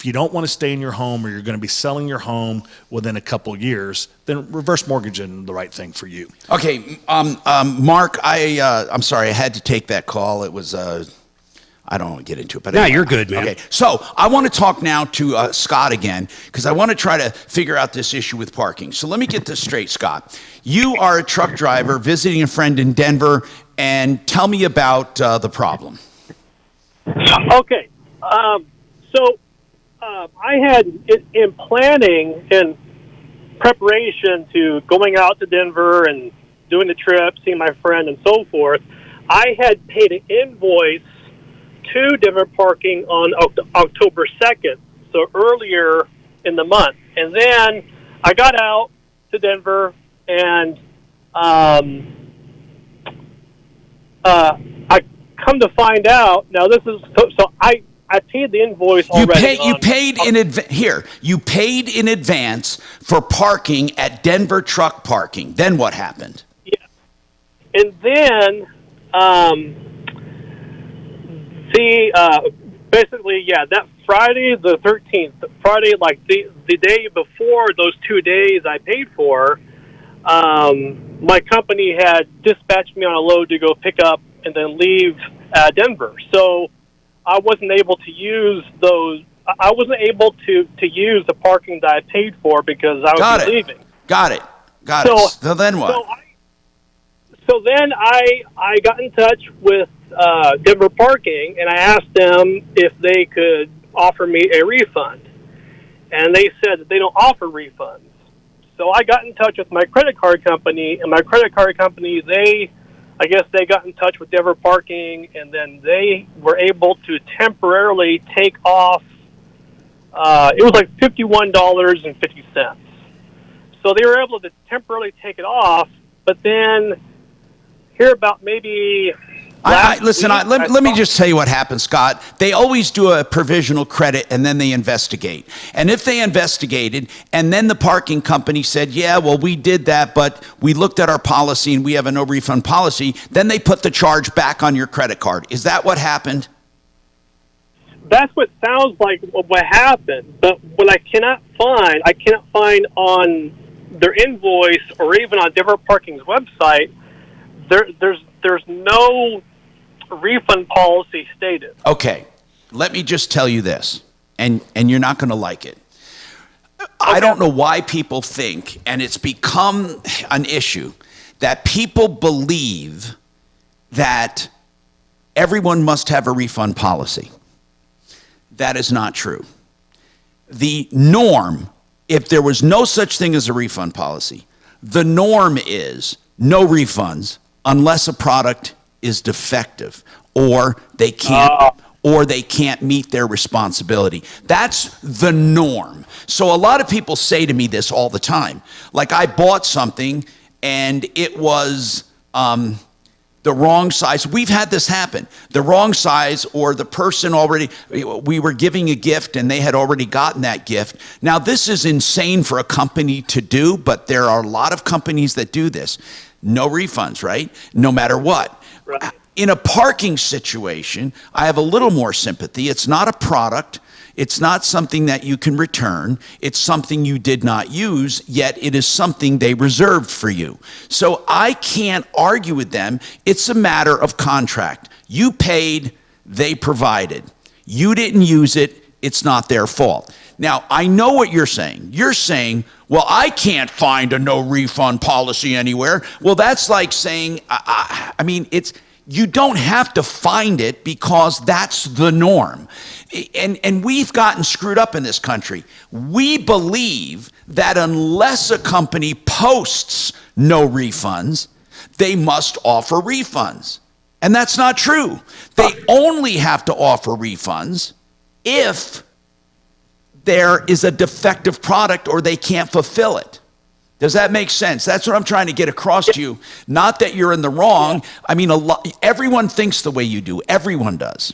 you don't want to stay in your home or you're going to be selling your home within a couple years, then reverse mortgage isn't the right thing for you. Okay, Mark, I'm sorry, I had to take that call. It was, I don't want to get into it. But anyway. You're good, man. Okay, so I want to talk now to Scott again, because I want to try to figure out this issue with parking. So let me get this straight, Scott. You are a truck driver visiting a friend in Denver, and tell me about the problem. Okay, so I had in planning and preparation to going out to Denver and doing the trip, seeing my friend and so forth, I had paid an invoice to Denver Parking on October 2nd, so earlier in the month. And then I got out to Denver and I come to find out, now this is, so I paid the invoice already. You paid in advance. Here, you paid in advance for parking at Denver Truck Parking. Then what happened? Yeah, and then basically, that Friday the 13th, Friday like the day before those 2 days I paid for, my company had dispatched me on a load to go pick up and then leave Denver. So I wasn't able to use those. I wasn't able to use the parking that I paid for because I was leaving. Got it. So then what? So then I got in touch with Denver Parking, and I asked them if they could offer me a refund. And they said that they don't offer refunds. So I got in touch with my credit card company, and my credit card company, I guess they got in touch with Denver Parking, and then they were able to temporarily take off, it was like $51.50. So they were able to temporarily take it off, but then here about maybe Listen, let me just tell you what happens, Scott. They always do a provisional credit and then they investigate. And if they investigated and then the parking company said, yeah, well, we did that, but we looked at our policy and we have a no refund policy, then they put the charge back on your credit card. Is that what happened? That's what sounds like what happened. But what I cannot find on their invoice or even on Denver Parking's website, there's no refund policy stated. Okay, let me just tell you this, and you're not going to like it. I don't know why people think, and it's become an issue, that people believe that everyone must have a refund policy. That is not true. The norm, if there was no such thing as a refund policy, the norm is no refunds unless a product is defective or they can't meet their responsibility. That's the norm. So a lot of people say to me this all the time. Like, I bought something and it was the wrong size. We've had this happen. The wrong size, or the person already, we were giving a gift and they had already gotten that gift. Now, this is insane for a company to do, but there are a lot of companies that do this. No refunds, right? No matter what. Right. In a parking situation, I have a little more sympathy. It's not a product. It's not something that you can return. It's something you did not use, yet it is something they reserved for you. So I can't argue with them. It's a matter of contract. You paid, they provided. You didn't use it, it's not their fault. Now, I know what you're saying. You're saying, well, I can't find a no refund policy anywhere. Well, that's like saying, you don't have to find it because that's the norm. And we've gotten screwed up in this country. We believe that unless a company posts no refunds, they must offer refunds. And that's not true. They only have to offer refunds if there is a defective product or they can't fulfill it. Does that make sense? That's what I'm trying to get across to you. Not that you're in the wrong. I mean, everyone thinks the way you do. Everyone does.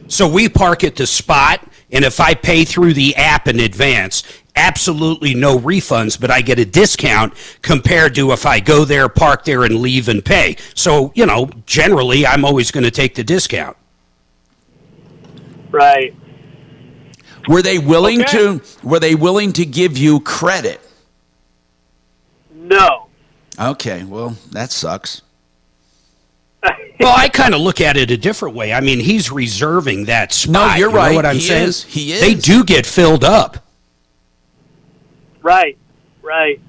So we park at the spot, and if I pay through the app in advance, absolutely no refunds, but I get a discount compared to if I go there, park there, and leave and pay. So, generally, I'm always going to take the discount. Right. Were they willing to give you credit? No. Okay, well, that sucks. Well, I kind of look at it a different way. I mean, he's reserving that spot. No, you're right. Know what I'm saying? He is. They do get filled up. Right.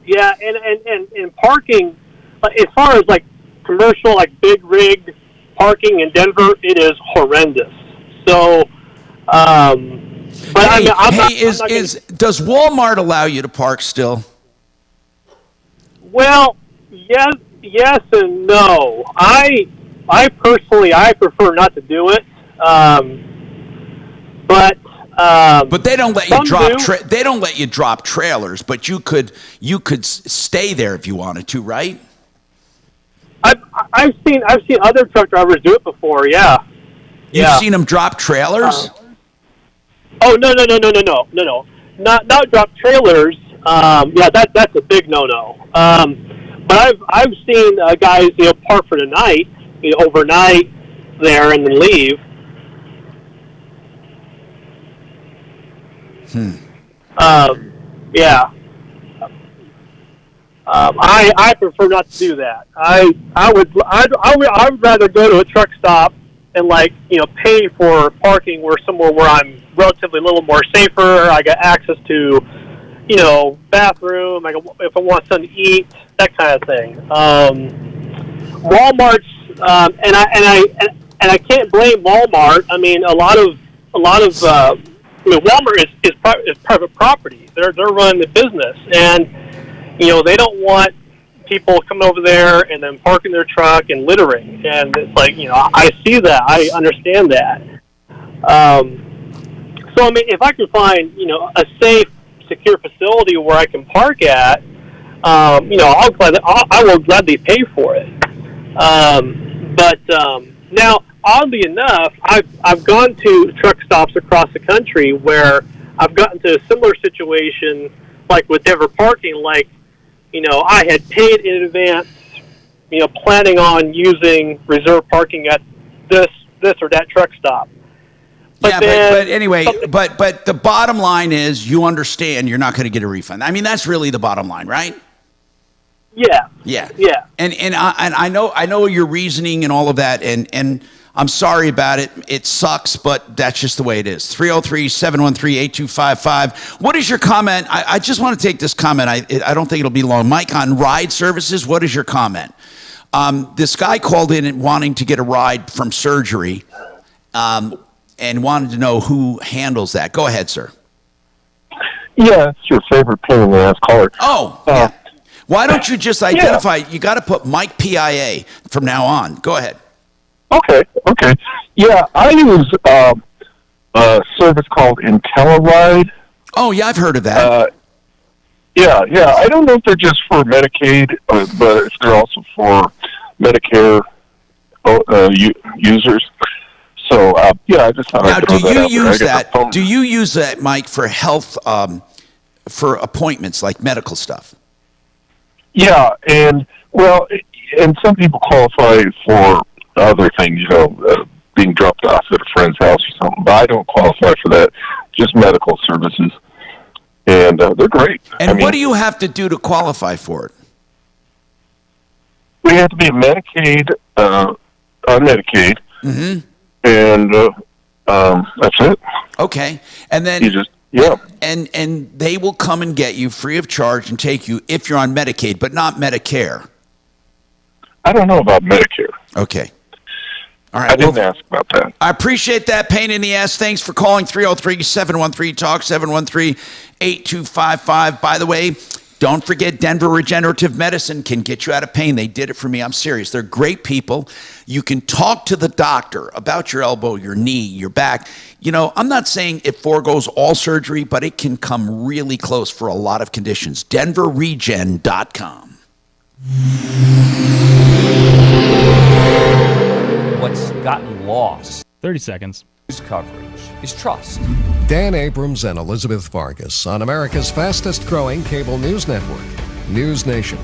Yeah, and parking, as far as like commercial, like big rig parking in Denver, it is horrendous. So, but does Walmart allow you to park still? Well, yes and no. I personally, I prefer not to do it. But they don't let you drop. They don't let you drop trailers, but you could stay there if you wanted to, right? I've seen other truck drivers do it before. Yeah. You've seen them drop trailers? Oh no! Not drop trailers. That's a big no. But I've seen guys park for the night, overnight there, and then leave. I prefer not to do that. I'd rather go to a truck stop and pay for parking somewhere where I'm relatively a little more safer. I got access to, bathroom. If I want something to eat, that kind of thing. Walmart's, and I can't blame Walmart. I mean, a lot of Walmart is private property. They're running the business, and they don't want people coming over there and then parking their truck and littering. And it's I see that, I understand that. So I mean, if I can find a safe, secure facility where I can park at, I will gladly pay for it. But now, oddly enough, I've gone to truck stops across the country where I've gotten to a similar situation, like with Denver parking. Like, I had paid in advance, planning on using reserve parking at this or that truck stop. But anyway, but the bottom line is you understand you're not going to get a refund. I mean, that's really the bottom line, right? Yeah. Yeah. And I know your reasoning and all of that, and I'm sorry about it. It sucks, but that's just the way it is. 303-713-8255. What is your comment? I just want to take this comment. I don't think it'll be long. Mike, on ride services, what is your comment? This guy called in wanting to get a ride from surgery and wanted to know who handles that. Go ahead, sir. Yeah, it's your favorite pain in the ass caller. Oh, yeah. Why don't you just identify? You got to put Mike PIA from now on. Go ahead. Okay. Yeah, I use a service called IntelliRide. Oh, yeah, I've heard of that. Yeah. I don't know if they're just for Medicaid, but if they're also for Medicare users. So, I just thought I'd throw that out there. Do you use that, Mike, for health, for appointments, like medical stuff? Yeah, and some people qualify for other things, being dropped off at a friend's house or something, but I don't qualify for that, just medical services, and they're great. And what do you have to do to qualify for it? We have to be Medicaid, on Medicaid, and that's it. Okay, and then... Yeah. And they will come and get you free of charge and take you if you're on Medicaid, but not Medicare. I don't know about Medicare. Okay. All right. I didn't ask about that. I appreciate that pain in the ass. Thanks for calling 303-713-TALK, 713-8255. By the way, don't forget Denver Regenerative Medicine can get you out of pain. They did it for me. I'm serious. They're great people. You can talk to the doctor about your elbow, your knee, your back. I'm not saying it forgoes all surgery, but it can come really close for a lot of conditions. DenverRegen.com. What's gotten lost? 30 seconds. News coverage is trust. Dan Abrams and Elizabeth Vargas on America's fastest growing cable news network, News Nation.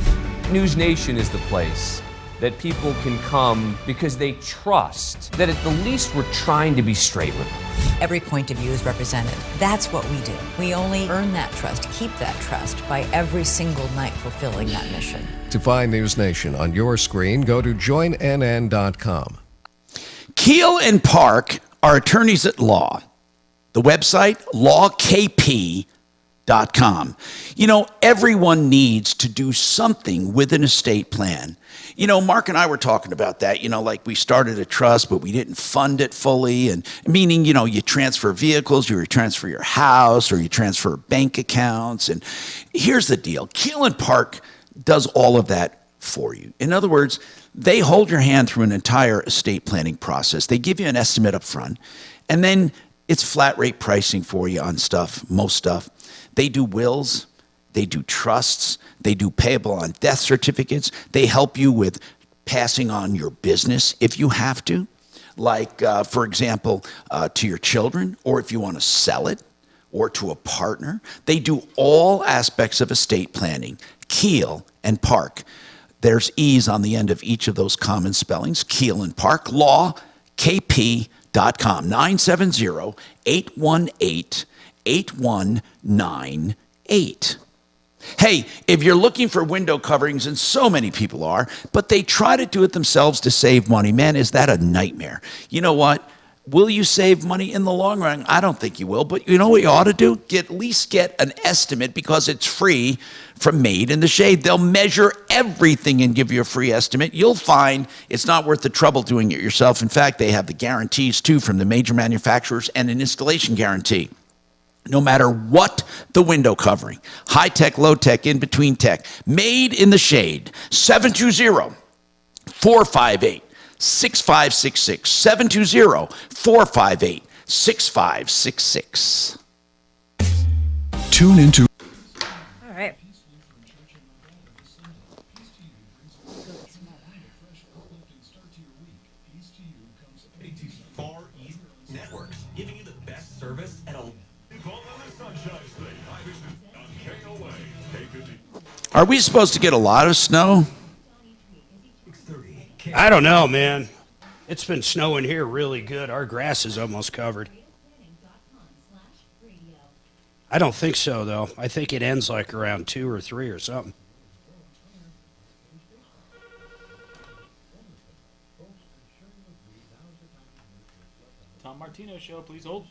News Nation is the place that people can come because they trust that at the least we're trying to be straight with them. Every point of view is represented. That's what we do. We only earn that trust, keep that trust by every single night fulfilling that mission. To find News Nation on your screen, go to joinnn.com. Keel and Park are attorneys at law. The website, lawkp.com. Everyone needs to do something with an estate plan. Mark and I were talking about that, like we started a trust, but we didn't fund it fully. And meaning, you transfer vehicles, you transfer your house, or you transfer bank accounts. And here's the deal. Keel and Park does all of that for you. In other words, they hold your hand through an entire estate planning process. They give you an estimate up front, and then it's flat rate pricing for you on most stuff. They do wills. They do trusts. They do payable on death certificates. They help you with passing on your business if you have to, like, for example, to your children, or if you want to sell it, or to a partner. They do all aspects of estate planning. Keel and Park. There's E's on the end of each of those common spellings. Keel and Park. LawKP.com. 970-818-8198. Hey, if you're looking for window coverings, and so many people are, but they try to do it themselves to save money, man, is that a nightmare? You know what? Will you save money in the long run? I don't think you will, but you know what you ought to do? At least get an estimate, because it's free from Made in the Shade. They'll measure everything and give you a free estimate. You'll find it's not worth the trouble doing it yourself. In fact, they have the guarantees, too, from the major manufacturers and an installation guarantee. No matter what the window covering, high-tech, low-tech, in-between tech, Made in the Shade, 720-458-6566, 720-458-6566. Tune into... All right. Are we supposed to get a lot of snow? I don't know, man. It's been snowing here really good. Our grass is almost covered. I don't think so, though. I think it ends like around 2 or 3 or something. Tom Martino Show, please hold.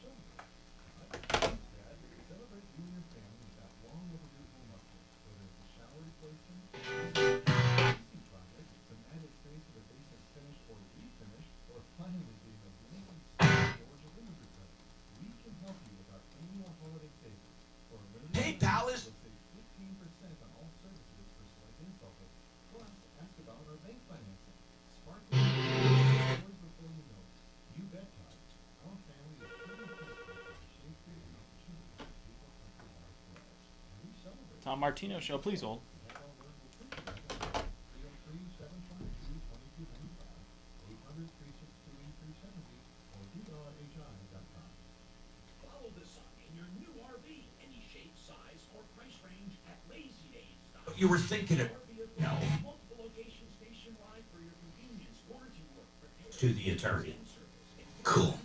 Hey, Dallas. Tom Martino Show, please hold. You were thinking of no. To the attorney. Cool.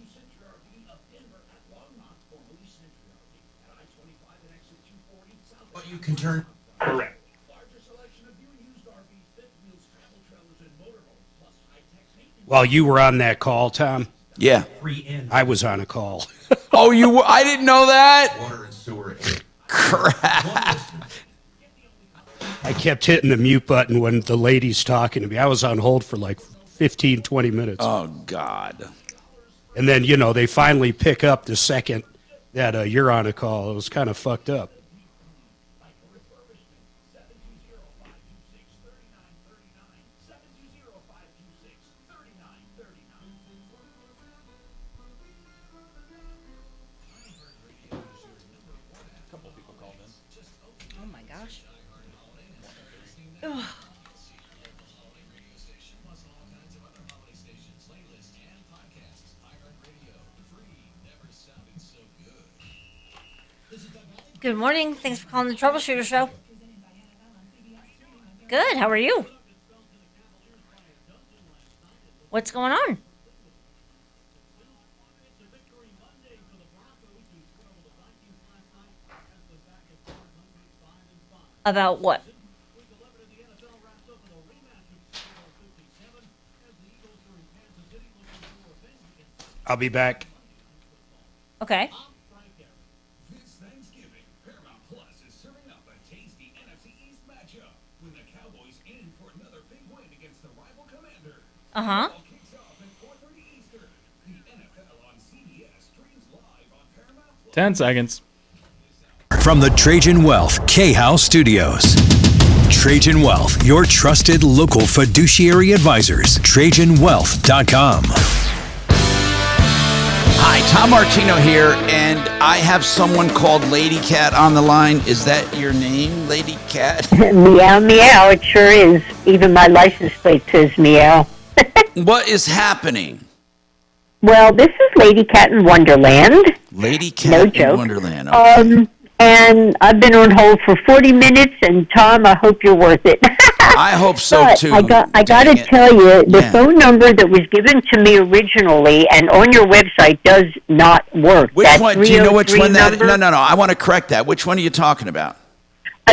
But you can turn. Correct. While you were on that call, Tom? Yeah. I was on a call. Oh, you were? I didn't know that. Water and sewer. Crap. I kept hitting the mute button when the lady's talking to me. I was on hold for like 15, 20 minutes. Oh, God. And then, you know, they finally pick up the second that you're on a call. It was kind of fucked up. Oh my gosh. Good morning. Thanks for calling the Troubleshooter Show. Good. How are you? What's going on? About what? I'll be back. Okay. Uh-huh. 10 seconds. From the Trajan Wealth K-House Studios. Trajan Wealth, your trusted local fiduciary advisors. TrajanWealth.com. Hi, Tom Martino here, and I have someone called Lady Cat on the line. Is that your name, Lady Cat? Meow, meow. It sure is. Even my license plate says meow. What is happening? Well, this is Lady Cat in Wonderland. Lady Cat No in joke. Wonderland. Okay. And I've been on hold for 40 minutes, and Tom, I hope you're worth it. I hope so, but too. I got to tell you, the phone number that was given to me originally and on your website does not work. Which that one? Do you know which one that? number, No. I want to correct that. Which one are you talking about?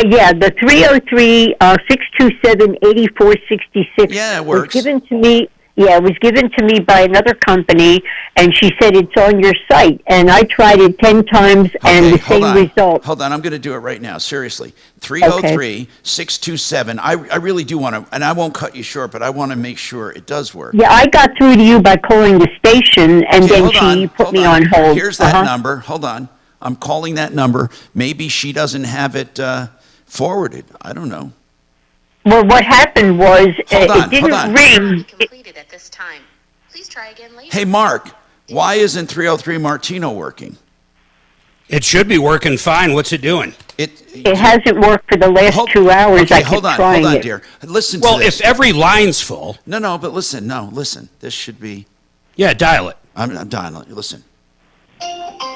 Yeah, the 303-627-8466. Yeah, it works. Was given to me. Yeah, it was given to me by another company, and she said it's on your site. And I tried it 10 times, and the same result. Hold on, I'm going to do it right now. Seriously, 303-627. I really do want to, and I won't cut you short, but I want to make sure it does work. Yeah, I got through to you by calling the station, and then she put me on hold. Here's that number. Hold on. I'm calling that number. Maybe she doesn't have it forwarded. I don't know. Well, what happened was it didn't ring. Completed at this time. Please try again later. Hey, Mark, why isn't 303 Martino working? It should be working fine. What's it doing? It hasn't worked for the last 2 hours. Okay, I kept trying hold on, it. dear. Listen to Well, this. if every line's full. No, but listen. Listen. This should be. Yeah, dial it. I'm dialing it. Listen.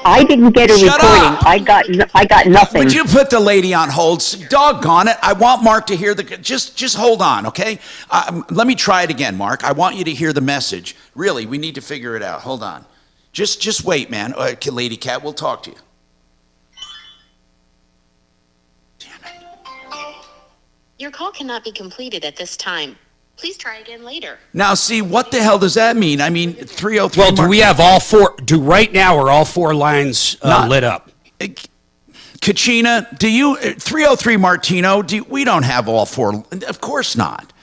I didn't get a Shut recording. up. I got nothing. Would you put the lady on hold? Doggone it! I want Mark to hear the. Just hold on, okay? Let me try it again, Mark. I want you to hear the message. Really, we need to figure it out. Hold on. Just wait, man. Lady Cat, we'll talk to you. Your call cannot be completed at this time. Please try again later. Now, see, what the hell does that mean? I mean, 303. Well, do we have all four? Right now are all four lines lit up? Kachina, do you 303 Martino? We don't have all four. Of course not.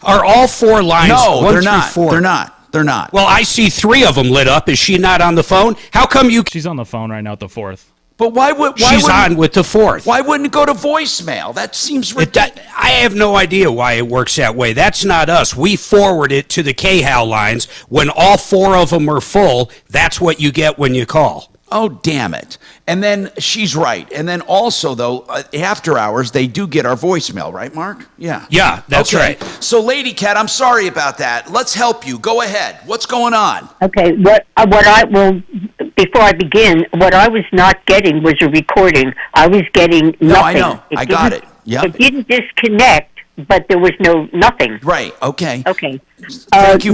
Are all four lines? No, one they're through not. four? They're not. They're not. Well, I see 3 of them lit up. Is she not on the phone? How come you? She's on the phone right now at the 4th. But why would she's on with the 4th? Why wouldn't it go to voicemail? That seems ridiculous. I have no idea why it works that way. That's not us. We forward it to the KHOW lines. When all 4 of them are full, that's what you get when you call. Oh, damn it. And then she's right. And then also, though, after hours, they do get our voicemail, right, Mark? Yeah. Yeah, that's okay. right. So, Lady Cat, I'm sorry about that. Let's help you. Go ahead. What's going on? Okay, before I begin, what I was not getting was a recording. I was getting nothing. No, I know. I got it. Yep. It didn't disconnect, but there was nothing. Right. Okay. Okay. Thank you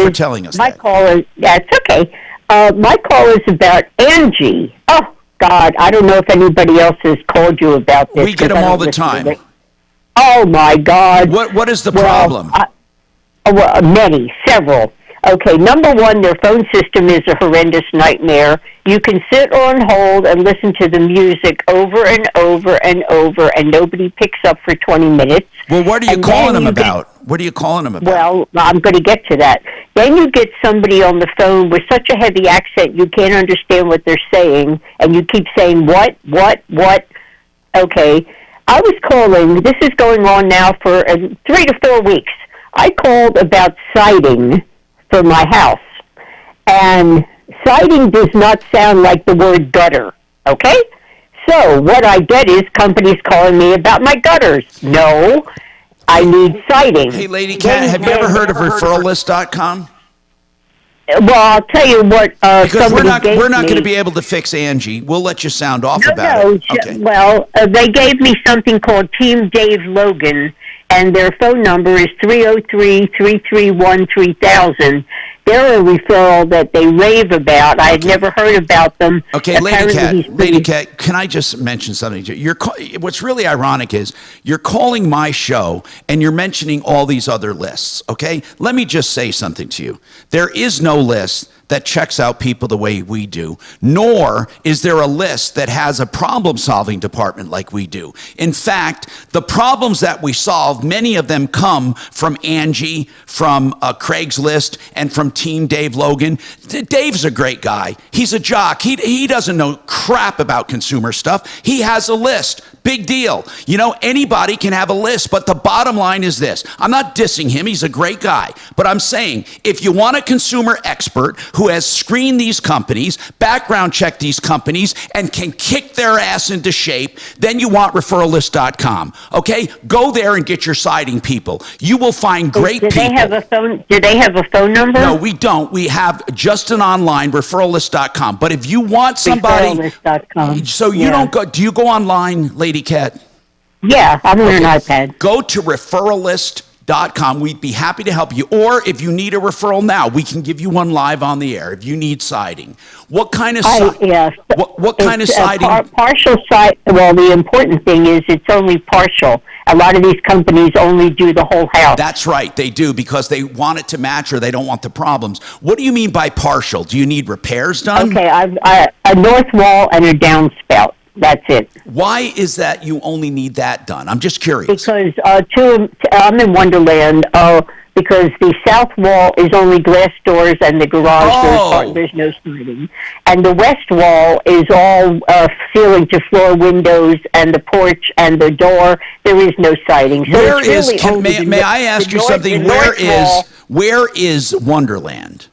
for telling us that. That's okay. My call is about Angie. Oh, God, I don't know if anybody else has called you about this. We get them all the time. Oh, my God. What is the problem? Several. Okay, number one, their phone system is a horrendous nightmare. You can sit on hold and listen to the music over and over and over, and nobody picks up for 20 minutes. Well, what are you calling them about? What are you calling them about? Well, I'm going to get to that. Then you get somebody on the phone with such a heavy accent you can't understand what they're saying, and you keep saying, what? Okay, I was calling, this is going on now for 3 to 4 weeks. I called about siding for my house, and siding does not sound like the word gutter, okay? So what I get is companies calling me about my gutters. No, I need siding. Hey, Lady Cat, have you ever heard of referrallist.com? Well, I'll tell you what. Because we're not going to be able to fix Angie. We'll let you sound off about it. Okay. Well, they gave me something called Team Dave Logan, and their phone number is 303-331-3000. They're a referral that they rave about. I had never heard about them. Okay, Lady Cat, can I just mention something to you? What's really ironic is you're calling my show and you're mentioning all these other lists, okay? Let me just say something to you. There is no list that checks out people the way we do, nor is there a list that has a problem-solving department like we do. In fact, the problems that we solve, many of them come from Angie, from Craigslist, and from Team Dave Logan. Dave's a great guy. He's a jock. He doesn't know crap about consumer stuff. He has a list. Big deal. You know, anybody can have a list, but the bottom line is this. I'm not dissing him. He's a great guy. But I'm saying, if you want a consumer expert who has screened these companies, background checked these companies, and can kick their ass into shape, then you want referrallist.com. Okay? Go there and get your siding people. You will find great people. Do they have a phone number? No, we don't. We have just an online referrallist.com. But if you want somebody, referrallist.com. So you don't go. Do you go online, Lady Cat? Yeah, I'm on an iPad. Go to referrallist.com. We'd be happy to help you. Or if you need a referral now, we can give you one live on the air. If you need siding, what kind of what kind of siding? Partial siding. Well, the important thing is it's only partial. A lot of these companies only do the whole house. That's right, they do, because they want it to match or they don't want the problems. What do you mean by partial? Do you need repairs done? Okay, a north wall and a downspout. That's it. Why is that you only need that done? I'm just curious. Because I'm in Wonderland. Because the south wall is only glass doors and the garage there's no siding, and the west wall is all ceiling to floor windows, and the porch and the door there is no siding. So may I ask you something? Where is Wonderland?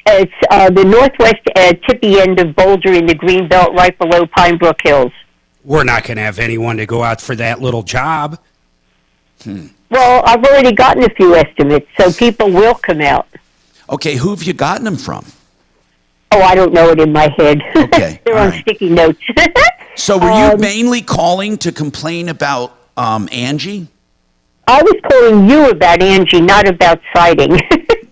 It's the northwest tippy end of Boulder in the Greenbelt, right below Pine Brook Hills. We're not going to have anyone to go out for that little job. Well, I've already gotten a few estimates, so people will come out. Okay, who have you gotten them from? Oh, I don't know it in my head. Okay, They're all on right. sticky notes. So were you mainly calling to complain about Angie? I was calling you about Angie, not about siding.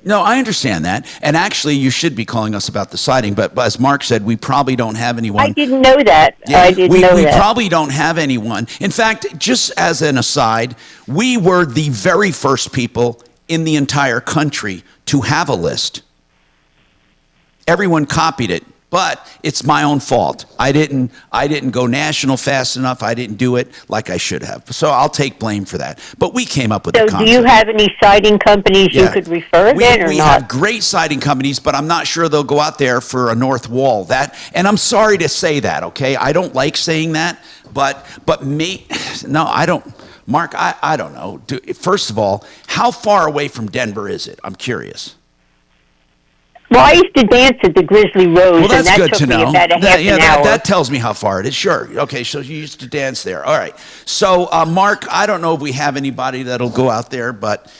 No, I understand that. And actually, you should be calling us about the siding. But as Mark said, we probably don't have anyone. I didn't know that. Yeah, I didn't know we that. probably don't have anyone. In fact, just as an aside, we were the very first people in the entire country to have a list. Everyone copied it, but it's my own fault. I didn't go national fast enough. I didn't do it like I should have. So I'll take blame for that. But we came up with the So concept. do you have any siding companies you could refer then or we not? have great siding companies, but I'm not sure they'll go out there for a north wall. And I'm sorry to say that, okay? I don't like saying that, but no, I don't. Mark, I don't know. First of all, how far away from Denver is it? I'm curious. Well, I used to dance at the Grizzly Rose, Well, that's and that good took to me know. about a half an hour. That tells me how far it is. Sure. Okay, so you used to dance there. All right. So, Mark, I don't know if we have anybody that'll go out there, but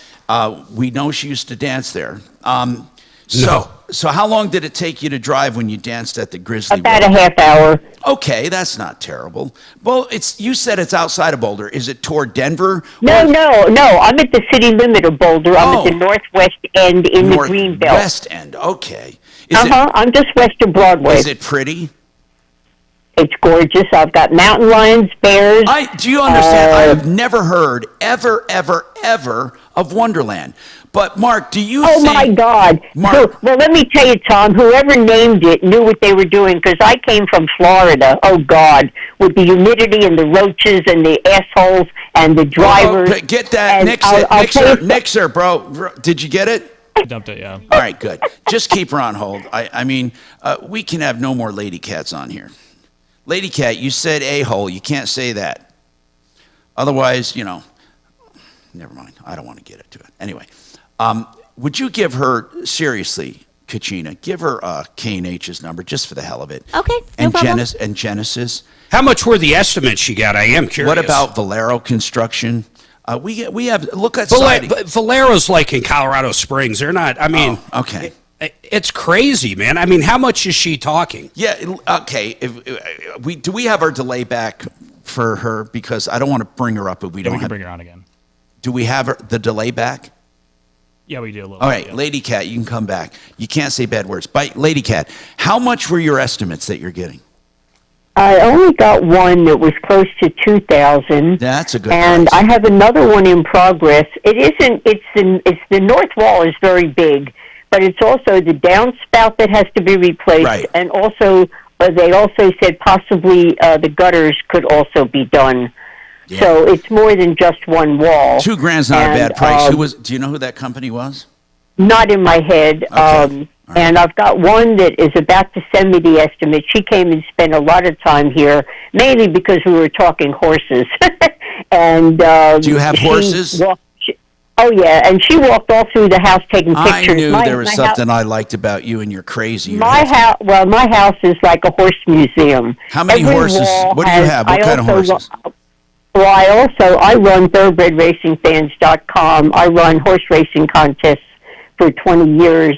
we know she used to dance there. So how long did it take you to drive when you danced at the Grizzly About Rose? a half hour. Okay, that's not terrible. Well, you said it's outside of Boulder. Is it toward Denver? No. I'm at the city limit of Boulder. I'm at the northwest end in the Greenbelt. West end. Okay. I'm just west of Broadway. Is it pretty? It's gorgeous. I've got mountain lions, bears. Do you understand? I have never heard ever of Wonderland. But Mark, do you think... my God. Mark, well, let me tell you, Tom, whoever named it knew what they were doing, because I came from Florida, oh God, with the humidity and the roaches and the assholes and the drivers. Get that Nixer, bro. Did you get it? I dumped it, yeah. All right, good. Just keep her on hold. I mean, we can have no more lady cats on here. Lady cat, you said a-hole. You can't say that. Otherwise, never mind. I don't want to get into it. Anyway, would you give her, seriously, Kachina, give her K&H's number just for the hell of it. Okay, and no problem. And Genesis. How much were the estimates you got? I am curious. What about Valero Construction? We have, look at siding. Valero's like in Colorado Springs. They're not, I mean. Oh, okay. It's crazy, man. I mean, how much is she talking? Yeah, okay. Do we have our delay back for her? Because I don't want to bring her up if we don't we can have. bring her on again. Do we have the delay back? Yeah, we do a little All bit, right, yeah. Lady Cat, you can come back. You can't say bad words. Lady Cat, how much were your estimates that you're getting? I only got one that was close to 2,000. That's a good And price. I have another one in progress. It isn't. It's the north wall is very big, but it's also the downspout that has to be replaced, Right. and also they also said possibly the gutters could also be done. Yeah. So it's more than just one wall. $2,000's not a And, bad price. Do you know who that company was? Not in my head. And I've got one that is about to send me the estimate. She came and spent a lot of time here, mainly because we were talking horses. And do you have horses? Oh yeah, and she walked all through the house taking pictures. I knew there was something I liked about you, and you're crazy. My house is like a horse museum. How many horses? What do you have? What kind of horses? Well, I run thoroughbredracingfans.com. I run horse racing contests for 20 years.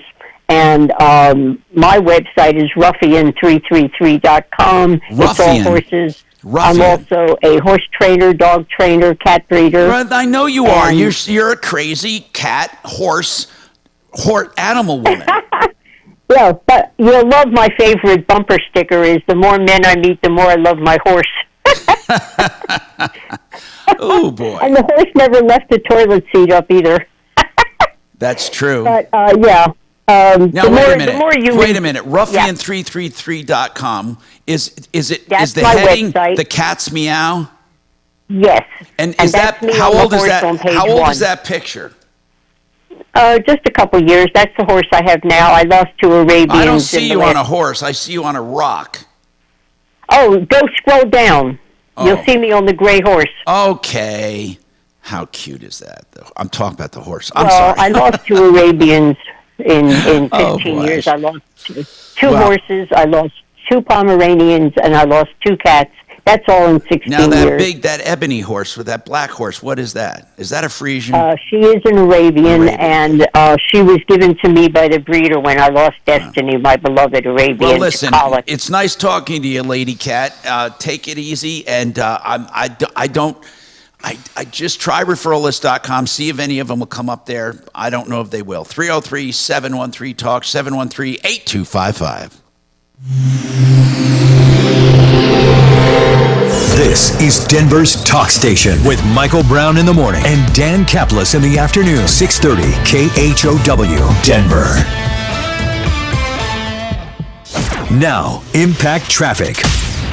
And my website is ruffian333.com. It's all horses. Ruffian. I'm also a horse trainer, dog trainer, cat breeder. Well, I know you are. You're a crazy cat, horse animal woman. Yeah, but you'll love my favorite bumper sticker is the more men I meet, the more I love my horse. Oh, boy. And the horse never left the toilet seat up either. That's true. But, yeah. Now, wait a minute. minute. Ruffian333.com. Is That's the my heading website. The Cat's Meow? Yes. And is that's that me how on the old is horse that? on page How old one. is that picture? Just a couple years. That's the horse I have now. I lost to Arabians. I don't see you on a horse. I see you on a rock. Oh, go scroll down. You'll see me on the gray horse. Okay. How cute is that, though? I'm talking about the horse. I'm Well, sorry. I lost to Arabians in 15 boy. years. I lost two horses. I lost 2 Pomeranians, and I lost 2 cats. That's all in 16 Now years. that ebony horse with that black horse, what is that? Is that a Frisian? She is an Arabian, and she was given to me by the breeder when I lost Destiny, my beloved Arabian. Well, listen, colic. it's nice talking to you, Lady Cat. Take it easy, and I just try referrallist.com, see if any of them will come up there. I don't know if they will. 303-713-TALK, 713-8255. This is Denver's Talk Station with Michael Brown in the morning and Dan Kaplis in the afternoon. 630 KHOW, Denver. Now, Impact Traffic.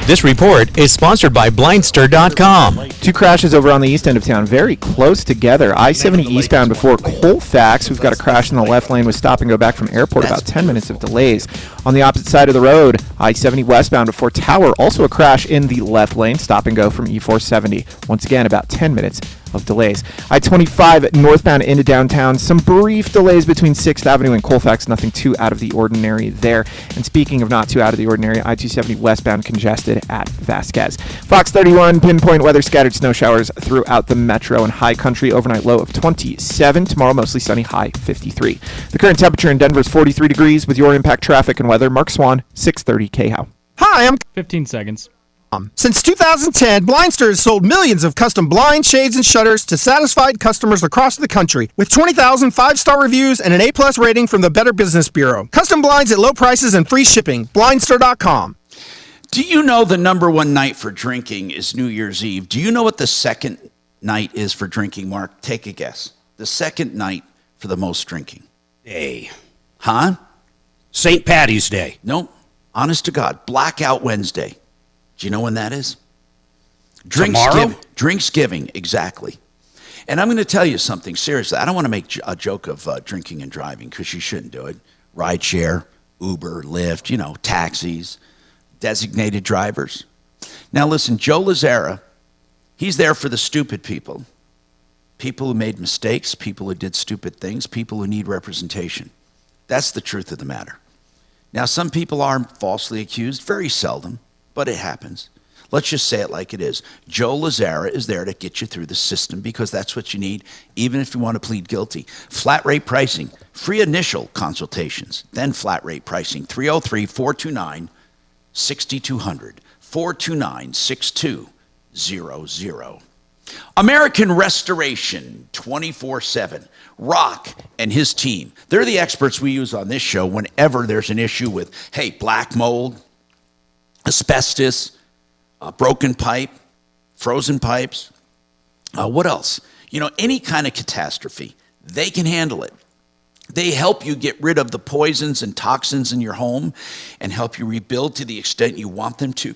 This report is sponsored by Blindster.com. Two crashes over on the east end of town, very close together. I-70 eastbound before Colfax. We've got a crash in the left lane with stop and go back from airport, about 10 minutes of delays. On the opposite side of the road, I-70 westbound before Tower, also a crash in the left lane, stop and go from E470. Once again, about 10 minutes of delays. I-25 northbound into downtown, some brief delays between 6th Avenue and Colfax, nothing too out of the ordinary there. And speaking of not too out of the ordinary, I-270 westbound congested at Vasquez. Fox 31, pinpoint weather, scattered snow showers throughout the metro and high country, overnight low of 27. Tomorrow mostly sunny, high 53. The current temperature in Denver is 43 degrees. With your Impact Traffic and weather, Mark Swan, 630 KHOW. Hi, I'm 15 seconds. Since 2010, Blindster has sold millions of custom blinds, shades, and shutters to satisfied customers across the country with 20,000 5-star reviews and an A+ rating from the Better Business Bureau. Custom blinds at low prices and free shipping. Blindster.com. Do you know the number one night for drinking is New Year's Eve? Do you know what the second night is for drinking, Mark? Take a guess. The second night for the most drinking. Day. Huh? St. Patty's Day. Nope. Honest to God. Blackout Wednesday. Do you know when that is? Tomorrow? Drinksgiving, exactly. And I'm going to tell you something, seriously. I don't want to make a joke of drinking and driving because you shouldn't do it. Rideshare, Uber, Lyft, taxis, designated drivers. Now listen, Joe Lazzara, he's there for the stupid people. People who made mistakes, people who did stupid things, people who need representation. That's the truth of the matter. Now some people are falsely accused, very seldom. But it happens. Let's just say it like it is. Joe Lazzara is there to get you through the system because that's what you need, even if you want to plead guilty. Flat rate pricing, free initial consultations, then flat rate pricing. 303-429-6200, 429-6200. American Restoration 24/7. Rock and his team. They're the experts we use on this show whenever there's an issue with, black mold, asbestos, broken pipe, frozen pipes. What else? Any kind of catastrophe, they can handle it. They help you get rid of the poisons and toxins in your home and help you rebuild to the extent you want them to.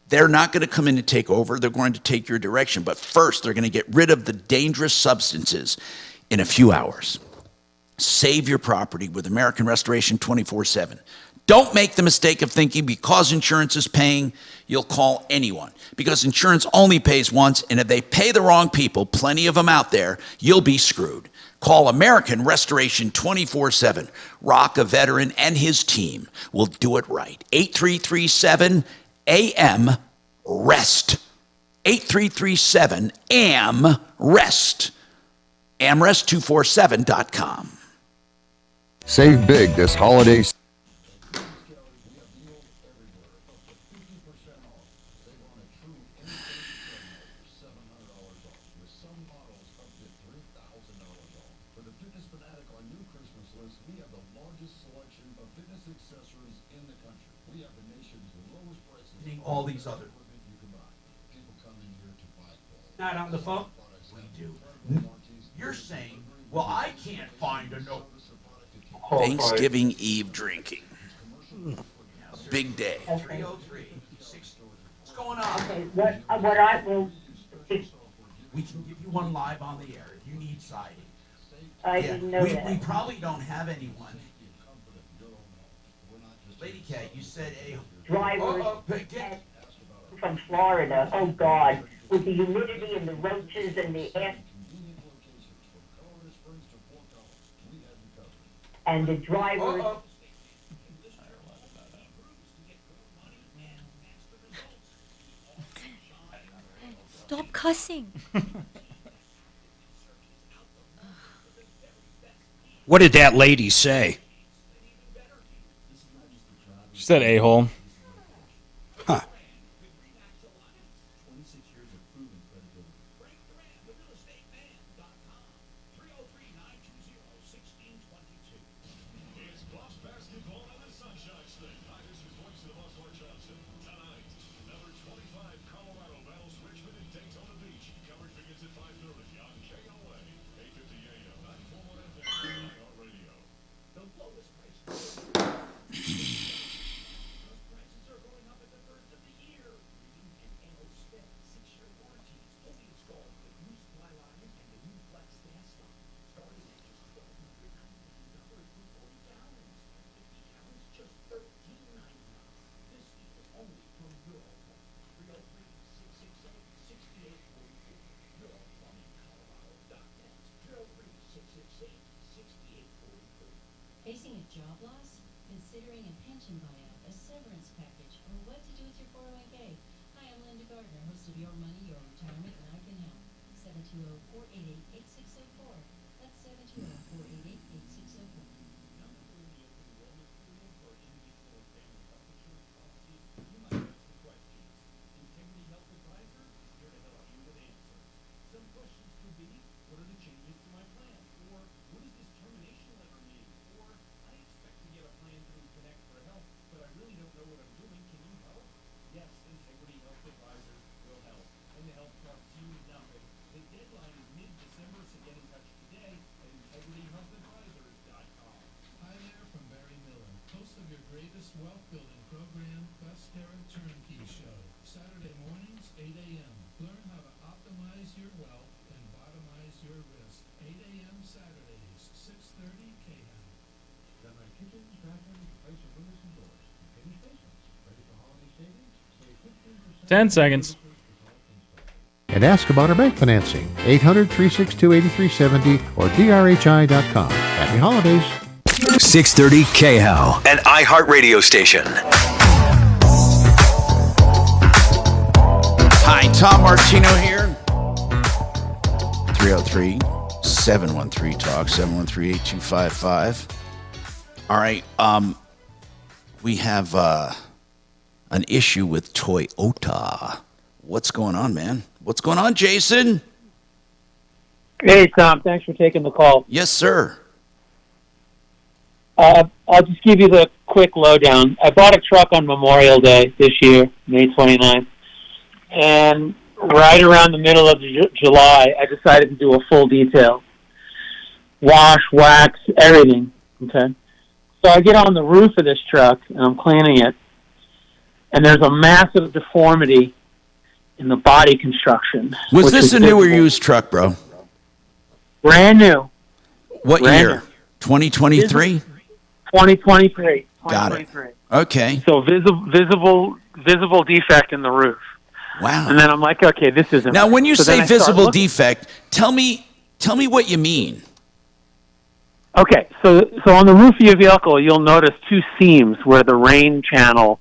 They're not going to come in and take over. They're going to take your direction. But first, they're going to get rid of the dangerous substances in a few hours. Save your property with American Restoration 24/7. Don't make the mistake of thinking because insurance is paying, you'll call anyone. Because insurance only pays once, and if they pay the wrong people, plenty of them out there, you'll be screwed. Call American Restoration 24/7. Rock, a veteran, and his team will do it right. 8337-AM-REST. 8337-AM-REST. AmRest247.com. Save big this holiday. All these other. Not on the phone? We do. You're saying, well, I can't find a note. Thanksgiving Eve drinking. Big day. 303. What's going on? Okay, what I will... We can give you one live on the air if you need siding. I didn't know that. We probably don't have anyone. Lady Cat, you said a... Drivers from Florida, oh God, with the humidity and the roaches and the air. And the drivers... cussing. What did that lady say? She said a-hole. Huh. Facing a job loss? Considering a pension buyout, a severance package, or what to do with your 401k? Hi, I'm Linda Gardner, host of Your Money, Your Retirement, and I can help. 720-488-8604. That's 720-488-8604. Wealth building program, Best Terra Turnkey Show. Saturday mornings, 8 a.m. Learn how to optimize your wealth and bottomize your risk. 8 a.m. Saturdays, 6:30 KM. Got my kitchen, bathroom, place of windows and doors. Finished basements. Ready for holiday savings? Save 15%. 10 seconds. And ask about our bank financing. 800-362-8370 or drhi.com. Happy holidays. 630 KHOW, an iHeartRadio station. Hi, Tom Martino here. 303-713-TALK, 713-8255. All right, we have an issue with Toyota. What's going on, man? What's going on, Jason? Hey, Tom. Thanks for taking the call. Yes, sir. I'll just give you the quick lowdown. I bought a truck on Memorial Day this year, May 29th, and right around the middle of July, I decided to do a full detail. Wash, wax, everything, okay? So I get on the roof of this truck, and I'm cleaning it, and there's a massive deformity in the body construction. Was this a new or used truck, bro? Brand new. What year? 2023? 2023. Got it. Okay. So visible defect in the roof. Wow. And then I'm like, okay, this isn't. Now, when you so say visible defect, tell me what you mean. Okay, so on the roof of your vehicle, you'll notice two seams where the rain channel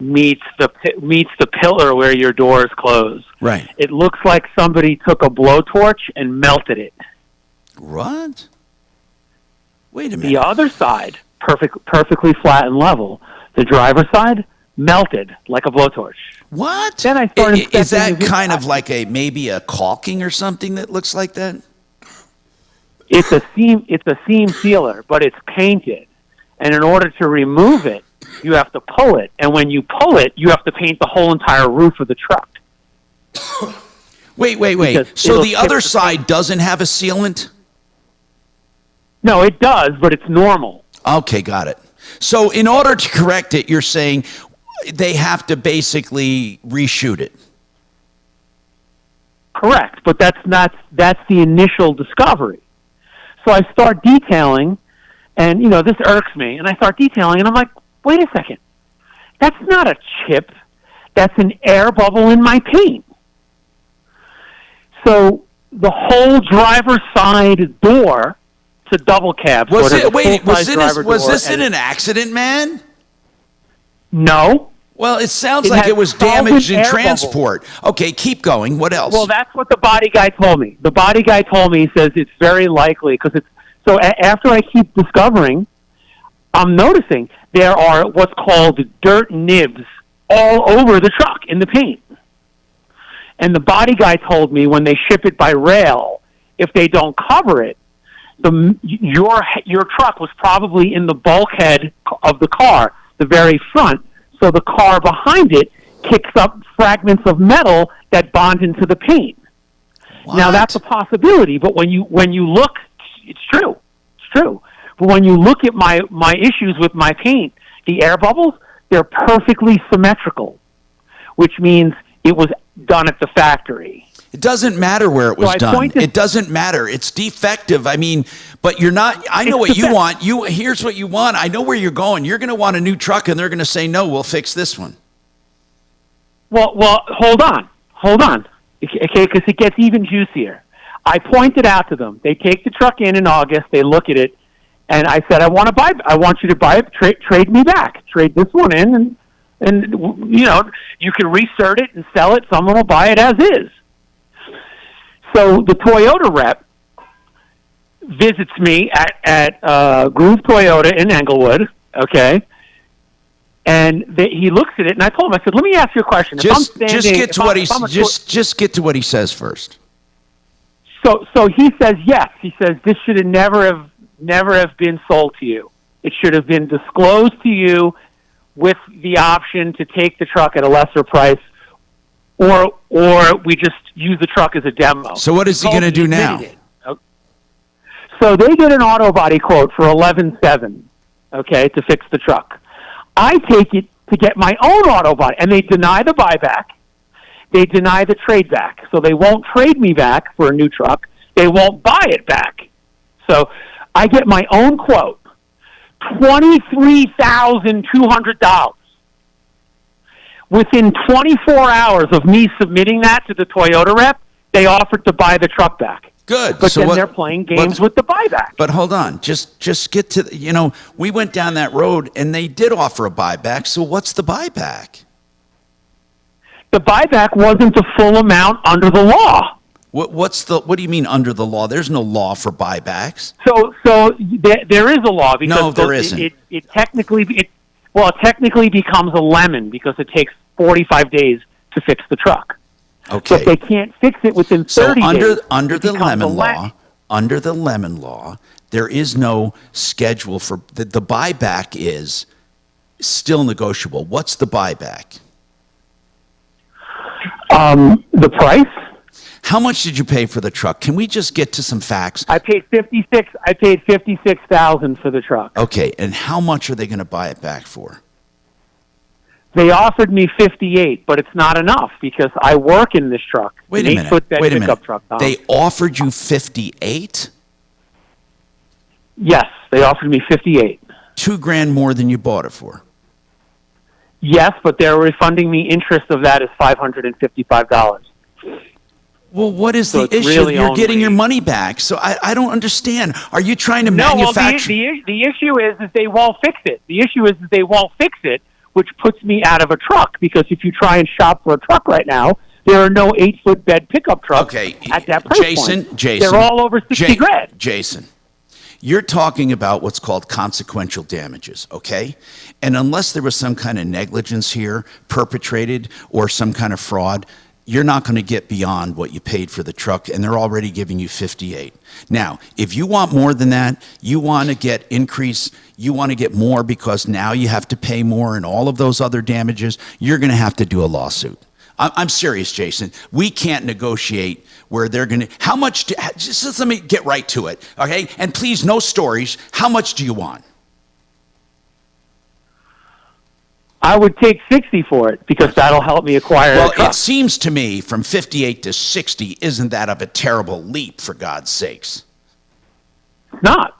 meets the pillar where your doors close. Right. It looks like somebody took a blowtorch and melted it. What? Wait a minute. The other side, perfectly flat and level. The driver's side, melted like a blowtorch. What? Then I started. Is that kind of like maybe a caulking or something that looks like that? It's a seam sealer, but it's painted. And in order to remove it, you have to pull it. And when you pull it, you have to paint the whole entire roof of the truck. Wait. So the other side doesn't have a sealant? No, it does, but it's normal. Okay, got it. So in order to correct it, you're saying they have to basically reshoot it. Correct, but that's the initial discovery. So I start detailing, and this irks me, and I start detailing, and I'm like, wait a second. That's not a chip. That's an air bubble in my paint. So the whole driver's side door, it's a double cab. Was this in an accident, man? No. Well, it sounds It like has it was solvent damaged in air transport. Okay, keep going. What else? Well, that's what the body guy told me. The body guy told me, he says it's very likely because it's so. After I keep discovering, I'm noticing there are what's called dirt nibs all over the truck in the paint. And the body guy told me when they ship it by rail, if they don't cover it, your truck was probably in the bulkhead of the car, the very front. So the car behind it kicks up fragments of metal that bond into the paint. What? Now that's a possibility, but when you look, it's true. It's true. But when you look at my issues with my paint, the air bubbles, they're perfectly symmetrical, which means it was done at the factory. It doesn't matter where it was done. It doesn't matter. It's defective. I mean, but you're not. I know what you want. Here's what you want. I know where you're going. You're going to want a new truck, and they're going to say, no, we'll fix this one. Well, hold on. Okay, because it gets even juicier. I pointed out to them. They take the truck in August. They look at it, and I said, I want you to buy it. Trade me back. Trade this one in, and you can reinsert it and sell it. Someone will buy it as is. So the Toyota rep visits me at Groove Toyota in Englewood, okay? And he looks at it, and I told him, I said, let me ask you a question. Just get to what he says first. So he says yes. He says this should have never have been sold to you. It should have been disclosed to you with the option to take the truck at a lesser price, or we just use the truck as a demo. So what is he going to do now? So they did an auto body quote for $11,700, okay, to fix the truck. I take it to get my own auto body, and they deny the buyback. They deny the trade back. So they won't trade me back for a new truck. They won't buy it back. So I get my own quote, $23,200. Within 24 hours of me submitting that to the Toyota rep, they offered to buy the truck back. Good. But then they're playing games with the buyback. But hold on. Just get to, we went down that road, and they did offer a buyback. So what's the buyback? The buyback wasn't the full amount under the law. What do you mean under the law? There's no law for buybacks. So there is a law. Because no, there isn't. It technically becomes a lemon because it takes 45 days to fix the truck. Okay. So if they can't fix it within 30 days, under the lemon law, there is no schedule for the buyback is still negotiable. What's the buyback? The price. How much did you pay for the truck? Can we just get to some facts? I paid $56,000 for the truck. Okay, and how much are they going to buy it back for? They offered me $58,000, but it's not enough because I work in this truck. Wait a minute. Pickup truck, Tom. They offered you $58,000? Yes, they offered me $58,000. $2,000 more than you bought it for. Yes, but they're refunding me interest of that as $555. Well, what is the issue? Really You're getting your money back. So I don't understand. Are you trying to manufacture? Well, the issue is they won't fix it. The issue is they won't fix it, which puts me out of a truck because if you try and shop for a truck right now, there are no 8-foot bed pickup trucks at that price point. Jason, they're all over $60,000. Jason, you're talking about what's called consequential damages, okay? And unless there was some kind of negligence here perpetrated or some kind of fraud, you're not going to get beyond what you paid for the truck, and they're already giving you $58,000. Now, if you want more than that, you want to get increase, you want to get more because now you have to pay more and all of those other damages, you're going to have to do a lawsuit. I'm serious, Jason. We can't negotiate where they're going to, how much, just let me get right to it, okay? And please, no stories. How much do you want? I would take $60,000 for it because that'll help me acquire a truck. Well, it seems to me from $58,000 to $60,000 isn't that of a terrible leap, for God's sakes? It's not.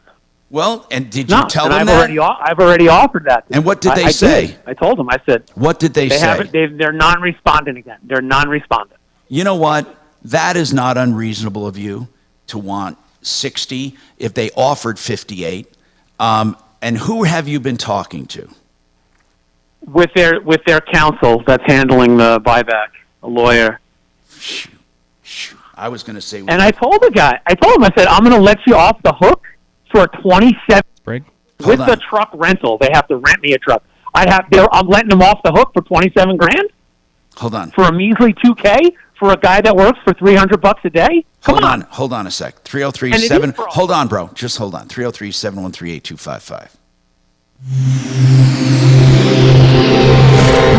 Well, and did you tell them that? I've already offered that. And what did they say? I told them. I said. What did they say? They're non-respondent again. They're non-respondent. You know what? That is not unreasonable of you to want $60,000 if they offered $58,000. And who have you been talking to? with their counsel that's handling the buyback, a lawyer. I was going to say. And I told him, I said, I'm going to let you off the hook for 27. With the truck rental, they have to rent me a truck. I'm letting them off the hook for 27 grand. Hold on. For a measly $2K for a guy that works for $300 a day. Hold on a sec. 303-7. Hold on, bro. Just hold on. 303-713-8255.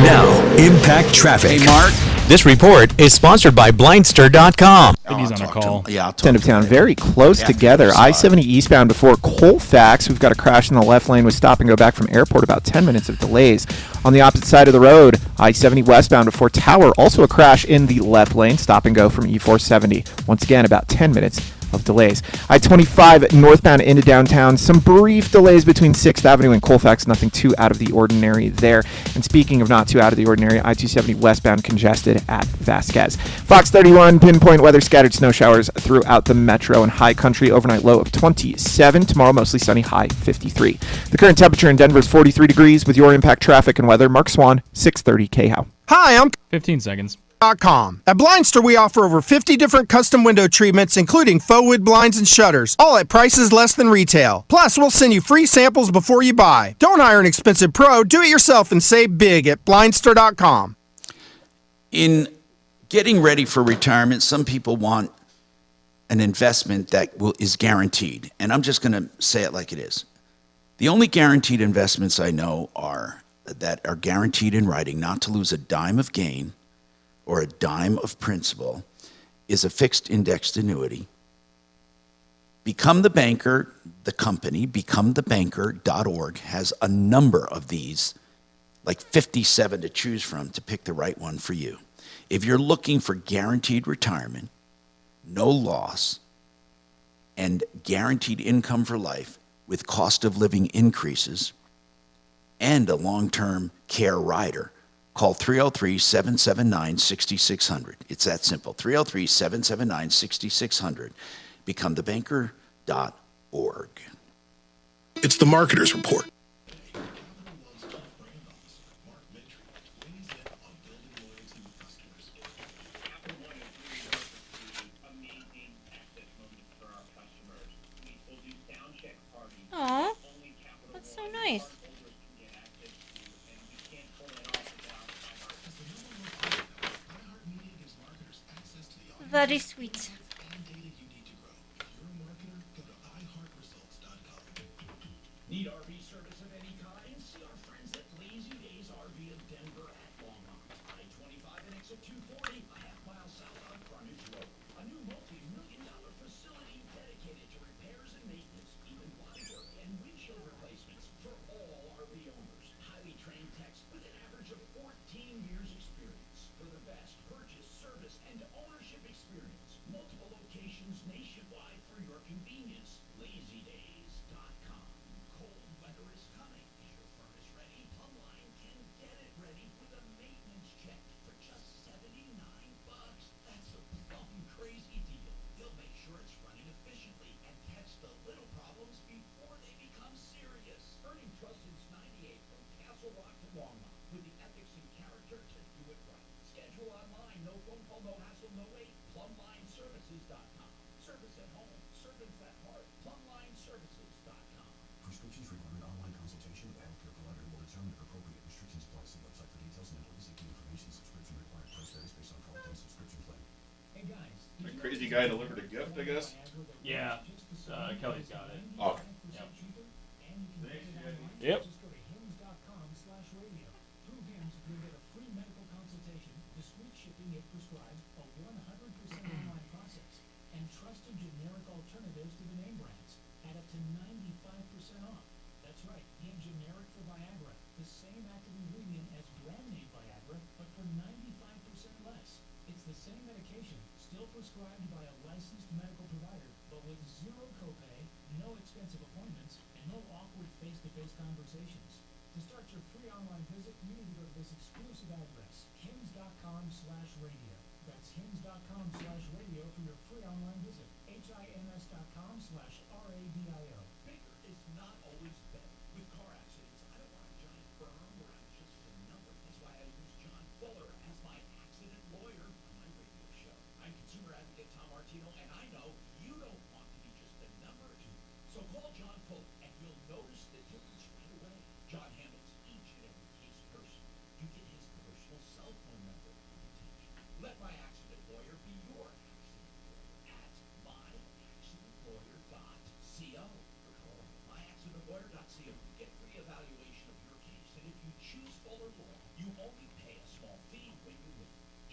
Now, Impact Traffic. Hey, Mark. This report is sponsored by Blindster.com. I think he's on a call. End of town, very close together. I-70 eastbound before Colfax. We've got a crash in the left lane with stop and go back from airport. About 10 minutes of delays. On the opposite side of the road, I-70 westbound before Tower. Also a crash in the left lane. Stop and go from E470. Once again, about 10 minutes of delays. I-25 northbound into downtown. Some brief delays between 6th Avenue and Colfax. Nothing too out of the ordinary there. And speaking of not too out of the ordinary, I-270 westbound congested at Vasquez. Fox 31, pinpoint weather, scattered snow showers throughout the metro and high country. Overnight low of 27. Tomorrow mostly sunny, high 53. The current temperature in Denver is 43 degrees. With your Impact Traffic and weather, Mark Swan, 630 KHOW. Hi, I'm 15 seconds. At Blindster, we offer over 50 different custom window treatments, including faux wood blinds and shutters, all at prices less than retail. Plus, we'll send you free samples before you buy. Don't hire an expensive pro. Do it yourself and save big at Blindster.com. In getting ready for retirement, some people want an investment that is guaranteed. And I'm just going to say it like it is. The only guaranteed investments I know that are guaranteed in writing not to lose a dime of gain or a dime of principal is a fixed indexed annuity. Become the Banker, the company, becomethebanker.org has a number of these, like 57 to choose from to pick the right one for you. If you're looking for guaranteed retirement, no loss, and guaranteed income for life with cost of living increases and a long-term care rider, call 303-779-6600. It's that simple. 303-779-6600. Becomethebanker.org. It's the Marketer's Report. Aw, that's so nice. Very sweet. Need RV service of any kind? See our friends at Lazy Days RV of Denver at Longmont. I-25 and exit 240, a half-mile south on Frontage Road. A new multi-million-dollar facility dedicated to repairs and maintenance, even wiper and windshield replacements for all RV owners. Highly trained techs with an average of 14 years experience. For the best purchase, service, and ownership experience. Multiple locations nationwide for your convenience. LazyDays.com. Cold weather is coming. Is your furnace ready? Plumline can get it ready with a maintenance check for just $79. That's a plum crazy deal. He'll make sure it's running efficiently and catch the little problems before they become serious. Earning trust since '98 from Castle Rock to Longmont with the ethics and character to do it right. Schedule online, no phone call, no hassle, no wait. PlumlineServices.com. Service at home, service at heart. PlumlineServices.com. Prescriptions require online consultation with a healthcare provider who will determine if appropriate restrictions apply. See website for details and employee safety information. Subscription required. Price varies based on product and subscription plan. Hey guys. A crazy guy delivered a gift, I guess? Yeah. Kelly's got it. Oh. Yep. Just go to hims.com/radio. Through Hims, you'll get a free medical consultation, discreet shipping if prescribed, a 100% online process, and trusted generic alternatives to the name brands at up to 95% off. That's right, get generic for Viagra, the same active ingredient as brand name Viagra, but for 95% less. It's the same medication, still prescribed by a licensed medical provider, but with zero copay, no expensive appointments, and no awkward face-to-face conversations. To start your free online visit, you need to go to this exclusive address, hims.com/radio. That's hims.com/radio for your free online visit. HIMS.com/RADIO. Bigger is not always better. With car accidents, I don't want a giant berm where I'm just a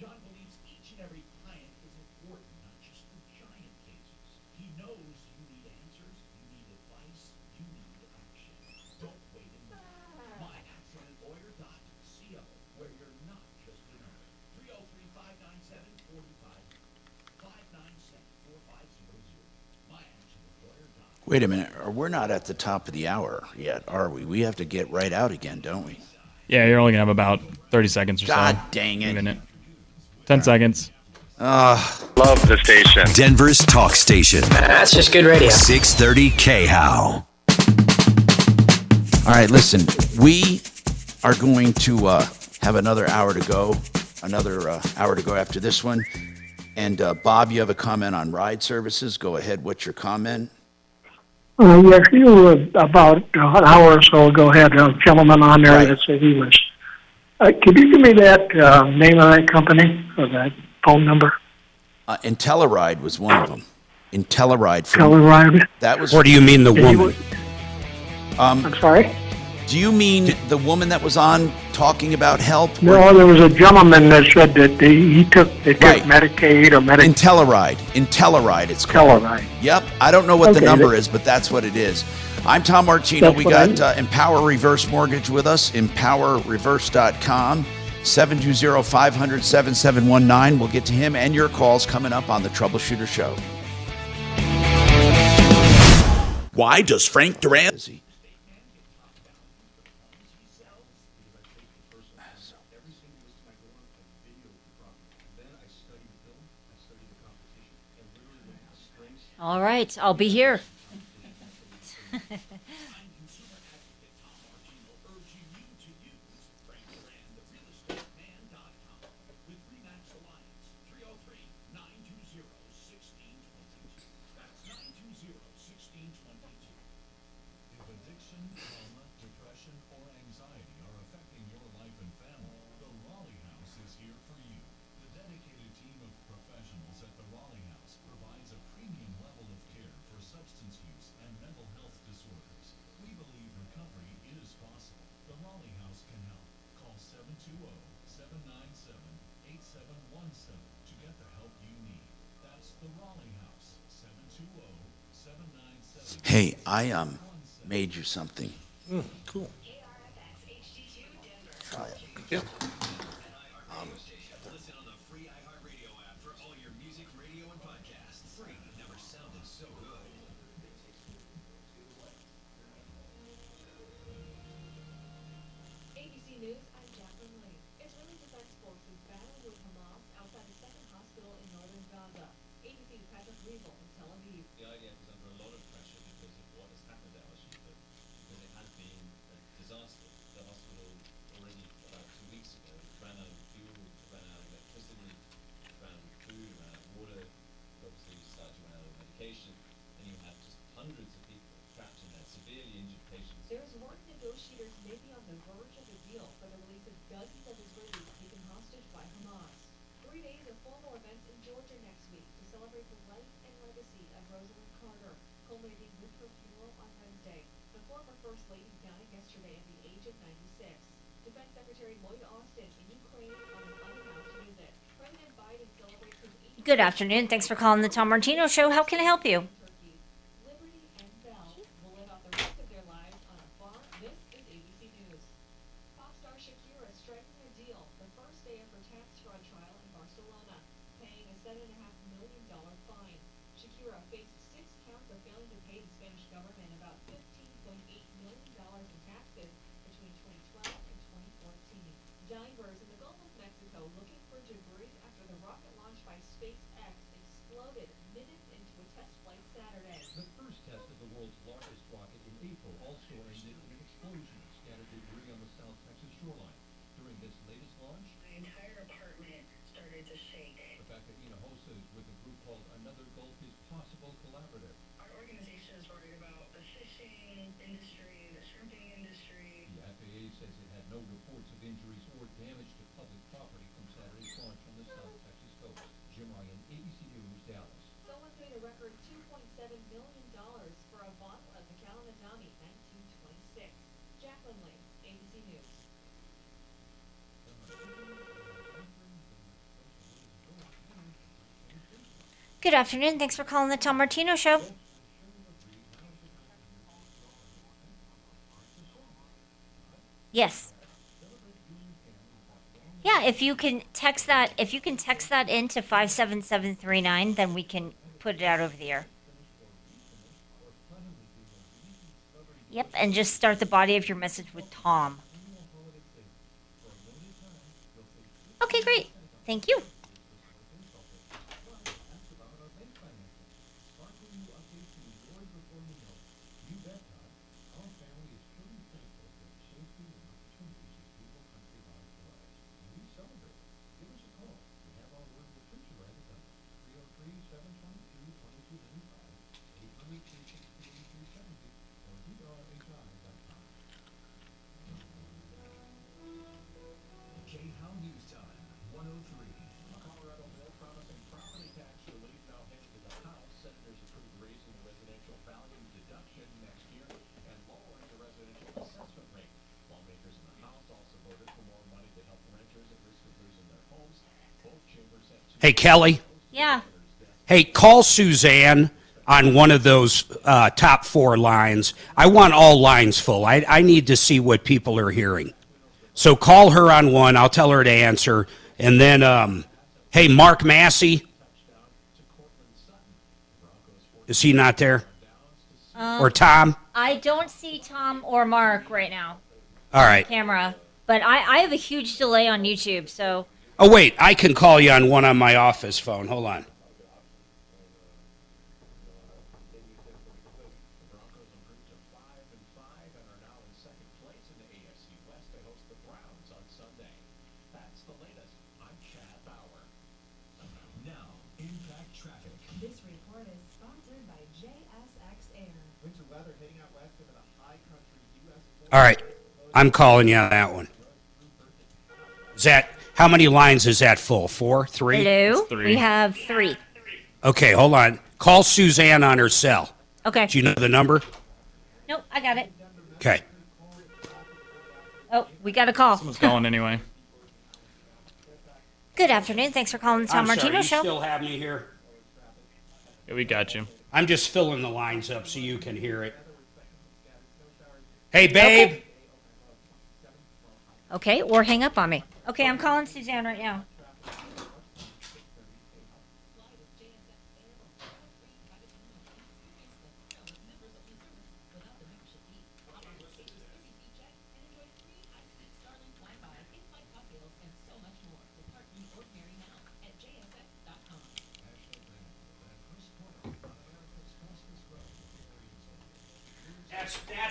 John believes each and every client is important, not just the giant cases. He knows you need answers, you need advice, you need action. Don't wait a minute. MyAccidentLawyer.co, where you're not just a number. 303-597-4500. MyAccidentLawyer.com. Wait a minute. We're not at the top of the hour yet, are we? We have to get right out again, don't we? Yeah, you're only gonna have about 30 seconds or so. God dang it. A minute. 10 seconds. Love the station. Denver's talk station. That's just good radio. 630 KHOW. All right, listen. We are going to have another hour to go. Another hour to go after this one. And Bob, you have a comment on ride services. Go ahead. What's your comment? Yes, you about an hour or so ago had a gentleman on there that said he was. Could you give me that name of that company or that phone number? Intelleride was one of them. Intelleride. Intelleride? That was. Or do you mean the woman? I'm sorry? Do you mean the woman that was on talking about help? No, there was a gentleman that said that they took Medicaid or Medicaid. Intelleride, it's called. Intelleride. Yep. I don't know what the number is, but that's what it is. I'm Tom Martino. That's We what got Empower Reverse Mortgage with us, empowerreverse.com, 720-500-7719. We'll get to him and your calls coming up on the Troubleshooter Show. Why does Frank Duran... All right, I'll be here. Hey, I made you something. Cool. Try it. Yeah. Listen on the free iHeartRadio app for all your music, radio, and podcasts. Free never sounded so good. ABC News, I'm Jacqueline Lee. Israeli Defense Forces battle with Hamas outside the second hospital in northern Gaza. ABC's Patrick Revel in Tel Aviv. The IDF is under a lot of pressure because of what has happened at Al-Shifa, because it has been a disaster. The hospital already about 2 weeks ago ran out of fuel, ran out of electricity, ran out of food, ran out of water, obviously started to run out of medication, and you had just hundreds of people trapped in there, severely injured patients. There's word negotiators may be on the verge of a deal for the release of dozens of Israelis taken hostage by Hamas. 3 days of formal events in Georgia next week to celebrate the life and legacy of Rosalind Carter, culminating with her funeral on Wednesday. The former First Lady died yesterday at the age of 96. Defense Secretary Lloyd Austin in Ukraine on an unannounced visit. President Biden celebrates his 80th. Good afternoon. Thanks for calling the Tom Martino Show. How can I help you? Liberty and Bell will live out the rest of their lives on a farm. This is ABC News. Pop star Shakira striking a deal the first day of her tax fraud trial in Barcelona, paying a $7.5 million fine. Shakira faced 6 counts of failing to pay the Spanish government about $15.8 million in taxes between 2012 and 2014. Divers in the Gulf of Mexico looking for debris after the rocket launched by SpaceX exploded minutes into a test flight Saturday. The first test of the world's largest rocket in April also ended in an explosion of scattered debris on the South Texas shoreline. During this latest launch, My entire apartment started to shake. Rebecca Hinojosa is with a group called Another Gulf is Possible Collaborative. Our organization is worried about the fishing industry, the shrimping industry. The FAA says it had no reports of injuries or damage to public property from Saturday's launch on the South Texas coast. Jim Ryan, ABC News, Dallas. Someone paid a record $2.7 million for a bottle of the Kalamazoo 1926. Good afternoon. Thanks for calling the Tom Martino Show. Yes. Yeah, if you can text that into 57739, then we can put it out over the air. Yep, and just start the body of your message with Tom. Okay, great. Thank you. Hey, Kelly. Yeah. Hey, call Suzanne on one of those top 4 lines. I want all lines full. I need to see what people are hearing. So call her on one. I'll tell her to answer. And then, hey, Mark Massey. Is he not there? Or Tom? I don't see Tom or Mark right now. All right. Camera. But I have a huge delay on YouTube, so... Oh, wait. I can call you on one on my office phone. Hold on. This report is sponsored by JSX Air. Winter weather heading out west into the high country U.S. All right. I'm calling you on that one. Is that... How many lines is that full? 4? 3? Hello? We have 3. Okay, hold on. Call Suzanne on her cell. Okay. Do you know the number? Nope, I got it. Okay. Oh, we got a call. Someone's calling anyway. Good afternoon. Thanks for calling the Tom I'm sorry, Martino you Show. still have me here? Yeah, we got you. I'm just filling the lines up so you can hear it. Hey, babe. Okay, or hang up on me. Okay, I'm calling Suzanne right now.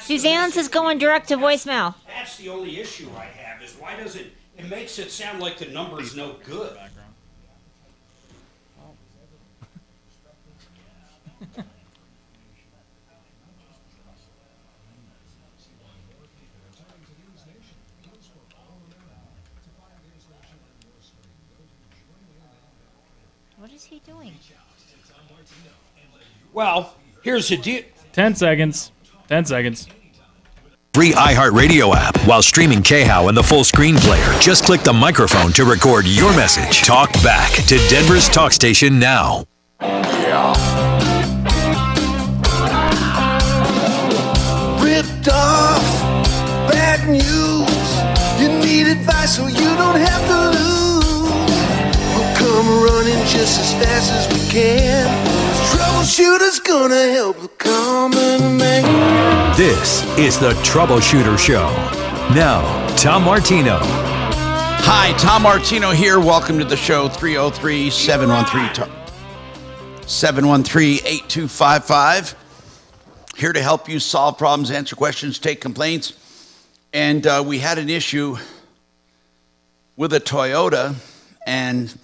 Suzanne's is going direct to voicemail. That's the only issue I have is why does it makes it sound like the number's no good. What is he doing? Well, here's the deal. 10 seconds. 10 seconds. Free iHeartRadio app while streaming KHOW and the full screen player. Just click the microphone to record your message. Talk back to Denver's talk station now. Ripped off, bad news. You need advice so you don't have to lose. We'll come running just as fast as we can. Troubleshooter's gonna help the common man. This is the Troubleshooter Show. Now, Tom Martino. Hi, Tom Martino here. Welcome to the show. 303-713-8255. Here to help you solve problems, answer questions, take complaints. And we had an issue with a Toyota, and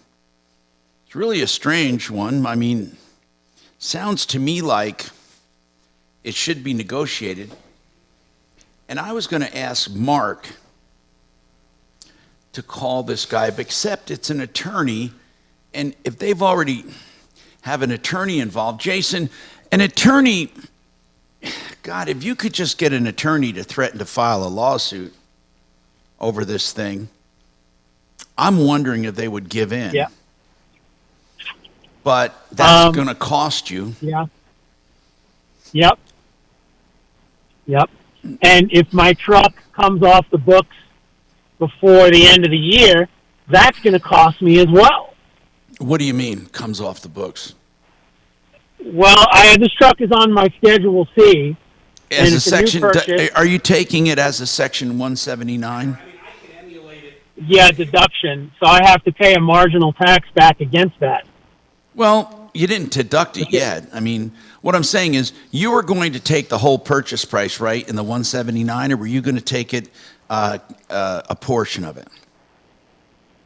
it's really a strange one. I mean, sounds to me like it should be negotiated. And I was going to ask Mark to call this guy, but except it's an attorney, and if they've already have an attorney involved, Jason, an attorney, God, if you could just get an attorney to threaten to file a lawsuit over this thing, I'm wondering if they would give in. Yeah. but that's going to cost you. Yeah. Yep. Yep. And if my truck comes off the books before the end of the year, that's going to cost me as well. What do you mean, comes off the books? Well, this truck is on my Schedule C. As and a it's section, new purchase. are you taking it as a Section 179? Yeah, deduction. So I have to pay a marginal tax back against that. Well, you didn't deduct it yet. I mean, what I'm saying is you were going to take the whole purchase price, right, in the 179, or were you going to take it a portion of it?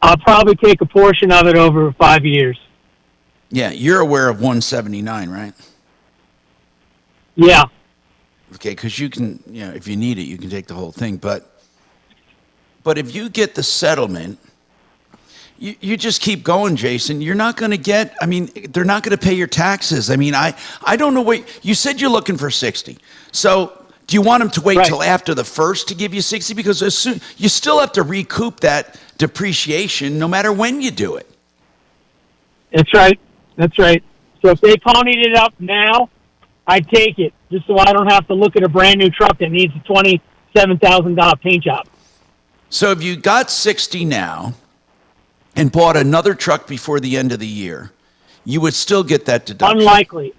I'll probably take a portion of it over 5 years. Yeah, you're aware of 179, right? Yeah. Okay, because you can, if you need it, you can take the whole thing. But if you get the settlement, you just keep going, Jason. You're not going to get, they're not going to pay your taxes. I don't know what, you said you're looking for 60. So do you want them to wait till after the first to give you 60? Because as soon, you still have to recoup that depreciation no matter when you do it. That's right. That's right. So if they ponied it up now, I'd take it, just so I don't have to look at a brand new truck that needs a $27,000 paint job. So if you got 60 now and bought another truck before the end of the year, you would still get that deduction. Unlikely.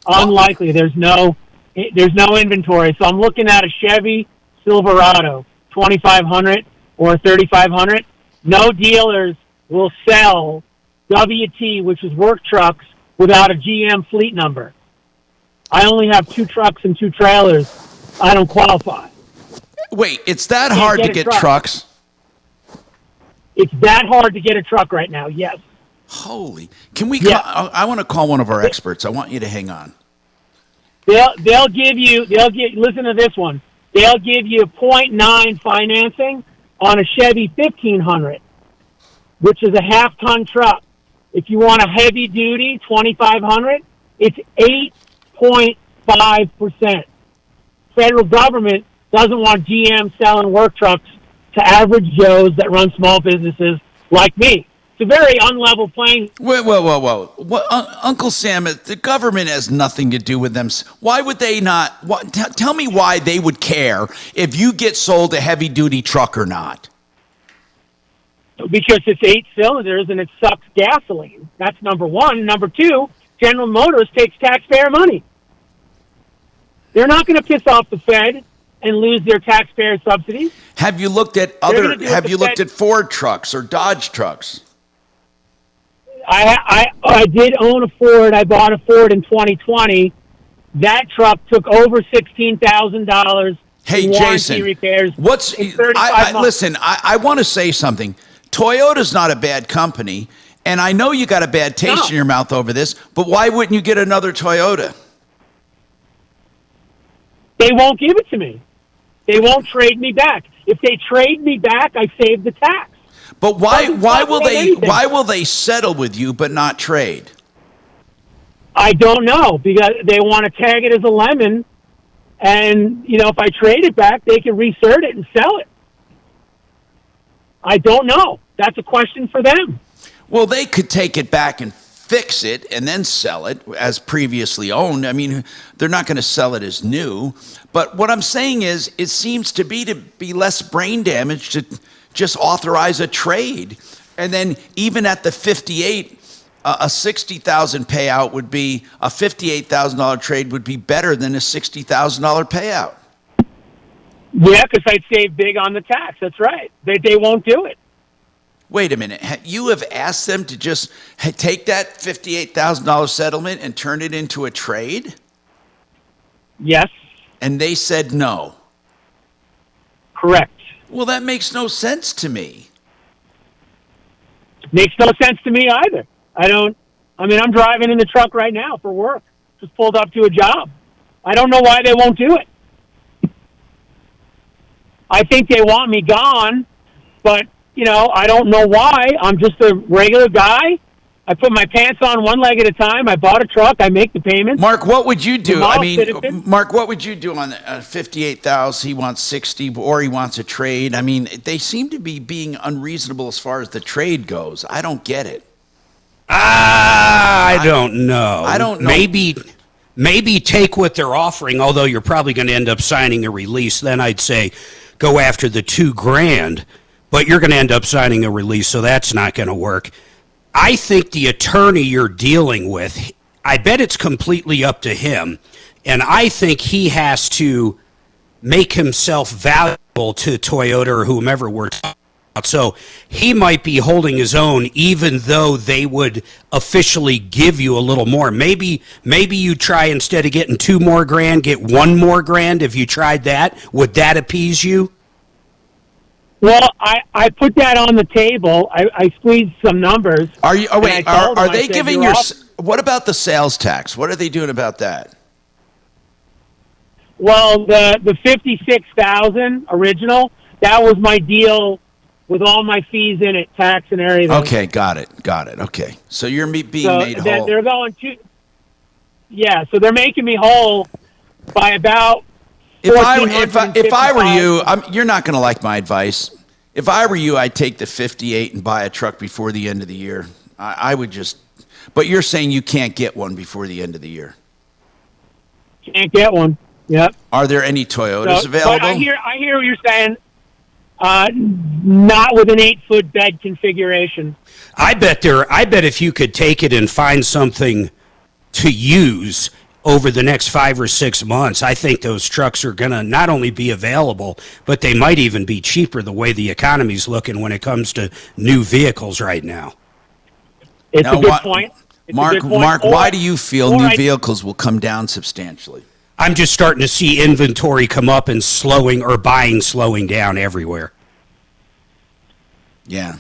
Unlikely. There's no inventory. So I'm looking at a Chevy Silverado 2500 or 3500. No dealers will sell WT, which is work trucks, without a GM fleet number. I only have 2 trucks and 2 trailers. I don't qualify. Wait, it's that hard to get trucks? It's that hard to get a truck right now, yes. Holy. Can we call, I want to call one of our experts. I want you to hang on. They'll give listen to this one. They'll give you 0.9 financing on a Chevy 1500, which is a half-ton truck. If you want a heavy-duty 2500, it's 8.5%. Federal government doesn't want GM selling work trucks to average Joes that run small businesses like me. It's a very unlevel playing. Whoa. Uncle Sam, the government has nothing to do with them. Why would they not? Tell me why they would care if you get sold a heavy-duty truck or not. Because it's 8 cylinders and it sucks gasoline. That's number one. Number two, General Motors takes taxpayer money. They're not going to piss off the Fed and lose their taxpayer subsidies. Have you looked at looked at Ford trucks or Dodge trucks? I did own a Ford. I bought a Ford in 2020. That truck took over $16,000. Hey, Jason, repairs. Listen, I want to say something. Toyota's not a bad company, and I know you got a bad taste in your mouth over this, but why wouldn't you get another Toyota? They won't give it to me. They won't trade me back. If they trade me back, I save the tax. But why will they settle with you but not trade? I don't know, because they want to tag it as a lemon, and if I trade it back, they can reinsert it and sell it. I don't know. That's a question for them. Well, they could take it back and fix it and then sell it as previously owned. They're not going to sell it as new. But what I'm saying is, it seems to be less brain damage to just authorize a trade. And then even at the 58, a $60,000 payout would be, a $58,000 trade would be better than a $60,000 payout. Yeah, because I'd save big on the tax. That's right. They won't do it. Wait a minute. You have asked them to just take that $58,000 settlement and turn it into a trade? Yes. And they said no. Correct. Well, that makes no sense to me. Makes no sense to me either. I'm driving in the truck right now for work. Just pulled up to a job. I don't know why they won't do it. I think they want me gone, but, I don't know why. I'm just a regular guy. I put my pants on one leg at a time. I bought a truck. I make the payments. Mark, what would you do? Mark, what would you do on $58,000? He wants 60, or he wants a trade. They seem to be being unreasonable as far as the trade goes. I don't get it. I don't know. I don't know. Maybe take what they're offering, although you're probably going to end up signing a release. Then I'd say go after the $2,000, but you're going to end up signing a release, so that's not going to work. I think the attorney you're dealing with, I bet it's completely up to him, and I think he has to make himself valuable to Toyota or whomever we're talking about. So he might be holding his own, even though they would officially give you a little more. Maybe you try, instead of getting $2 more grand, get $1 more grand. If you tried that, would that appease you? Well, I put that on the table. I squeezed some numbers. Are you? Oh, wait. Are they giving your? Off. What about the sales tax? What are they doing about that? Well, the $56,000 original, that was my deal with all my fees in it, tax and everything. Okay, got it. Okay, so you're being made whole. They're going to. Yeah, so they're making me whole by about. If I were you, you're not going to like my advice. If I were you, I'd take the 58 and buy a truck before the end of the year. I would just. But you're saying you can't get one before the end of the year. Can't get one. Yep. Are there any Toyotas available? But I hear what you're saying. Not with an 8-foot bed configuration. I bet if you could take it and find something to use over the next 5 or 6 months, I think those trucks are going to not only be available, but they might even be cheaper the way the economy's looking when it comes to new vehicles right now. It's a good point. Mark, why do you feel new vehicles will come down substantially? I'm just starting to see inventory come up and buying slowing down everywhere. Yeah.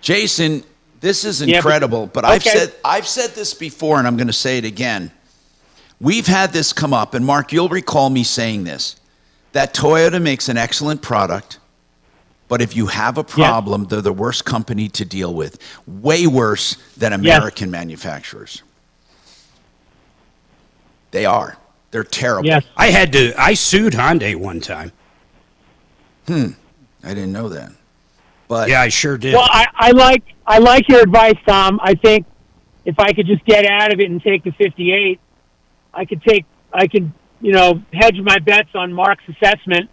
Jason, this is incredible, but I've said this before and I'm going to say it again. We've had this come up, and Mark, you'll recall me saying this, that Toyota makes an excellent product, but if you have a problem, they're the worst company to deal with. Way worse than American manufacturers. They are. They're terrible. Yes. I sued Hyundai one time. I didn't know that. But yeah, I sure did. Well, I like your advice, Tom. I think if I could just get out of it and take the 58, I could hedge my bets on Mark's assessment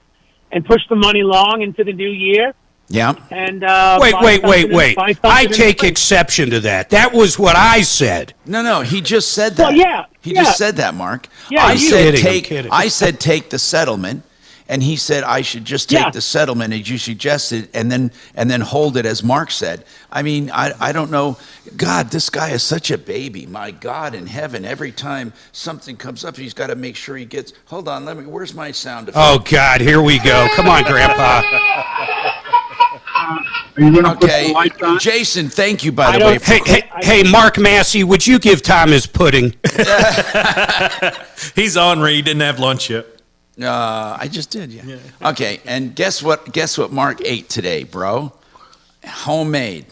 and push the money long into the new year. Yeah. And wait. I take exception to that. That was what I said. No, he just said that. Well, yeah. He just said that, Mark. Yeah, I said take the settlement, and he said I should just take the settlement as you suggested, and then hold it as Mark said. I mean, I don't know. God, this guy is such a baby. My God in heaven, every time something comes up, he's got to make sure he gets. Hold on, where's my sound effect? Oh God, here we go. Come on, Grandpa. Are you going to put the lights on? Jason, thank you, by the way. Hey, Mark Massey, would you give Tom his pudding? He's ornery. He didn't have lunch yet. I just did, yeah. Okay, and guess what Mark ate today, bro? Homemade.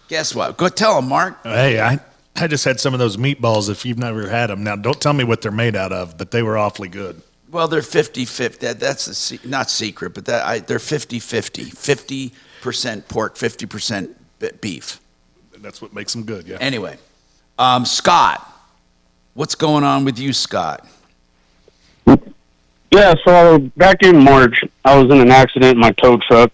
Guess what? Go tell him, Mark. Hey, I just had some of those meatballs if you've never had them. Now, don't tell me what they're made out of, but they were awfully good. Well, they're 50-50. That's not secret, but they're 50-50. 50% pork, 50% beef. That's what makes them good, yeah. Anyway, Scott, what's going on with you, Scott? Yeah, so back in March, I was in an accident in my tow truck,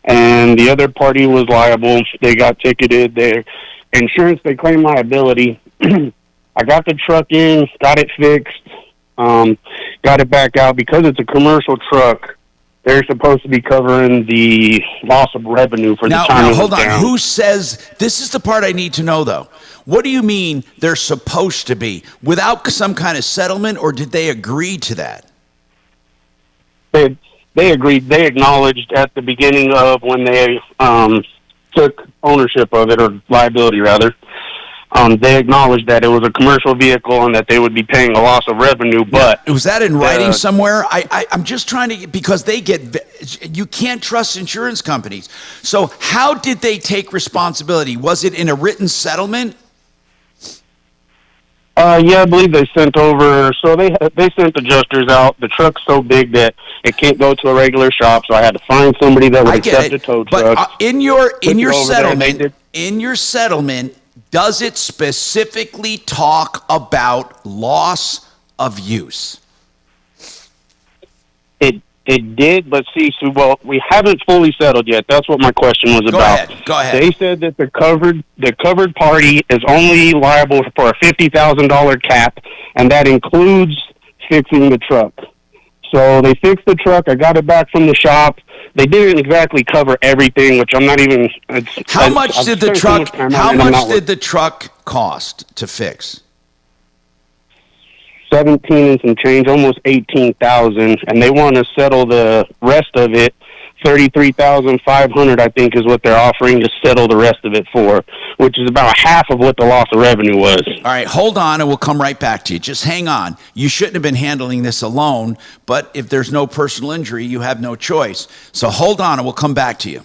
and the other party was liable. They got ticketed. Their insurance, they claimed liability. I got the truck in, got it fixed. Got it back out. Because it's a commercial truck, they're supposed to be covering the loss of revenue for the time. Now, hold on. Who says, this is the part I need to know, though. What do you mean they're supposed to be? Without some kind of settlement, or did they agree to that? They agreed. They acknowledged at the beginning of when they took ownership of it, or liability, rather. They acknowledged that it was a commercial vehicle and that they would be paying a loss of revenue, but... Was that in writing somewhere? I'm just trying to... Because you can't trust insurance companies. So how did they take responsibility? Was it in a written settlement? Yeah, I believe they sent over... So they sent adjusters out. The truck's so big that it can't go to a regular shop, so I had to find somebody that would accept a tow truck. But in your settlement... in your settlement, does it specifically talk about loss of use? It did, but see, so, well, we haven't fully settled yet. That's what my question was about. Go ahead. They said that the covered party is only liable for a $50,000 cap, and that includes fixing the truck. So they fixed the truck. I got it back from the shop. They didn't exactly cover everything, which I'm not even. How much did the truck cost to fix? 17 and some change, almost 18,000, and they want to settle the rest of it. 33,500, I think, is what they're offering to settle the rest of it for, which is about half of what the loss of revenue was. All right, hold on, and we'll come right back to you. Just hang on. You shouldn't have been handling this alone, but if there's no personal injury, you have no choice. So hold on, and we'll come back to you.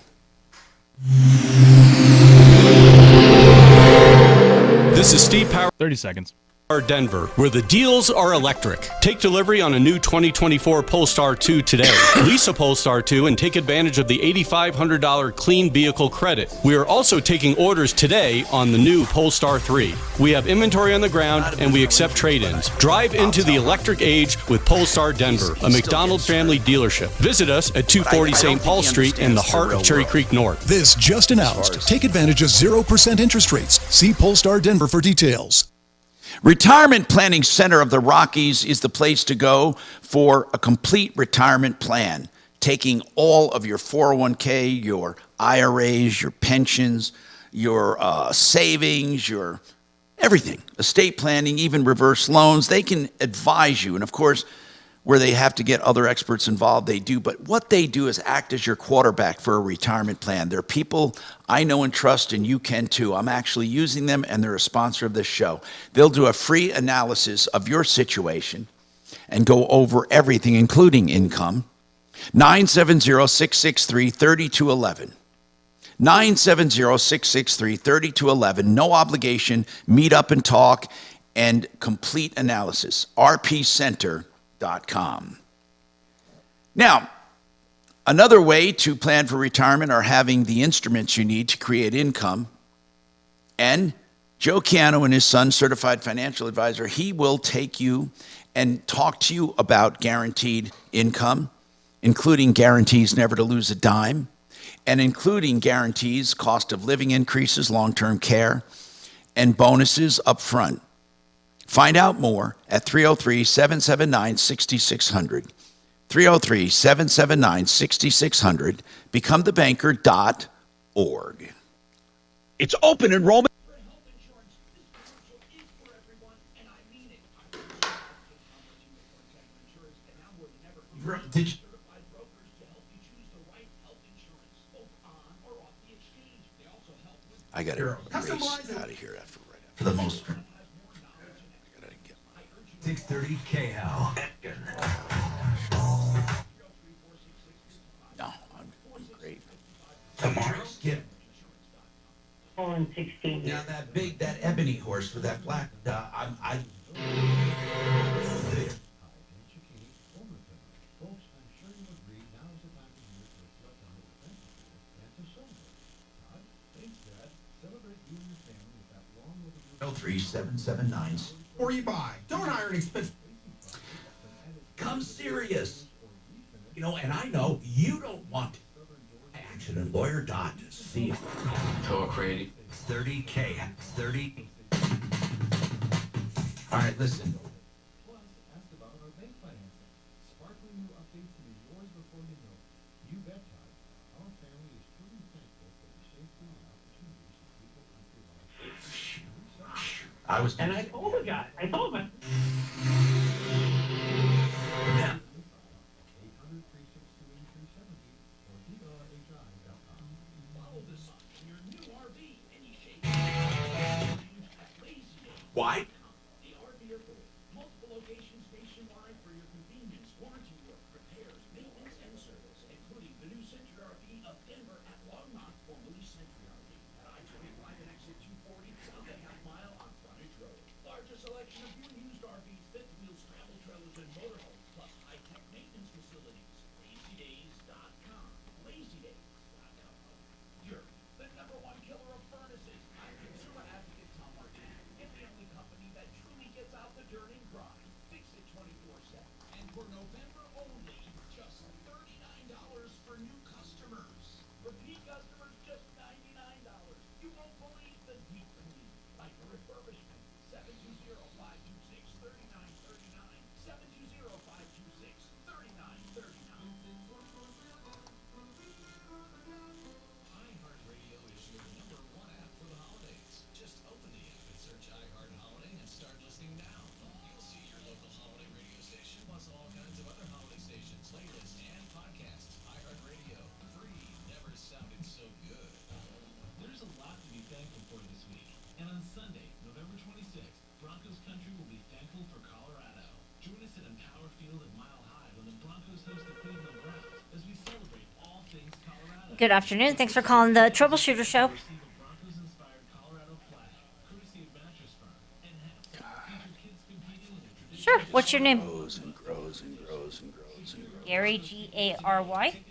This is Steve Power. 30 seconds. Denver, where the deals are electric. Take delivery on a new 2024 Polestar 2 today. Lease a Polestar 2 and take advantage of the $8,500 clean vehicle credit. We are also taking orders today on the new Polestar 3. We have inventory on the ground and we accept trade-ins. Drive into the electric age with Polestar Denver, a McDonald family dealership. Visit us at 240 St. Paul Street in the heart of Cherry Creek North. This just announced. Take advantage of 0% interest rates. See Polestar Denver for details. Retirement Planning Center of the Rockies is the place to go for a complete retirement plan, taking all of your 401k, your IRAs, your pensions, your savings, your everything, estate planning, even reverse loans. They can advise you. And of course, where they have to get other experts involved, they do. But what they do is act as your quarterback for a retirement plan. They're people I know and trust, and you can too. I'm actually using them, and they're a sponsor of this show. They'll do a free analysis of your situation and go over everything, including income. 970-663-3211. 970-663-3211. No obligation. Meet up and talk and complete analysis. rpcenter.com. Now, another way to plan for retirement are having the instruments you need to create income. And Joe Ciano and his son, certified financial advisor, he will take you and talk to you about guaranteed income, including guarantees never to lose a dime, and including guarantees cost of living increases, long-term care, and bonuses up front. Find out more at 303-779-6600. 303-779-6600. BecomeTheBanker.org. It's open enrollment. Did you? I got to race out of here for the most part. 630 KHOW. No, I'm great. Tomorrow, skip. On 16. Now that ebony horse with that black, Three 779. Or you buy. Don't hire an expensive. Come serious. You know, and I know you don't want accident lawyer dot C. Talk ready. 30K. 30. All right, listen. And I told the guy. I told him. Now, why? The RV Airport. Multiple locations nationwide for your convenience. Warranty work, repairs, maintenance, and service, including the new Century RV of Denver at Longmont, formerly Century RV. At I-25 and exit 240, south a half mile on Frontage Road. Largest selection of new and used RVs, fifth wheels, travel trailers, and motorhomes, plus high-tech maintenance facilities. LazyDays.com. LazyDays.com. You're the #1 killer of furnaces. Good afternoon. Thanks for calling the Troubleshooter Show. Sure. What's your name? Grows and grows and grows and grows and grows. Gary, Gary.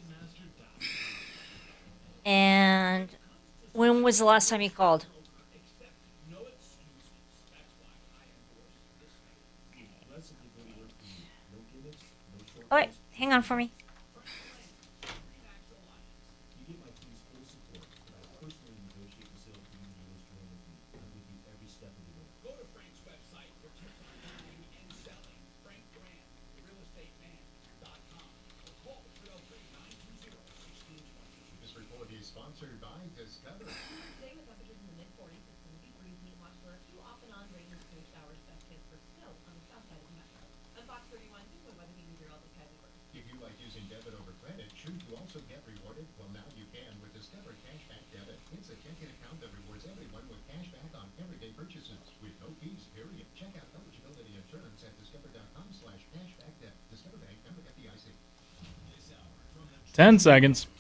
And when was the last time you called? All right, hang on for me. Sponsored by Discover. Today with temperatures in the mid-40s, it's going to be breezy and watch for a few off-and-on rain and snow showers, best case for snow on the south side of the metro. On Fox 31, here's what weather meteorologist Kylie Bird. If you like using debit over credit, should you also get rewarded? Well, now you can with Discover Cashback Debit. It's a checking account that rewards everyone with cashback on everyday purchases with no fees, period. Check out eligibility and terms at discover.com/cashbackdebit. Discover Bank, member FDIC. 10 seconds.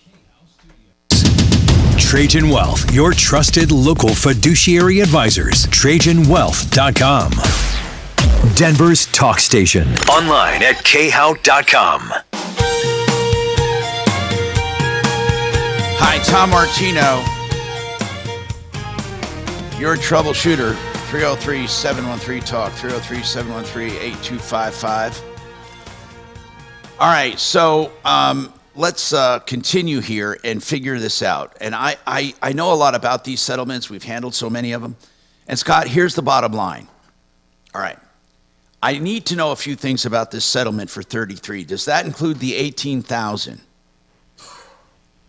Trajan Wealth, your trusted local fiduciary advisors. TrajanWealth.com. Denver's talk station. Online at khout.com. Hi, Tom Martino. Your troubleshooter. 303-713-TALK. 303-713-8255. All right, so let's continue here and figure this out. And I know a lot about these settlements. We've handled so many of them. And Scott, here's the bottom line. All right. I need to know a few things about this settlement for 33. Does that include the 18,000?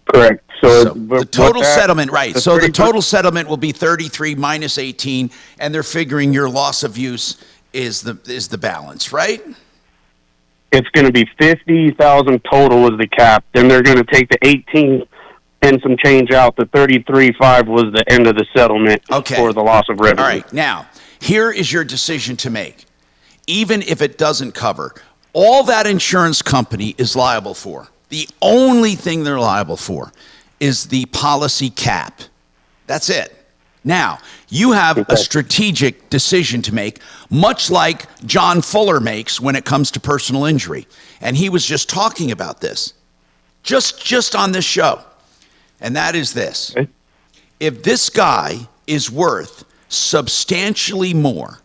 Correct. So the total settlement, right. So the total settlement will be 33 minus 18, and they're figuring your loss of use is the balance, right? It's going to be 50,000 total is the cap. Then they're going to take the 18 and some change out. The 33.5 was the end of the settlement for the loss of revenue. All right. Now, here is your decision to make. Even if it doesn't cover, all that insurance company is liable for, the only thing they're liable for is the policy cap. That's it. Now, you have a strategic decision to make, much like John Fuller makes when it comes to personal injury. And he was just talking about this, just on this show. And that is this. If this guy is worth substantially more,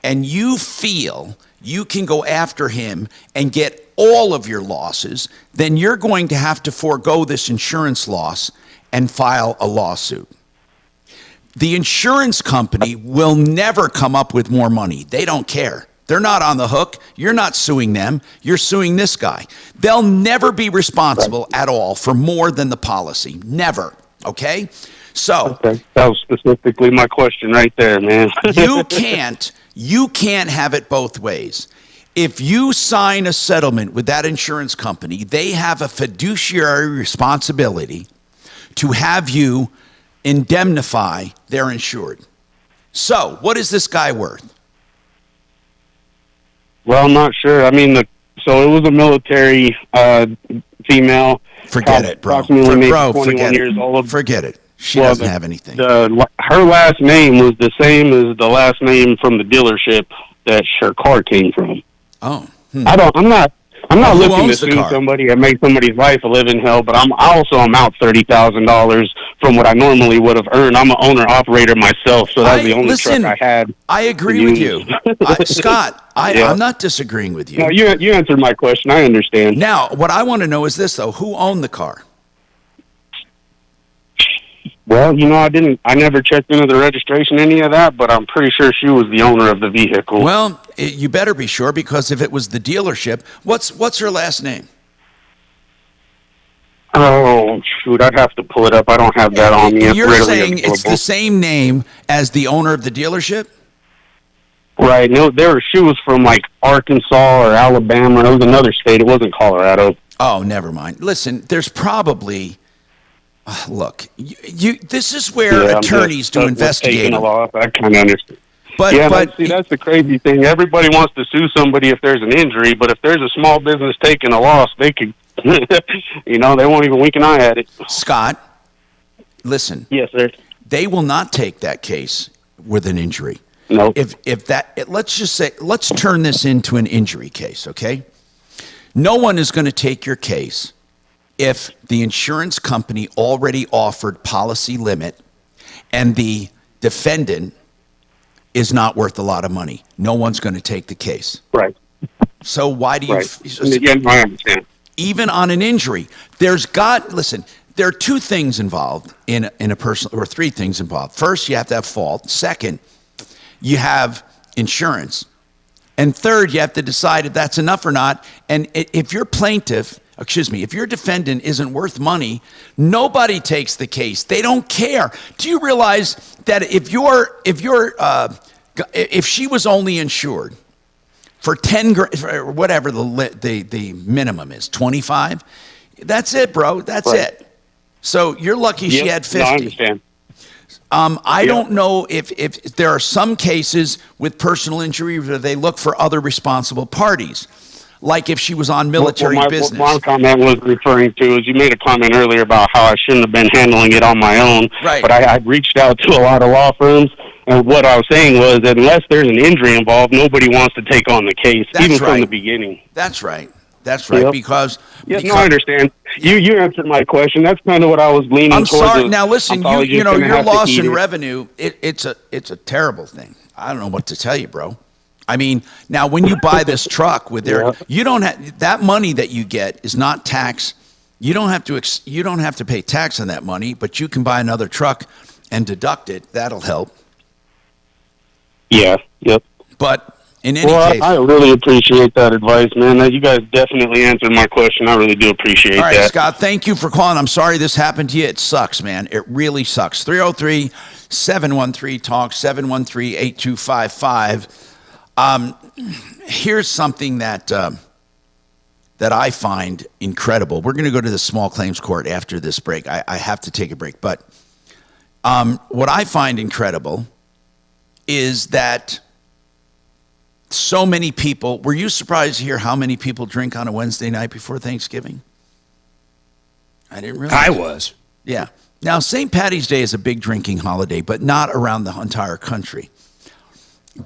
and you feel you can go after him and get all of your losses, then you're going to have to forego this insurance loss and file a lawsuit. The insurance company will never come up with more money. They don't care. They're not on the hook. You're not suing them. You're suing this guy. They'll never be responsible at all for more than the policy. Never. Okay? So that was specifically my question right there, man. you can't have it both ways. If you sign a settlement with that insurance company, they have a fiduciary responsibility to have you indemnify their insured. So, what is this guy worth? Well, I'm not sure. I mean, so it was a military female. Forget it, bro. Approximately Bro, 21 forget years it. old. Forget it. She doesn't have anything. Her last name was the same as the last name from the dealership that her car came from. Oh. I'm not looking to owns the sue car? somebody and make somebody's life a living hell, but I'm out $30,000 from what I normally would have earned. I'm an owner operator myself, so that's the only truck I had. I agree with you, Scott. I'm not disagreeing with you. No, you answered my question. I understand. Now, what I want to know is this though: who owned the car? Well, I never checked into the registration, any of that, but I'm pretty sure she was the owner of the vehicle. Well, you better be sure, because if it was the dealership, what's her last name? Oh, shoot, I'd have to pull it up. I don't have that on me. You're saying it's the same name as the owner of the dealership? Right. No, she was from like Arkansas or Alabama. It was another state. It wasn't Colorado. Oh, never mind. Listen, there's probably... Look, this is where attorneys do investigating. I kind of understand. But see, that's the crazy thing. Everybody wants to sue somebody if there's an injury, but if there's a small business taking a loss, they could You know, they won't even wink an eye at it. Scott, listen. Yes, sir. They will not take that case with an injury. No. Let's just say, let's turn this into an injury case, okay? No one is going to take your case if the insurance company already offered policy limit and the defendant is not worth a lot of money. No one's going to take the case. Right. So why do you... Right. Yeah, I understand. Even on an injury, there are two things involved in a personal, or three things involved. First, you have to have fault. Second, you have insurance. And third, you have to decide if that's enough or not. And if your if your defendant isn't worth money, nobody takes the case. They don't care. Do you realize that if she was only insured for 10 grand, or whatever the minimum is, 25, that's it, bro. That's it. So you're lucky she had 50. No, I understand. I don't know if there are some cases with personal injury where they look for other responsible parties, like if she was on military business. What my comment was referring to is you made a comment earlier about how I shouldn't have been handling it on my own. Right. But I reached out to a lot of law firms, and what I was saying was that unless there's an injury involved, nobody wants to take on the case, from the beginning. That's right. That's right. Yep. Because no, I understand. You answered my question. That's kind of what I was leaning towards. I'm sorry. Now listen, you know your loss in it. revenue. It's a terrible thing. I don't know what to tell you, bro. I mean, now when you buy this truck with you don't have that money that you get is not tax. You don't have to pay tax on that money, but you can buy another truck and deduct it. That'll help. Yeah. Yep. But in any case, I really appreciate that advice, man. You guys definitely answered my question. I really do appreciate that. All right, that. Scott, thank you for calling. I'm sorry this happened to you. It sucks, man. It really sucks. 303-713-TALK, 713-8255. Here's something that I find incredible. We're going to go to the small claims court after this break. I have to take a break. But what I find incredible is that so many people, were you surprised to hear how many people drink on a Wednesday night before Thanksgiving? I didn't realize. I was. Yeah. Now, St. Paddy's Day is a big drinking holiday, but not around the entire country,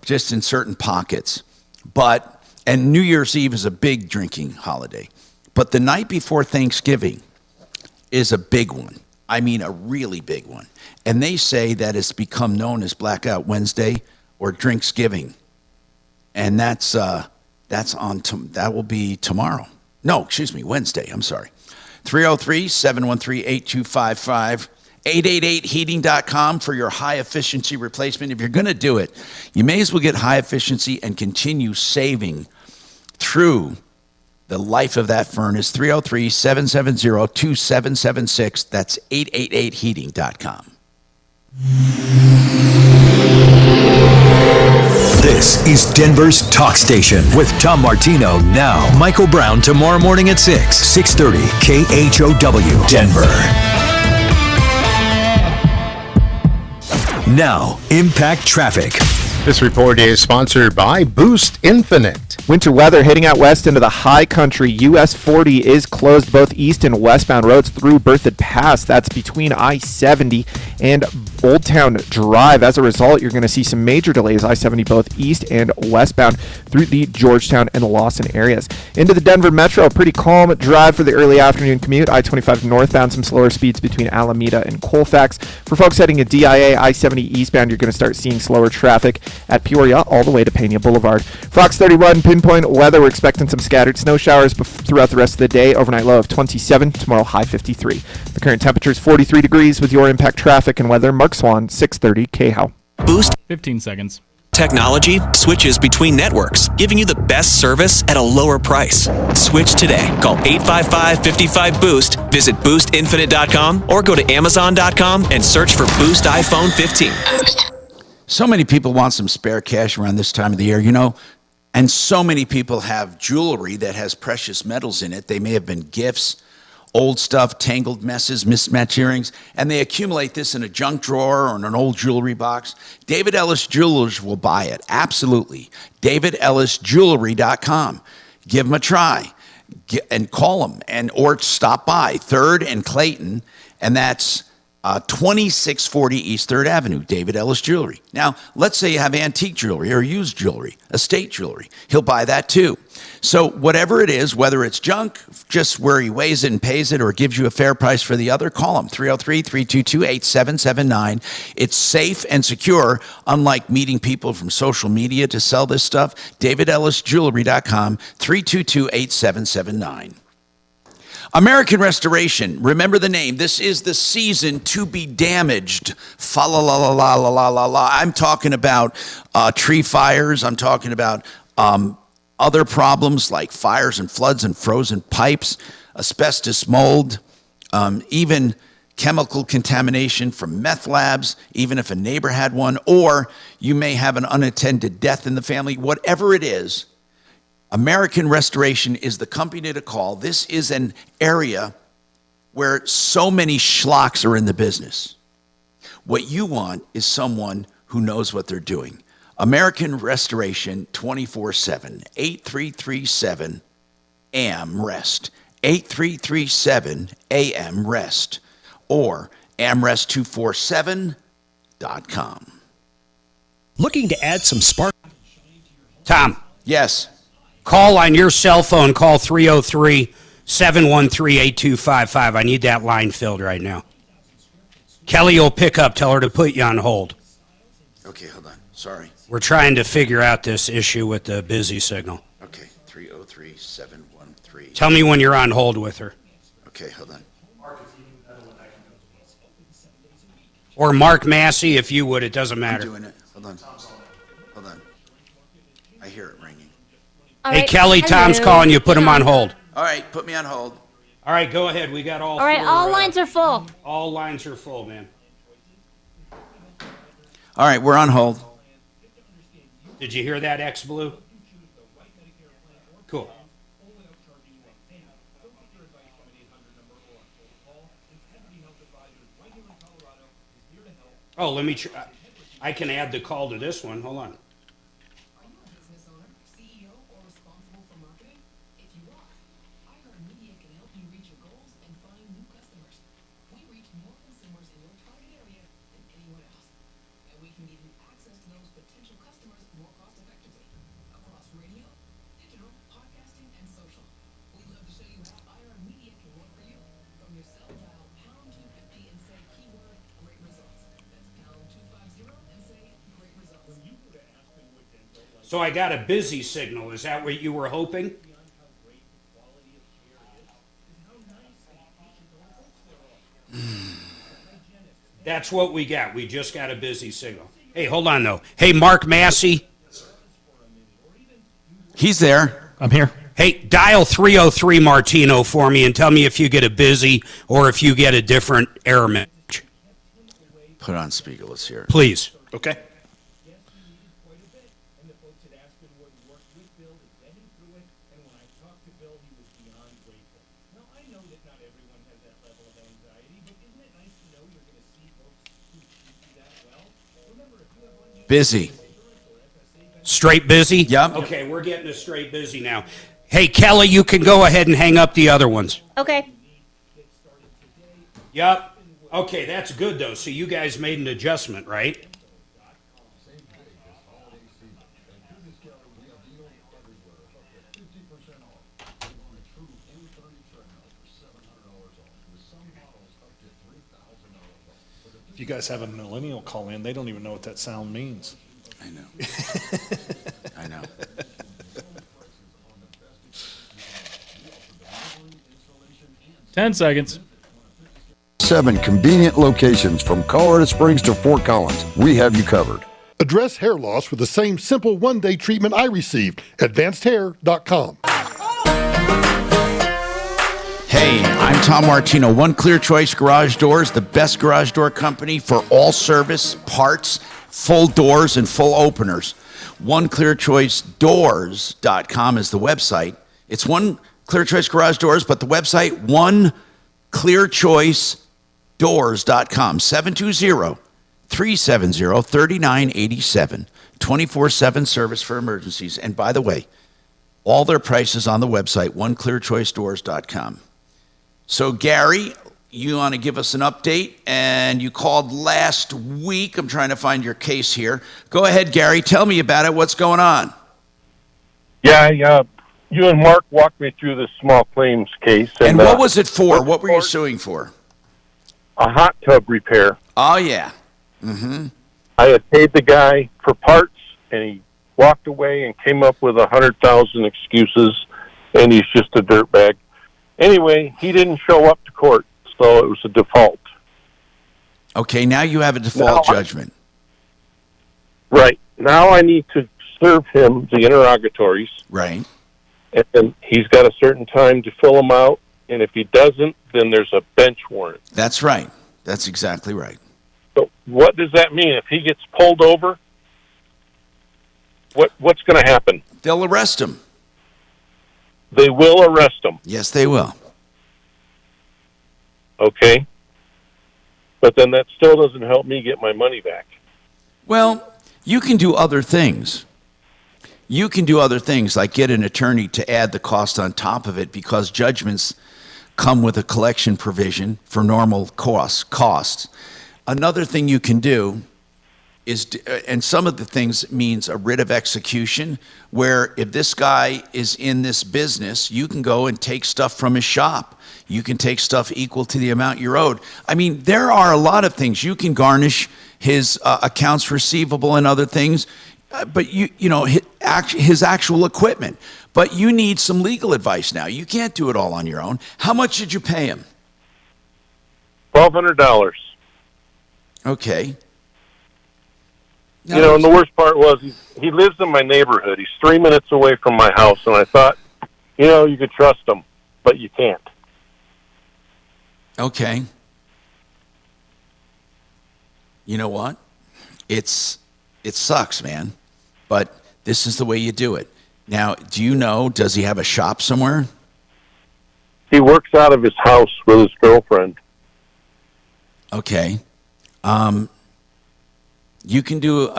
just in certain pockets. And New Year's Eve is a big drinking holiday. But the night before Thanksgiving is a big one. I mean, a really big one. And they say that it's become known as Blackout Wednesday or Drinksgiving. And that will be tomorrow. No, excuse me, Wednesday. I'm sorry. 303-713-8255. 888heating.com for your high efficiency replacement. If you're going to do it, you may as well get high efficiency and continue saving through the life of that furnace. 303-770-2776. That's 888heating.com. This is Denver's Talk Station with Tom Martino now. Michael Brown tomorrow morning at 6:30 KHOW Denver. Now, Impact Traffic. This report is sponsored by Boost Infinite. Winter weather heading out west into the high country. US 40 is closed both east and westbound roads through Berthoud Pass. That's between I-70 and Old Town Drive. As a result, you're going to see some major delays, I-70 both east and westbound through the Georgetown and the Lawson areas. Into the Denver Metro, a pretty calm drive for the early afternoon commute. I-25 northbound, some slower speeds between Alameda and Colfax. For folks heading to DIA, I-70 eastbound, you're going to start seeing slower traffic at Peoria all the way to Pena Boulevard. Fox 31, pinpoint weather. We're expecting some scattered snow showers throughout the rest of the day. Overnight low of 27, tomorrow high 53. The current temperature is 43 degrees with your Impact Traffic and weather. Mark Swan, 630 KHOW. Boost 15 seconds. Technology switches between networks, giving you the best service at a lower price. Switch today. Call 855-55-BOOST. Visit boostinfinite.com or go to amazon.com and search for Boost iPhone 15. So many people want some spare cash around this time of the year, you know, and so many people have jewelry that has precious metals in it. They may have been gifts, old stuff, tangled messes, mismatched earrings, and they accumulate this in a junk drawer or in an old jewelry box. David Ellis Jewelers will buy it. Absolutely. DavidEllisJewelry.com. Give them a try. and call them or stop by 3rd and Clayton, and that's 2640 East 3rd Avenue, David Ellis Jewelry. Now, let's say you have antique jewelry or used jewelry, estate jewelry. He'll buy that too. So whatever it is, whether it's junk, just where he weighs it and pays it or gives you a fair price for the other, call him, 303-322-8779. It's safe and secure, unlike meeting people from social media to sell this stuff. DavidEllisJewelry.com, 322-8779. American Restoration, remember the name. This is the season to be damaged. Fa la la la la la la la. I'm talking about tree fires. I'm talking about other problems like fires and floods and frozen pipes, asbestos, mold, even chemical contamination from meth labs, even if a neighbor had one, or you may have an unattended death in the family. Whatever it is, American Restoration is the company to call. This is an area where so many schlocks are in the business. What you want is someone who knows what they're doing. American Restoration 24/7, 8337 AM-REST, 8337 AM-REST, or amrest247.com. Looking to add some spark? Tom. Yes. Call on your cell phone. Call 303-713-8255. I need that line filled right now. Kelly will pick up. Tell her to put you on hold. Okay, hold on. Sorry. We're trying to figure out this issue with the busy signal. Okay, 303-713. Tell me when you're on hold with her. Okay, hold on. Or Mark Massey, if you would. It doesn't matter. I'm doing it. Hold on. Hold on. I hear it ringing. Hey, Kelly, Tom's calling you. Put him on hold. All right, put me on hold. All right, go ahead. We got all right, four, all lines are full. All lines are full, man. All right, we're on hold. Did you hear that, X-Blue? Cool. Oh, let me try. I can add the call to this one. Hold on. So I got a busy signal. Is that what you were hoping? That's what we got. We just got a busy signal. Hey, hold on, though. Hey, Mark Massey. He's there. I'm here. Hey, dial 303 Martino for me and tell me if you get a busy or if you get a different error message. Put on speaker. Let's hear it. Please. Okay. Busy. Straight busy? Yep. Okay, we're getting a straight busy now. Hey, Kelly, you can go ahead and hang up the other ones. Okay. Yep. Okay, that's good, though. So you guys made an adjustment, right? If you guys have a millennial call in, they don't even know what that sound means. I know. I know. 10 seconds. 7 convenient locations from Colorado Springs to Fort Collins. We have you covered. Address hair loss with the same simple one-day treatment I received. AdvancedHair.com. Hey, I'm Tom Martino. One Clear Choice Garage Doors, the best garage door company for all service, parts, full doors, and full openers. OneClearChoiceDoors.com is the website. It's One Clear Choice Garage Doors, but the website, OneClearChoiceDoors.com, 720-370-3987, 24/7 service for emergencies. And by the way, All their prices on the website, oneclearchoicedoors.com. So, Gary, you want to give us an update? And you called last week. I'm trying to find your case here. Go ahead, Gary. Tell me about it. What's going on? Yeah, you and Mark walked me through this small claims case. And what was it for? What were you suing for? A hot tub repair. Oh, yeah. Mm-hmm. I had paid the guy for parts, and he walked away and came up with 100,000 excuses, and he's just a dirtbag. Anyway, he didn't show up to court, so it was a default. Okay, now you have a default judgment. Right. Now I need to serve him the interrogatories. Right. And he's got a certain time to fill them out, and if he doesn't, then there's a bench warrant. That's right. That's exactly right. So what does that mean? If he gets pulled over, what's going to happen? They'll arrest him. They will arrest him. Yes, they will. Okay. But then that still doesn't help me get my money back. Well, you can do other things. You can do other things like get an attorney to add the cost on top of it because judgments come with a collection provision for normal costs. Another thing you can do is, and some of the things means a writ of execution, where if this guy is in this business, you can go and take stuff from his shop. You can take stuff equal to the amount you're owed. I mean, there are a lot of things. You can garnish his accounts receivable and other things, but you know his actual equipment. But you need some legal advice now. You can't do it all on your own. How much did you pay him? $1,200. Okay. You know, and the worst part was he lives in my neighborhood. He's 3 minutes away from my house, and I thought, you know, you could trust him, but you can't. Okay. You know what? It sucks, man, but this is the way you do it. Now, do you know, does he have a shop somewhere? He works out of his house with his girlfriend. Okay. You can do.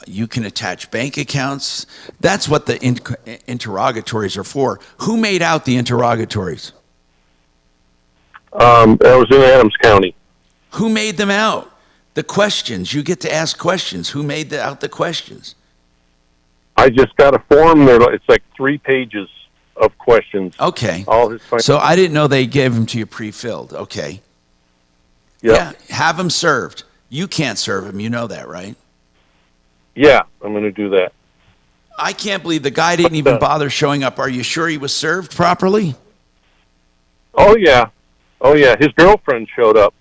You can attach bank accounts. That's what the interrogatories are for. Who made out the interrogatories? That was in Adams County. Who made them out? The questions. You get to ask questions. Who made out the questions? I just got a form there. It's like 3 pages of questions. Okay. All his so I didn't know they gave them to you pre-filled. Okay. Yep. Yeah. Have them served. You can't serve him. You know that, right? Yeah, I'm going to do that. I can't believe the guy didn't even bother showing up. Are you sure he was served properly? Oh, yeah. Oh, yeah. His girlfriend showed up,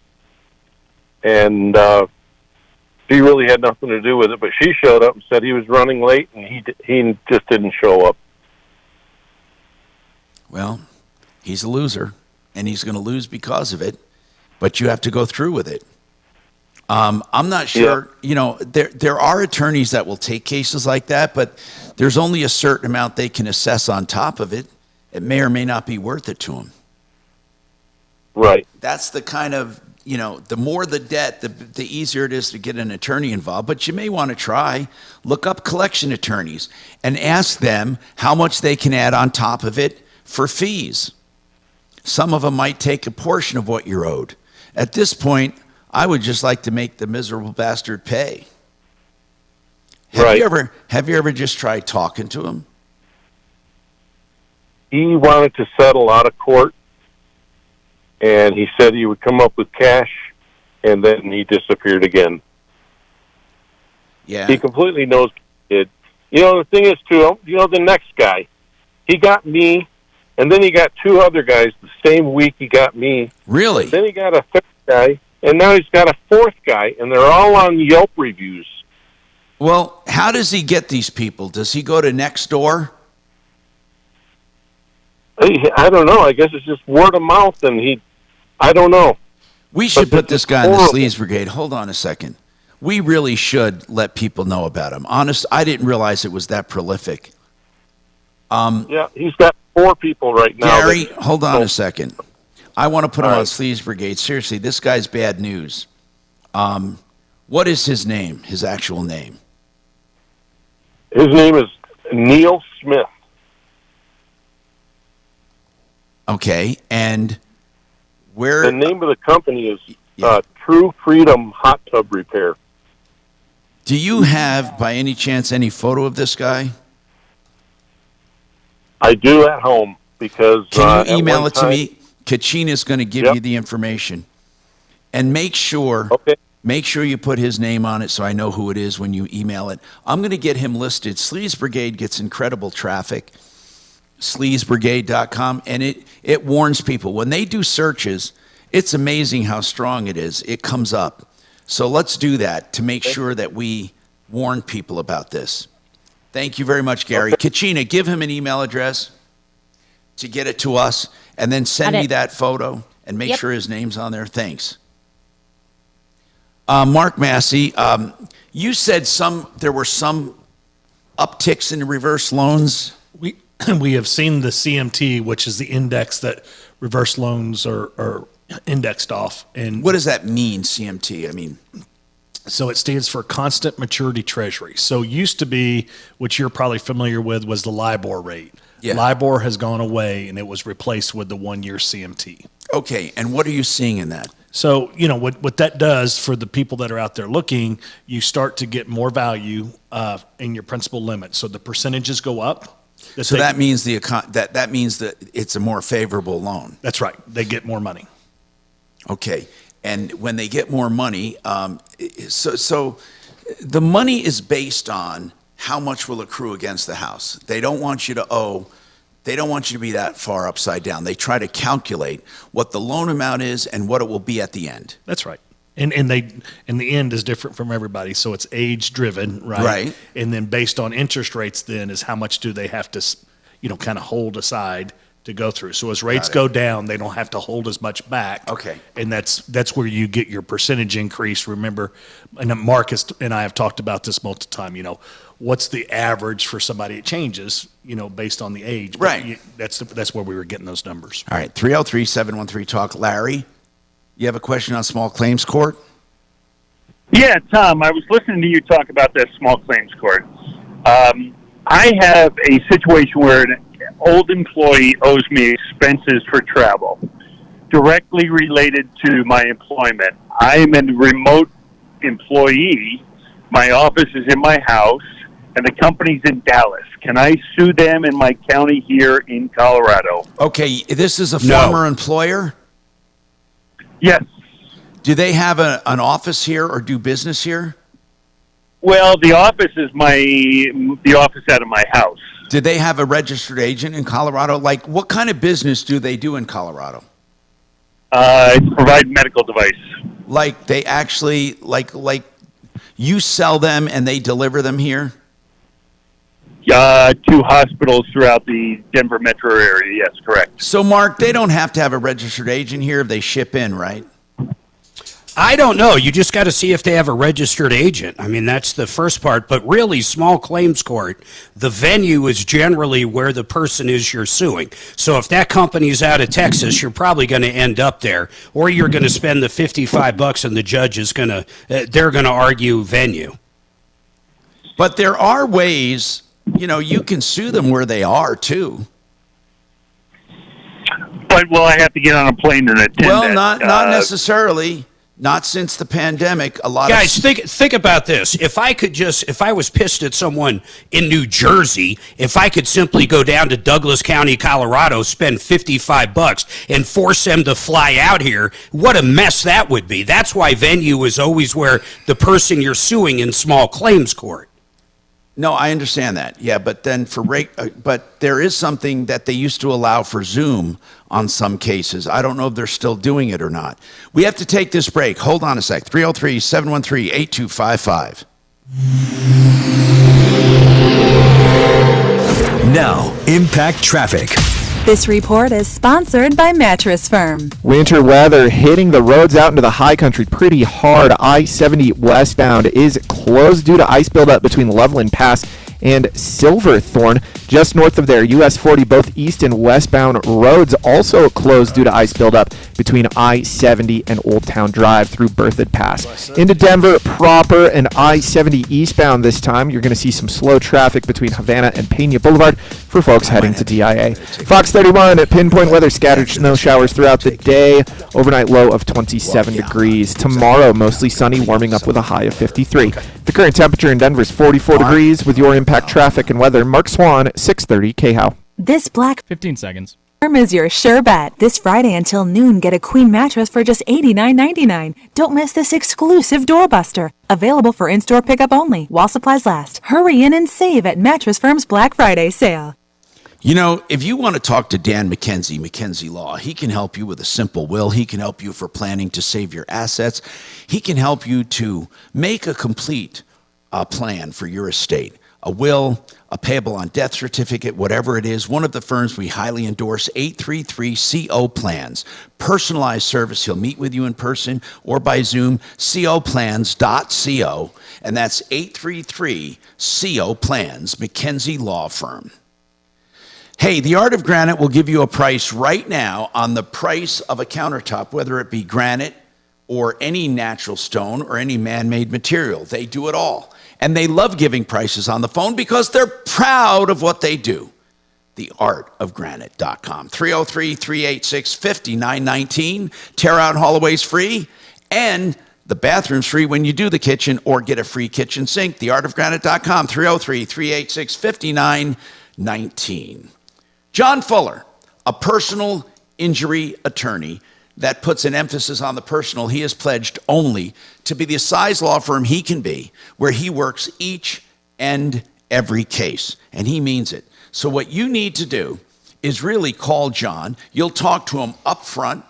and she really had nothing to do with it, but she showed up and said he was running late, and he just didn't show up. Well, he's a loser, and he's going to lose because of it, but you have to go through with it. I'm not sure, you know, there are attorneys that will take cases like that, but there's only a certain amount they can assess on top of it. It may or may not be worth it to them. Right. That's the kind of, you know, the more the debt, the easier it is to get an attorney involved. But you may want to try, look up collection attorneys and ask them how much they can add on top of it for fees. Some of them might take a portion of what you're owed. At this point, I would just like to make the miserable bastard pay. Have you ever just tried talking to him? He wanted to settle out of court, and he said he would come up with cash, and then he disappeared again. Yeah. He completely knows what he did. You know, the thing is, too, you know, the next guy, he got me, and then he got 2 other guys the same week he got me. Really? Then he got a 3rd guy. And now he's got a 4th guy, and they're all on Yelp reviews. Well, how does he get these people? Does he go to Nextdoor? I don't know. I guess it's just word of mouth, and I don't know. We should put this guy in the Sleaze Brigade. Hold on a second. We really should let people know about him. Honest, I didn't realize it was that prolific. Yeah, he's got 4 people right now. Gary, hold on a second. I want to put him on Sleaze Brigade. Seriously, this guy's bad news. What is his name, his actual name? His name is Neil Smith. Okay, and where... The name of the company is True Freedom Hot Tub Repair. Do you have, by any chance, any photo of this guy? I do at home because... Can you email it to me? Kachina's going to give you the information. And make sure you put his name on it so I know who it is when you email it. I'm going to get him listed. Sleaze Brigade gets incredible traffic. SleazeBrigade.com, and it warns people. When they do searches, it's amazing how strong it is. It comes up. So let's do that to make sure that we warn people about this. Thank you very much, Gary. Kachina, give him an email address to get it to us, and then send me that photo and make sure his name's on there. Thanks. Mark Massey, you said there were some upticks in reverse loans. We have seen the CMT, which is the index that reverse loans are indexed off. And what does that mean, CMT? I mean, so it stands for Constant Maturity Treasury. So used to be, which you're probably familiar with, was the LIBOR rate. Yeah. LIBOR has gone away, and it was replaced with the 1-year CMT. Okay, and what are you seeing in that? So, you know, what that does for the people that are out there looking, you start to get more value in your principal limit. So the percentages go up. So that means that means that it's a more favorable loan. That's right. They get more money. Okay, and when they get more money, so the money is based on how much will accrue against the house. They don't want you to owe. They don't want you to be that far upside down. They try to calculate what the loan amount is and what it will be at the end. That's right. And the end is different from everybody, so it's age driven, right? Right. And then based on interest rates, then is how much do they have to, kind of hold aside to go through. So as rates go down, they don't have to hold as much back. Okay. And that's where you get your percentage increase. Remember, and Marcus and I have talked about this multiple times. What's the average for somebody? It changes, based on the age. Right. That's where we were getting those numbers. All right. 303-713-TALK. Larry, you have a question on small claims court? Yeah, Tom, I was listening to you talk about that small claims court. I have a situation where an old employee owes me expenses for travel directly related to my employment. I am a remote employee. My office is in my house, and the company's in Dallas. Can I sue them in my county here in Colorado? Okay, this is a former employer? Yes. Do they have an office here or do business here? Well, the office is the office out of my house. Did they have a registered agent in Colorado? Like, what kind of business do they do in Colorado? Provide medical device. Like, they actually, like you sell them and they deliver them here? 2 hospitals throughout the Denver metro area, yes, correct. So, Mark, they don't have to have a registered agent here if they ship in, right? I don't know. You just got to see if they have a registered agent. I mean, that's the first part. But really, small claims court, the venue is generally where the person is you're suing. So if that company's out of Texas, you're probably going to end up there. Or you're going to spend the $55 and the judge is going to, they're going to argue venue. But there are ways, you can sue them where they are, too. But will I have to get on a plane and attend Well, not necessarily. Not since the pandemic. A lot Guys, think about this. If I was pissed at someone in New Jersey, if I could simply go down to Douglas County, Colorado, spend $55 and force them to fly out here, what a mess that would be. That's why venue is always where the person you're suing in small claims court. No, I understand that. Yeah, but then but there is something that they used to allow for Zoom on some cases. I don't know if they're still doing it or not. We have to take this break. Hold on a sec. 303-713-8255. Now, Impact Traffic. This report is sponsored by Mattress Firm. Winter weather hitting the roads out into the high country pretty hard. I-70 westbound is closed due to ice buildup between Loveland Pass and Silverthorne. Just north of there, US 40, both east and westbound roads also closed due to ice buildup between I-70 and Old Town Drive through Berthoud Pass. Into Denver proper and I-70 eastbound this time. You're going to see some slow traffic between Havana and Pena Boulevard for folks heading to DIA. Fox 31 at pinpoint weather, scattered snow showers throughout the day. Overnight low of 27 degrees. Tomorrow, mostly sunny, warming up with a high of 53. The current temperature in Denver is 44 degrees. With your impact traffic and weather, Mark Swan, 630 KHOW. This Black 15 seconds. Firm is your sure bet. This Friday until noon, get a queen mattress for just $89.99. Don't miss this exclusive doorbuster. Available for in-store pickup only while supplies last. Hurry in and save at Mattress Firm's Black Friday sale. You know, if you want to talk to Dan McKenzie, McKenzie Law, he can help you with a simple will. He can help you for planning to save your assets. He can help you to make a complete plan for your estate. A will, a payable on death certificate, whatever it is. One of the firms we highly endorse, 833-CO Plans. Personalized service. He'll meet with you in person or by Zoom, coplans.co. And that's 833-CO Plans, McKenzie Law Firm. Hey, the Art of Granite will give you a price right now on the price of a countertop, whether it be granite or any natural stone or any man-made material. They do it all. And they love giving prices on the phone because they're proud of what they do. Theartofgranite.com. 303-386-5919. Tear out hallways free. And the bathroom's free when you do the kitchen or get a free kitchen sink. Theartofgranite.com. 303-386-5919. John Fuller, a personal injury attorney that puts an emphasis on the personal. He has pledged only to be the size law firm he can be, where he works each and every case, and he means it. So what you need to do is really call John. You'll talk to him up front,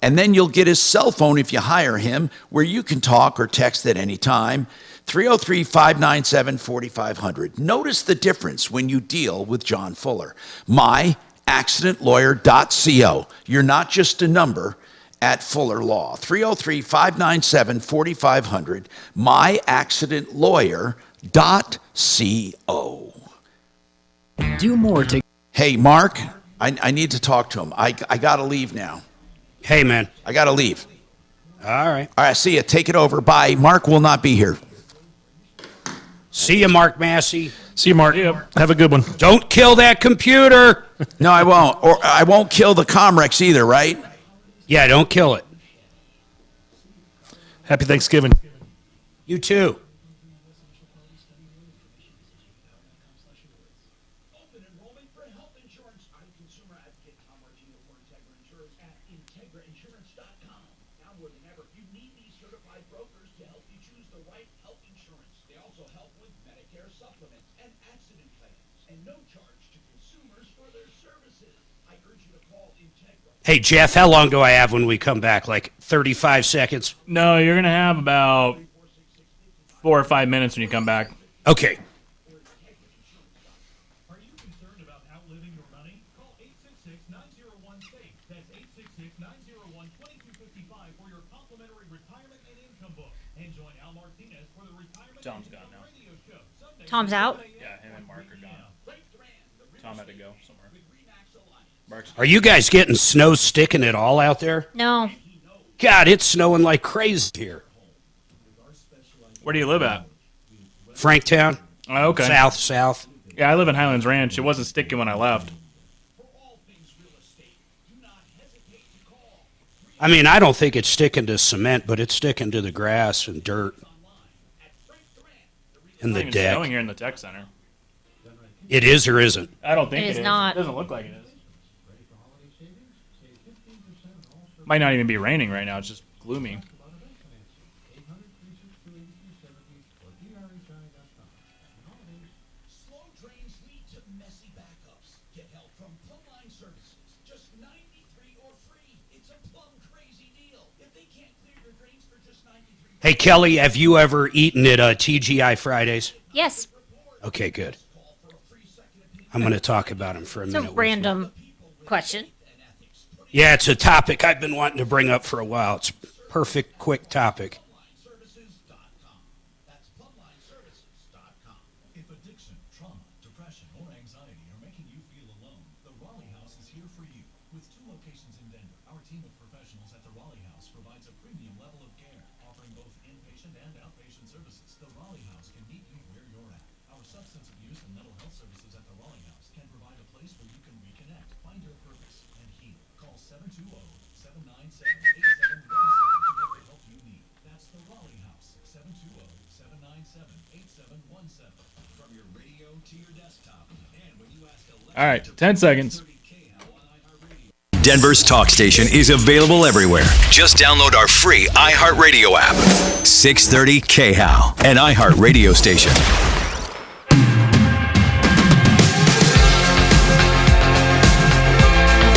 and then you'll get his cell phone if you hire him, where you can talk or text at any time. 303-597-4500. Notice the difference when you deal with John Fuller. myaccidentlawyer.co. You're not just a number at Fuller Law. 303-597-4500. myaccidentlawyer.co. Do more to... Hey, Mark, I need to talk to him. I got to leave now. Hey, man. I got to leave. All right. All right, see you. Take it over. Bye. Mark will not be here. See you, Mark Massey. See you, Mark. Have a good one. Don't kill that computer. No, I won't. Or I won't kill the Comrex either, right? Yeah, don't kill it. Happy Thanksgiving. You too. Open enrollment for health insurance. I'm consumer advocate Tom Martino for Integra Insurance at IntegraInsurance.com. Now more than ever, you need these certified brokers to help you choose the right health insurance. They also help with Medicare supplements and accident claims, and no charge to consumers for their services. I urge you to call Integra. Hey, Jeff, how long do I have when we come back? Like 35 seconds? No, you're going to have about 4 or 5 minutes when you come back. Okay. Are you concerned about outliving your money? Call 866-901-SAFE. That's 866-901-2255 for your complimentary retirement and income book. And join Al Martinez for the Retirement Tom's gone now. Radio Show. Sunday, Tom's out? Yeah, him and Mark are gone. Tom had to go somewhere. Mark's Are you guys getting snow sticking at all out there? No. God, it's snowing like crazy here. Where do you live at? Franktown. Oh, okay. South. Yeah, I live in Highlands Ranch. It wasn't sticking when I left. I mean, I don't think it's sticking to cement, but it's sticking to the grass and dirt and the It's not even snowing deck. here in the tech center. It is or isn't? I don't think It it is is. not. It doesn't look like it is. Might not even be raining right now. It's just gloomy. Slow drains lead to messy backups. Get help from Plumline Services. Just $93 or free. It's a plum crazy deal. If they can't clear your drains for just $93. Hey, Kelly, have you ever eaten at TGI Fridays? Yes. Okay, good. I'm going to talk about them for a It's minute. a random question. Yeah, it's a topic I've been wanting to bring up for a while. It's a perfect, quick topic. If addiction, trauma, The Raleigh House can meet you where you're at. Our substance abuse and mental health services at the Raleigh House can provide a place where you can reconnect, find your purpose, and heal. Call 720-797-8717 to get the help you need. That's the Raleigh House, 720-797-8717. From your radio to your desktop, and when you ask Alexa. All right, 10 seconds. Denver's talk station is available everywhere. Just download our free iHeartRadio app. 630 KHOW, an iHeart radio station.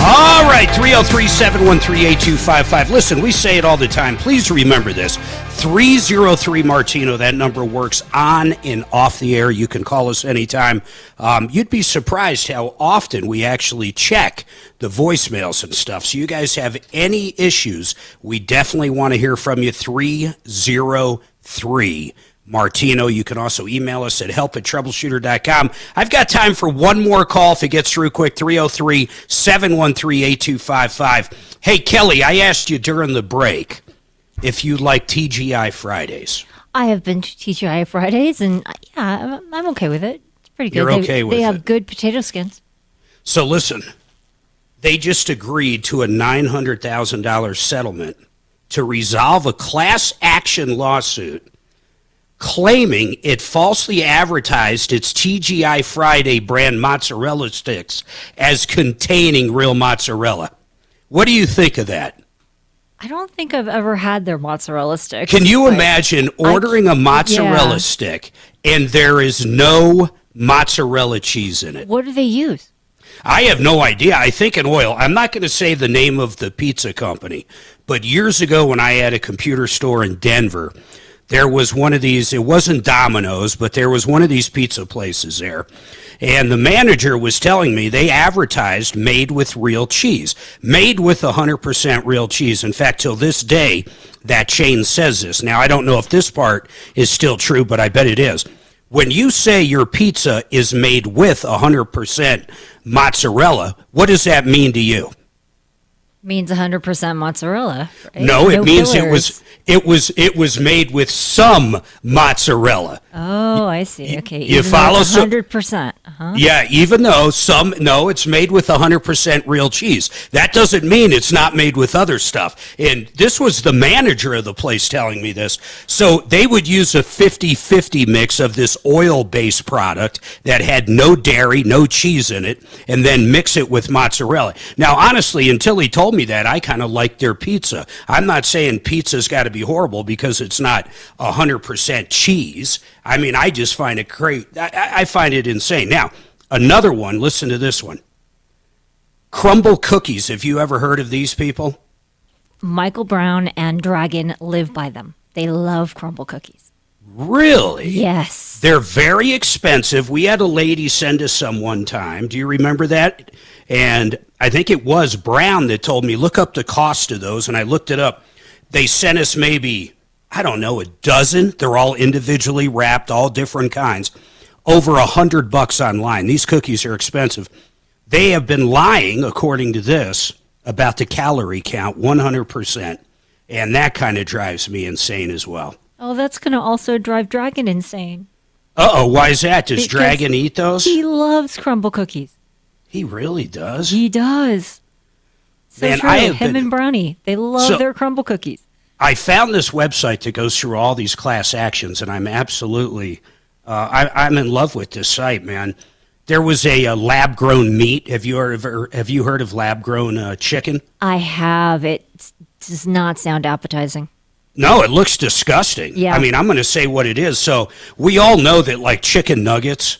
All right, 303-713-8255. Listen, we say it all the time. Please remember this. 303 Martino, that number works on and off the air. You can call us anytime. You'd be surprised how often we actually check the voicemails and stuff. So you guys have any issues, we definitely want to hear from you. 303 Martino. You can also email us at help@troubleshooter.com. I've got time for one more call if it gets through quick. 303-713-8255. Hey, Kelly, I asked you during the break if you like TGI Fridays. I have been to TGI Fridays, and yeah, I'm okay with it. It's pretty good. You're okay with it? They have good potato skins. So listen, they just agreed to a $900,000 settlement to resolve a class action lawsuit claiming it falsely advertised its TGI Friday brand mozzarella sticks as containing real mozzarella. What do you think of that? I don't think I've ever had their mozzarella sticks. Can you imagine ordering a mozzarella stick and there is no mozzarella cheese in it? What do they use? I have no idea. I think an oil. I'm not going to say the name of the pizza company, but years ago when I had a computer store in Denver, there was one of these, it wasn't Domino's, but there was one of these pizza places there. And the manager was telling me they advertised made with real cheese, made with 100% real cheese. In fact, till this day, that chain says this. Now, I don't know if this part is still true, but I bet it is. When you say your pizza is made with 100% mozzarella, what does that mean to you? Means 100% mozzarella. Right? No, it means it was made with some mozzarella. Oh, I see. Okay, you follow? 100%. Uh-huh. Yeah, even though it's made with 100% real cheese. That doesn't mean it's not made with other stuff. And this was the manager of the place telling me this. So they would use a 50-50 mix of this oil-based product that had no dairy, no cheese in it, and then mix it with mozzarella. Now, honestly, until he told me that, I kind of liked their pizza. I'm not saying pizza's got to be horrible because it's not 100% cheese. I mean, I just find it great. I find it insane. Now, another one, listen to this one. Crumble cookies. Have you ever heard of these people? Michael Brown and Dragon live by them. They love crumble cookies. Really? Yes. They're very expensive. We had a lady send us some one time. Do you remember that? And I think it was Brown that told me, look up the cost of those, and I looked it up. They sent us maybe, I don't know, a dozen. They're all individually wrapped, all different kinds. Over $100 online. These cookies are expensive. They have been lying, according to this, about the calorie count, 100%. And that kind of drives me insane as well. Oh, that's going to also drive Dragon insane. Uh-oh, why is that? Does Dragon eat those? He loves crumble cookies. He really does? He does. So Man, true. Him and Brownie, they love their crumble cookies. I found this website that goes through all these class actions, and I'm absolutely, I'm in love with this site, man. There was a lab-grown meat. Have you heard of lab-grown chicken? I have. It does not sound appetizing. No, it looks disgusting. Yeah. I mean, I'm going to say what it is. So we all know that, like chicken nuggets,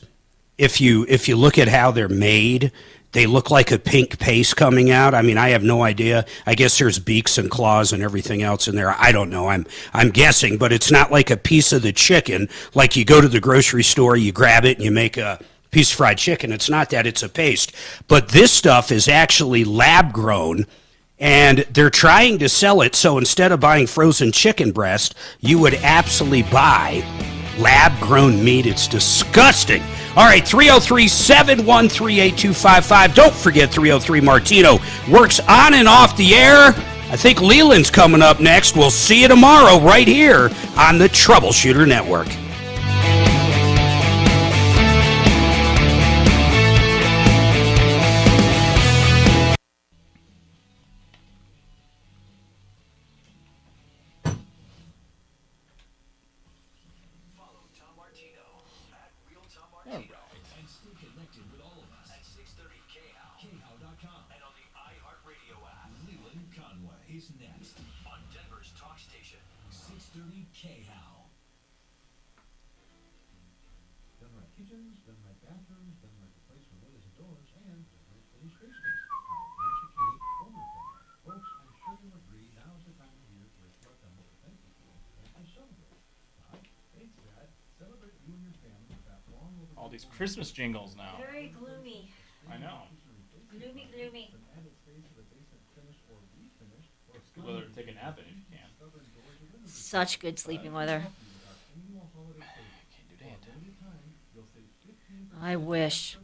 if you look at how they're made, they look like a pink paste coming out. I mean, I have no idea. I guess there's beaks and claws and everything else in there. I don't know. I'm guessing, but it's not like a piece of the chicken. Like you go to the grocery store, you grab it, and you make a piece of fried chicken. It's not that. It's a paste. But this stuff is actually lab-grown, and they're trying to sell it. So instead of buying frozen chicken breast, you would absolutely buy lab-grown meat. It's disgusting. All right, 303-713-8255. Don't forget 303 Martino works on and off the air. I think Leland's coming up next. We'll see you tomorrow right here on the Troubleshooter Network. All right. And stay connected with all of us at 630 KHOW, KHOW.com, and on the iHeartRadio app. Leland Conway is next on Denver's Talk Station, 630 KHOW. Done right kitchens, done right bathrooms, done right replacement windows and doors, and done right finished basements. Nancy Key, home improvement. Folks, I'm sure you'll agree now's the time of year to reflect on what we're thankful for and to celebrate. Thanks, Dad. Celebrate you and your family with that long overdue. All these Christmas jingles now. Very gloomy. I know. Gloomy, gloomy. An added space for the basement finish or refinish or Good weather to take a nap in if you can. Such good sleeping weather. Can't do that. I wish.